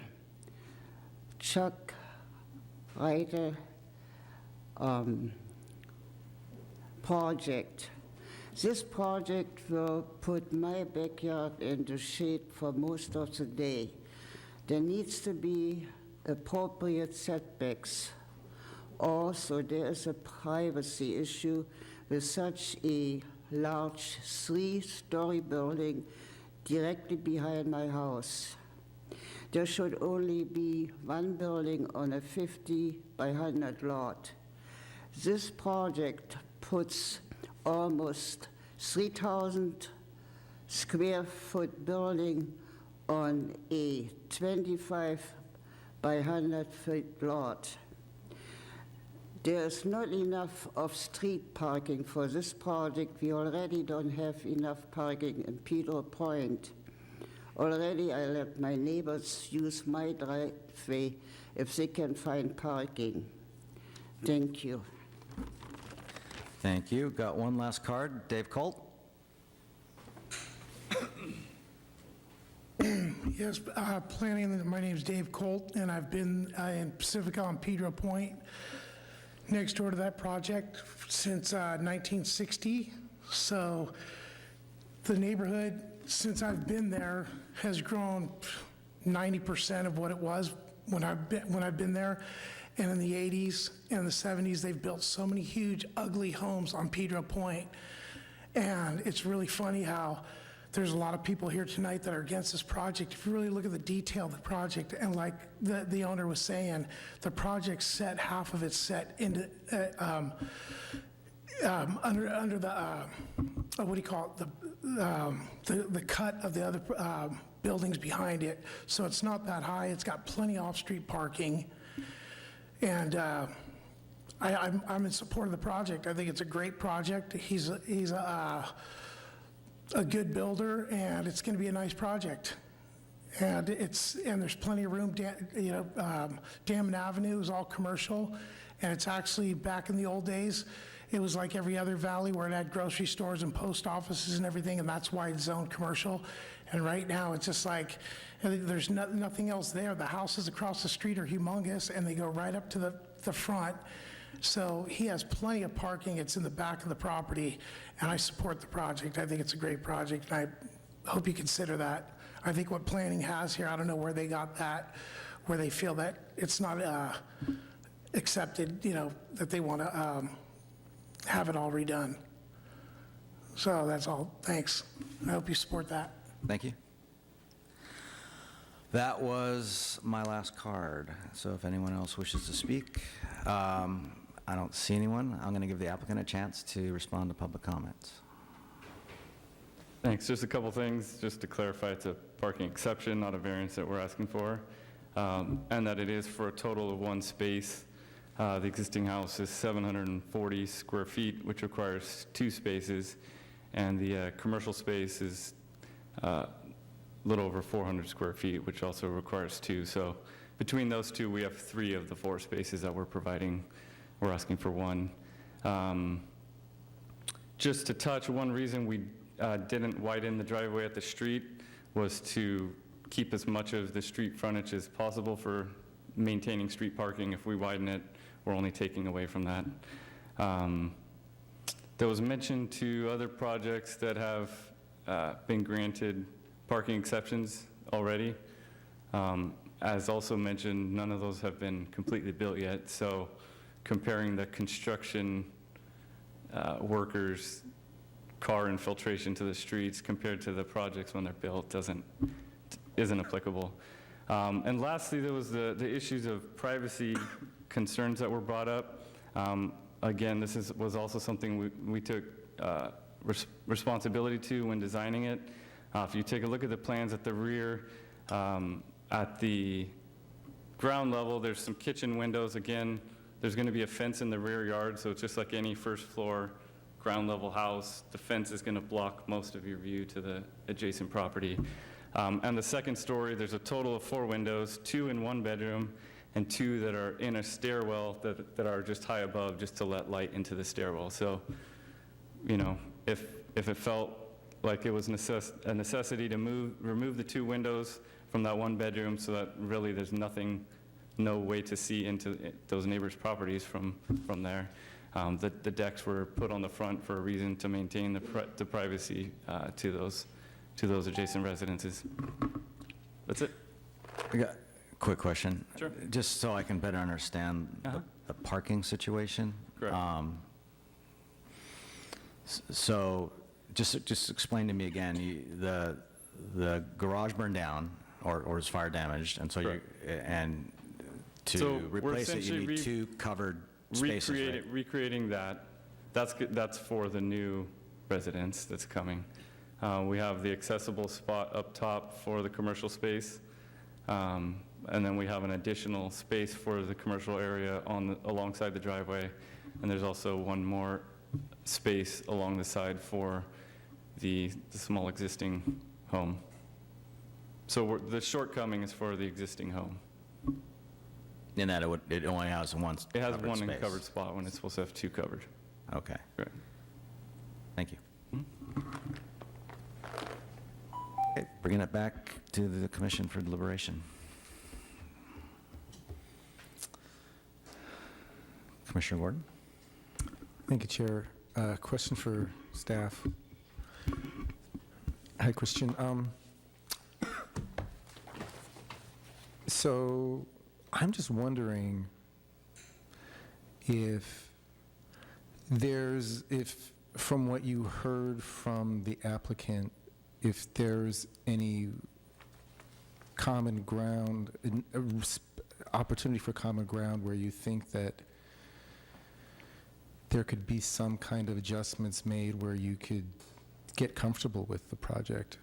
Chuck Reiter project. This project will put my backyard in the shade for most of the day. There needs to be appropriate setbacks. Also, there is a privacy issue with such a large 3-story building directly behind my house. There should only be one building on a 50 by 100 lot. This project puts almost 3,000 square foot building on a 25 by 100 foot lot. There's not enough of street parking for this project. We already don't have enough parking in Pedro Point. Already I let my neighbors use my driveway if they can find parking. Thank you. Thank you. Got one last card. Dave Colt. Yes, planning. My name is Dave Colt, and I've been in Pacifica on Pedro Point, next door to that project since 1960. So the neighborhood, since I've been there, has grown 90% of what it was when I've been there. And in the 80s and the 70s, they've built so many huge, ugly homes on Pedro Point. And it's really funny how there's a lot of people here tonight that are against this project. If you really look at the detail of the project, and like the owner was saying, the project set, half of it set into, under the, what do you call it, the cut of the other buildings behind it. So it's not that high. It's got plenty of off-street parking. And I'm in support of the project. I think it's a great project. He's a good builder, and it's going to be a nice project. And there's plenty of room. Damon Avenue is all commercial, and it's actually, back in the old days, it was like every other valley where it had grocery stores and post offices and everything, and that's why it's zoned commercial. And right now, it's just like, there's nothing else there. The houses across the street are humongous, and they go right up to the front. So he has plenty of parking. It's in the back of the property, and I support the project. I think it's a great project, and I hope you consider that. I think what planning has here, I don't know where they got that, where they feel that it's not accepted, that they want to have it all redone. So that's all. Thanks. I hope you support that. Thank you. That was my last card. So if anyone else wishes to speak, I don't see anyone. I'm going to give the applicant a chance to respond to public comments. Thanks. Just a couple things, just to clarify, it's a parking exception, not a variance that we're asking for, and that it is for a total of one space. The existing house is 740 square feet, which requires 2 spaces, and the commercial space is a little over 400 square feet, which also requires 2. So between those 2, we have 3 of the 4 spaces that we're providing. We're asking for 1. Just to touch, one reason we didn't widen the driveway at the street was to keep as much of the street frontage as possible for maintaining street parking. If we widen it, we're only taking away from that. There was mention to other projects that have been granted parking exceptions already. As also mentioned, none of those have been completely built yet, so comparing the construction workers' car infiltration to the streets compared to the projects when they're built isn't applicable. And lastly, there was the issues of privacy concerns that were brought up. Again, this was also something we took responsibility to when designing it. If you take a look at the plans at the rear, at the ground level, there's some kitchen windows. Again, there's going to be a fence in the rear yard, so it's just like any first floor ground level house. The fence is going to block most of your view to the adjacent property. And the second story, there's a total of 4 windows, 2 in one bedroom, and 2 that are in a stairwell that are just high above, just to let light into the stairwell. So, if it felt like it was a necessity to remove the 2 windows from that one bedroom, so that really there's no way to see into those neighbors' properties from there. The decks were put on the front for a reason, to maintain the privacy to those adjacent residences. That's it. I got a quick question. Sure. Just so I can better understand the parking situation. Correct. So just explain to me again, the garage burned down or is fire damaged, and so to replace it, you need 2 covered spaces, right? Recreating that. That's for the new residence that's coming. We have the accessible spot up top for the commercial space, and then we have an additional space for the commercial area alongside the driveway, and there's also one more space along the side for the small existing home. So the shortcoming is for the existing home. In that it only has one It has covered one space. covered spot when it's supposed to have 2 covered. Okay. Correct. Thank you. Okay, bringing it back to the commission for deliberation. Commissioner Gordon? Thank you, Chair. Question for staff. Hi, Christian. So I'm just wondering if from what you heard from the applicant, if there's any common ground, opportunity for common ground where you think that there could be some kind of adjustments made where you could get comfortable with the project.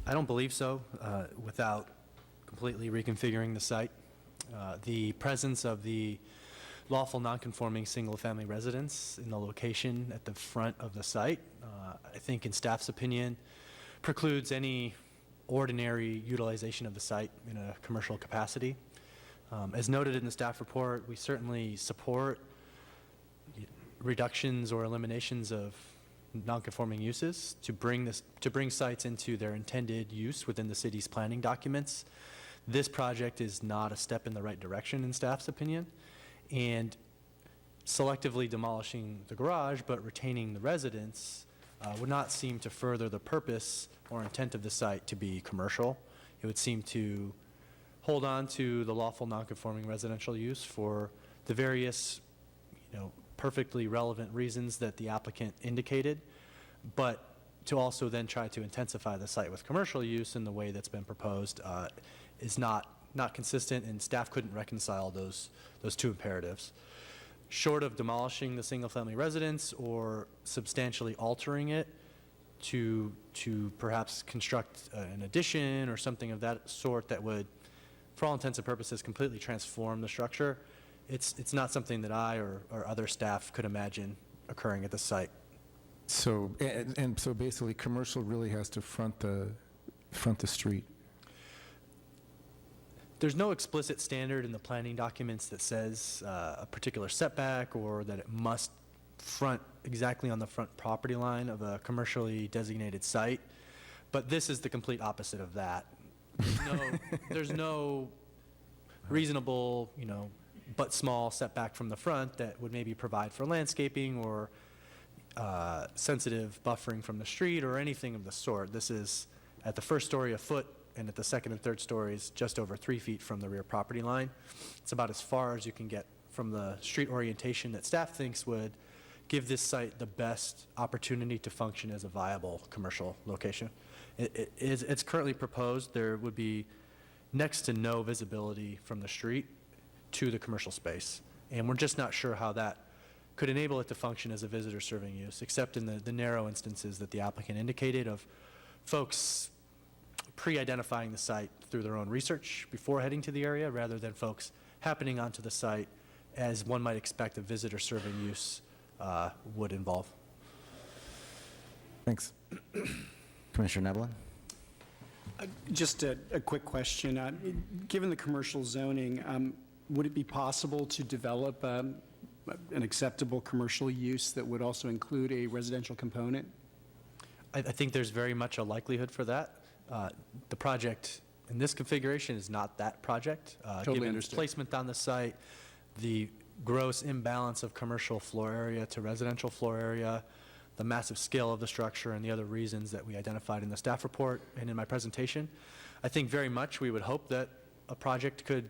I don't believe so, without completely reconfiguring the site. The presence of the lawful non-conforming single-family residence in the location at the front of the site, I think in staff's opinion, precludes any ordinary utilization of the site in a commercial capacity. As noted in the staff report, we certainly support reductions or eliminations of nonconforming uses to bring sites into their intended use within the city's planning documents. This project is not a step in the right direction in staff's opinion, and selectively demolishing the garage but retaining the residence would not seem to further the purpose or intent of the site to be commercial. It would seem to hold on to the lawful nonconforming residential use for the various, perfectly relevant reasons that the applicant indicated, but to also then try to intensify the site with commercial use in the way that's been proposed is not consistent, and staff couldn't reconcile those two imperatives. Short of demolishing the single-family residence or substantially altering it to perhaps construct an addition or something of that sort that would, for all intents and purposes, completely transform the structure, it's not something that I or other staff could imagine occurring at the site. So, and so basically, commercial really has to front the street. There's no explicit standard in the planning documents that says a particular setback or that it must front exactly on the front property line of a commercially designated site, but this is the complete opposite of that. There's no reasonable, but small setback from the front that would maybe provide for landscaping or sensitive buffering from the street or anything of the sort. This is at the first story a foot, and at the second and third stories just over 3 feet from the rear property line. It's about as far as you can get from the street orientation that staff thinks would give this site the best opportunity to function as a viable commercial location. It's currently proposed there would be next to no visibility from the street to the commercial space, and we're just not sure how that could enable it to function as a visitor serving use, except in the narrow instances that the applicant indicated of folks pre-identifying the site through their own research before heading to the area, rather than folks happening onto the site as one might expect a visitor serving use would involve. Thanks. Commissioner Neblin? Just a quick question. Given the commercial zoning, would it be possible to develop an acceptable commercial use that would also include a residential component? I think there's very much a likelihood for that. The project in this configuration is not that project. Totally given understood. its placement on the site, the gross imbalance of commercial floor area to residential floor area, the massive scale of the structure, and the other reasons that we identified in the staff report and in my presentation, I think very much we would hope that a project could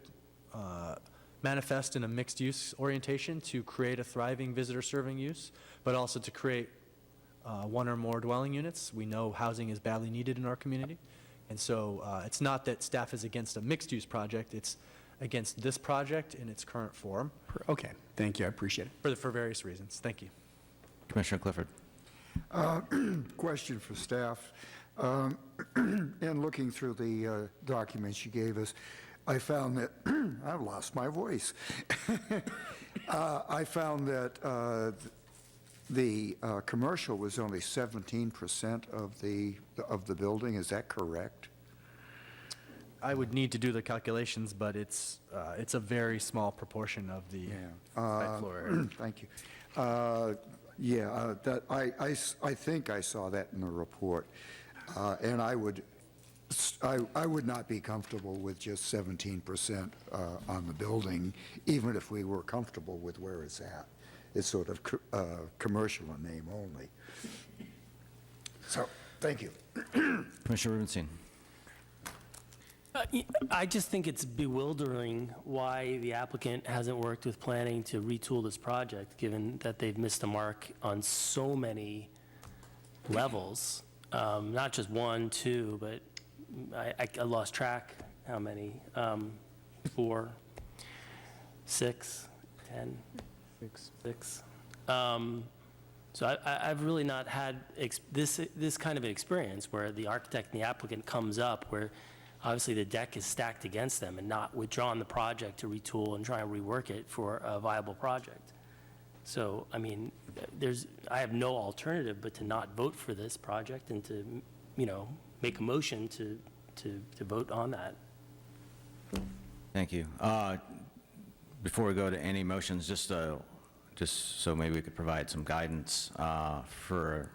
manifest in a mixed-use orientation to create a thriving visitor-serving use, but also to create one or more dwelling units. We know housing is badly needed in our community. And so it's not that staff is against a mixed-use project, it's against this project in its current form. Okay, thank you, I appreciate it. For various reasons. Thank you. Commissioner Clifford? Question for staff. In looking through the documents you gave us, I found that, I've lost my voice. I found that the commercial was only 17% of the building. Is that correct? I would need to do the calculations, but it's a very small proportion of the site floor area. Thank you. That I think I saw that in the report, and I would not be comfortable with just 17% on the building, even if we were comfortable with where it's at. It's sort of commercial in name only. So, thank you. Commissioner Rubenstein? I just think it's bewildering why the applicant hasn't worked with planning to retool this project, given that they've missed the mark on so many levels, not just 1, 2, but I lost track how many, 4, 6, 10, 6. So I've really not had this kind of an experience where the architect and the applicant comes up where obviously the deck is stacked against them and not withdrawn the project to retool and try and rework it for a viable project. So, I mean, I have no alternative but to not vote for this project and to, make a motion to vote on that. Thank you. Before we go to any motions, just so maybe we could provide some guidance for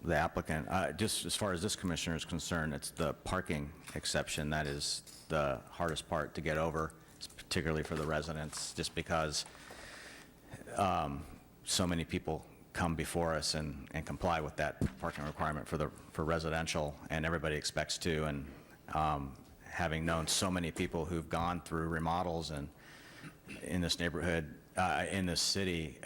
the applicant. Just as far as this commissioner is concerned, it's the parking exception that is the hardest part to get over, particularly for the residents, just because so many people come before us and comply with that parking requirement for residential, and everybody expects to. And having known so many people who've gone through remodels and in this neighborhood, in this city,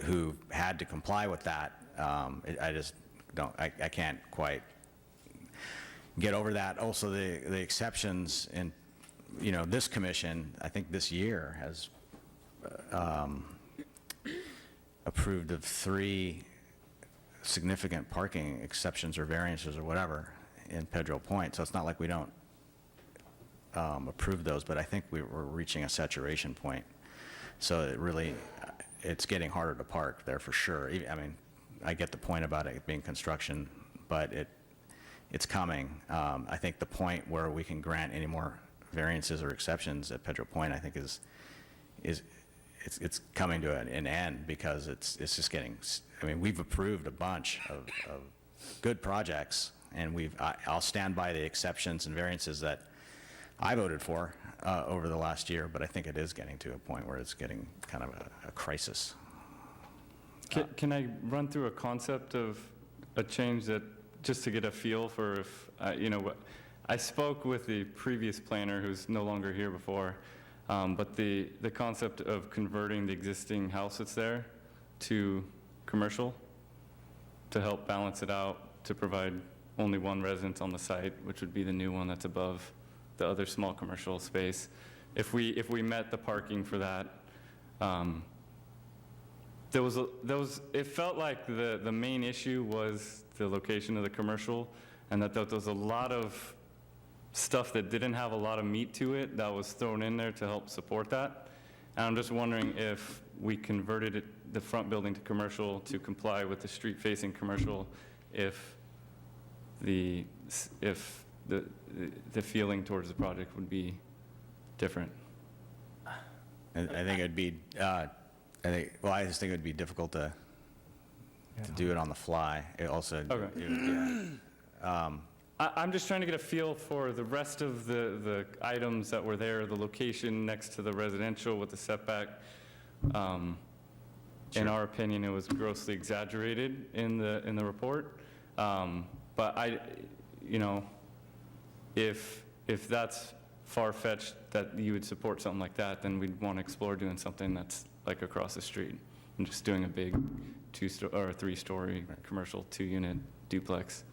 who had to comply with that, I just don't, I can't quite get over that. Also, the exceptions in, this commission, I think this year has approved of 3 significant parking exceptions or variances or whatever in Pedro Point. So it's not like we don't approve those, but I think we're reaching a saturation point. So it really, it's getting harder to park there for sure. I mean, I get the point about it being construction, but it's coming. I think the point where we can grant any more variances or exceptions at Pedro Point, I think it's coming to an end, because it's just getting, I mean, we've approved a bunch of good projects, and I'll stand by the exceptions and variances that I voted for over the last year, but I think it is getting to a point where it's getting kind of a crisis. Can I run through a concept of a change that, just to get a feel for if, I spoke with the previous planner who's no longer here before, but the concept of converting the existing house that's there to commercial to help balance it out, to provide only one residence on the site, which would be the new one that's above the other small commercial space. If we met the parking for that, it felt like the main issue was the location of the commercial, and that there was a lot of stuff that didn't have a lot of meat to it that was thrown in there to help support that. And I'm just wondering if we converted the front building to commercial to comply with the street-facing commercial, if the feeling towards the project would be different. I think it'd be, I just think it would be difficult to do it on the fly. It also, I'm just trying to get a feel for the rest of the items that were there, the location next to the residential with the setback. In our opinion, it was grossly exaggerated in the report. But if that's far-fetched that you would support something like that, then we'd want to explore doing something that's like across the street and just doing a big 3-story commercial 2-unit duplex.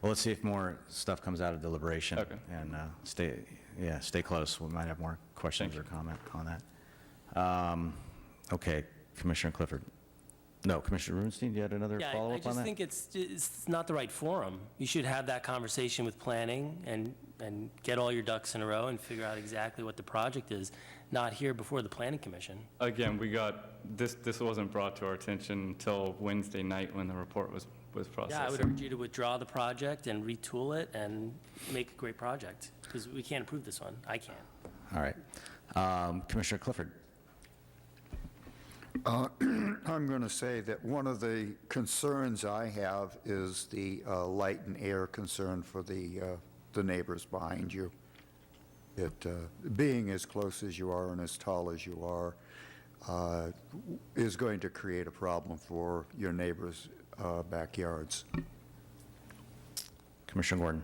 well, let's see if more stuff comes out of deliberation. Okay. And stay close. We might have more questions or comment on that. Okay, Commissioner Clifford. No, Commissioner Rubenstein, you had another Yeah, follow-up on that? I just think it's not the right forum. You should have that conversation with planning and get all your ducks in a row and figure out exactly what the project is, not here before the planning commission. Again, we got, this wasn't brought to our attention until Wednesday night when the report was processed. Yeah, I would urge you to withdraw the project and retool it and make a great project, because we can't approve this one. I can't. All right. Commissioner Clifford. I'm going to say that one of the concerns I have is the light and air concern for the neighbors behind you. Being as close as you are and as tall as you are is going to create a problem for your neighbors' backyards. Commissioner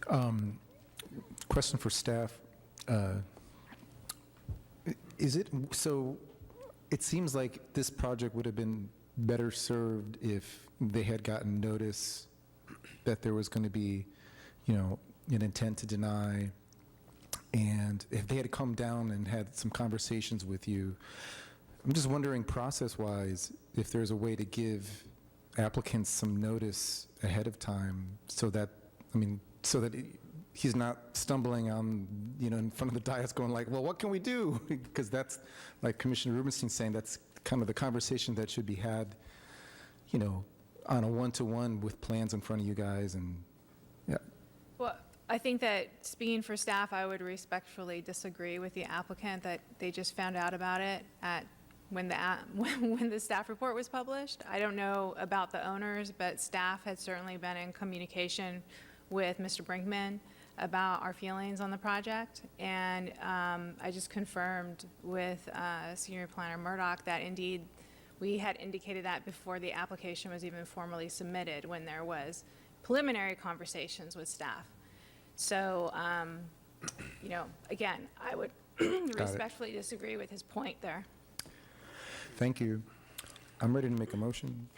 Gordon. Question for staff. It seems like this project would have been better served if they had gotten notice that there was going to be, an intent to deny, and if they had come down and had some conversations with you. I'm just wondering, process-wise, if there's a way to give applicants some notice ahead of time so that he's not stumbling on, in front of the dais going like, well, what can we do? Because that's, like Commissioner Rubenstein saying, that's kind of the conversation that should be had, on a one-to-one with plans in front of you guys, and, yeah. Well, I think that, speaking for staff, I would respectfully disagree with the applicant that they just found out about it at when the staff report was published. I don't know about the owners, but staff had certainly been in communication with Mr. Brinkman about our feelings on the project. And I just confirmed with Senior Planner Murdoch that indeed we had indicated that before the application was even formally submitted, when there was preliminary conversations with staff. So, you know, again, I would respectfully disagree with his point there. Thank you. I'm ready to make a motion,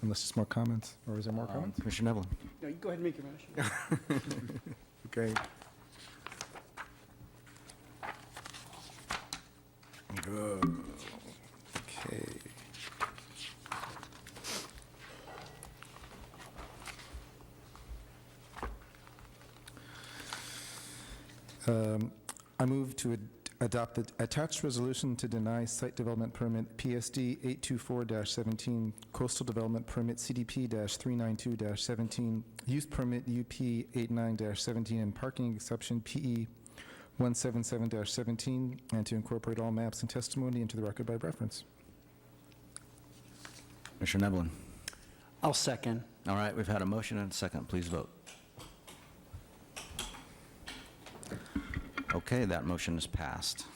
unless there's more comments, or is there more comments? Commissioner Nevlin. No, you go ahead and make your motion. Okay. Good. Okay. I move to adopt the attached resolution to deny site development permit PSD 824-17, coastal development permit CDP-392-17, use permit UP 89-17, and parking exception PE 177-17, and to incorporate all maps and testimony into the record by reference. Commissioner Nevlin. I'll second. All right, we've had a motion and a second. Please vote. Okay, that motion is passed.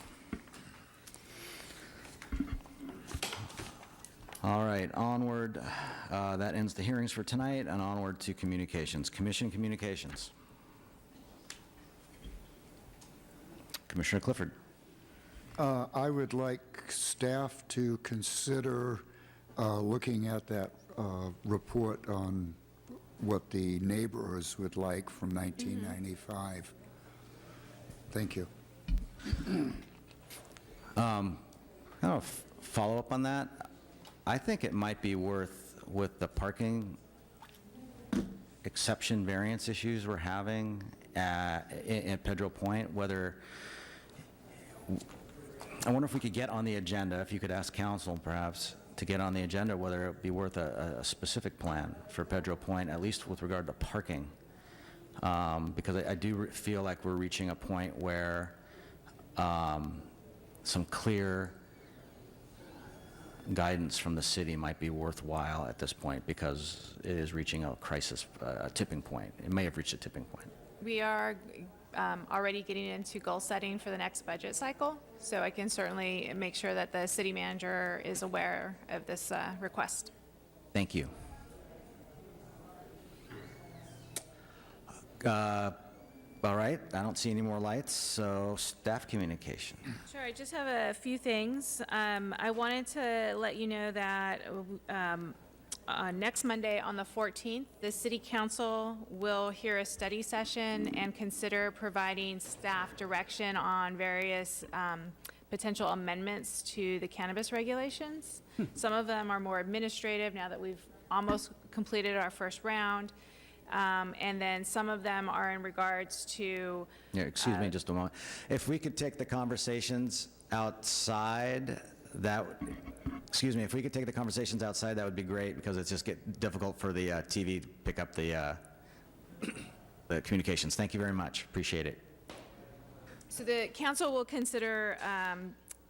All right, onward. That ends the hearings for tonight, and onward to communications. Commission communications. Commissioner Clifford. I would like staff to consider looking at that report on what the neighbors would like from 1995. Thank you. I'll follow up on that. I think it might be worth, with the parking exception variance issues we're having at Pedro Point, whether, I wonder if we could get on the agenda, if you could ask council perhaps to get on the agenda, whether it would be worth a specific plan for Pedro Point, at least with regard to parking. Because I do feel like we're reaching a point where some clear guidance from the city might be worthwhile at this point, because it is reaching a crisis, a tipping point. It may have reached a tipping point. We are already getting into goal setting for the next budget cycle, so I can certainly make sure that the city manager is aware of this request. Thank you. All right, I don't see any more lights, so staff communication. Sure, I just have a few things. I wanted to let you know that next Monday on the 14th, the City Council will hear a study session and consider providing staff direction on various potential amendments to the cannabis regulations. Some of them are more administrative now that we've almost completed our first round. And then some of them are in regards to... Yeah, excuse me just a moment. If we could take the conversations outside, if we could take the conversations outside, that would be great, because it's just get difficult for the TV to pick up the communications. Thank you very much. Appreciate it. So the council will consider,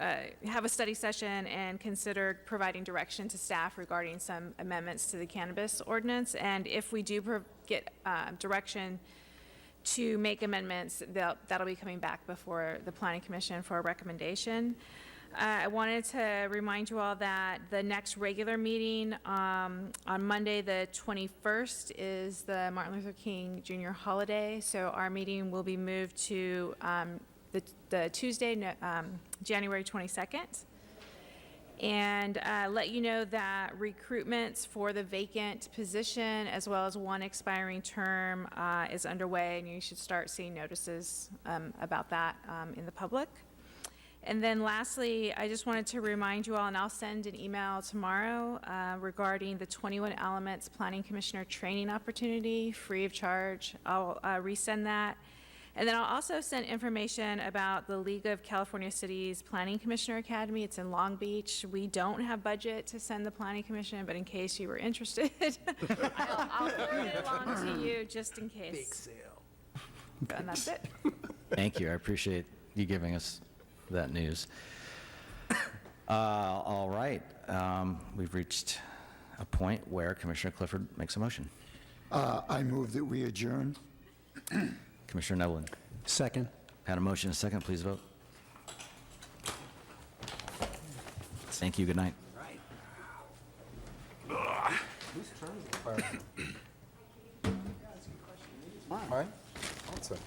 have a study session and consider providing direction to staff regarding some amendments to the cannabis ordinance. And if we do get direction to make amendments, that'll be coming back before the Planning Commission for a recommendation. I wanted to remind you all that the next regular meeting on Monday, the 21st, is the Martin Luther King Jr. holiday. So our meeting will be moved to the Tuesday, January 22nd. And let you know that recruitments for the vacant position, as well as one expiring term, is underway, and you should start seeing notices about that in the public. And then lastly, I just wanted to remind you all, and I'll send an email tomorrow regarding the 21 Elements Planning Commissioner training opportunity, free of charge. I'll resend that. And then I'll also send information about the League of California Cities Planning Commissioner Academy. It's in Long Beach. We don't have budget to send the Planning Commission, but in case you were interested, I'll forward it along to you just in case. Big sale. And that's it. Thank you. I appreciate you giving us that news. All right. We've reached a point where Commissioner Clifford makes a motion. I move that we adjourn. Commissioner Nevlin. Second. Had a motion, a second, please vote. Thank you, good night. Whose turn is it? Mine? What's it?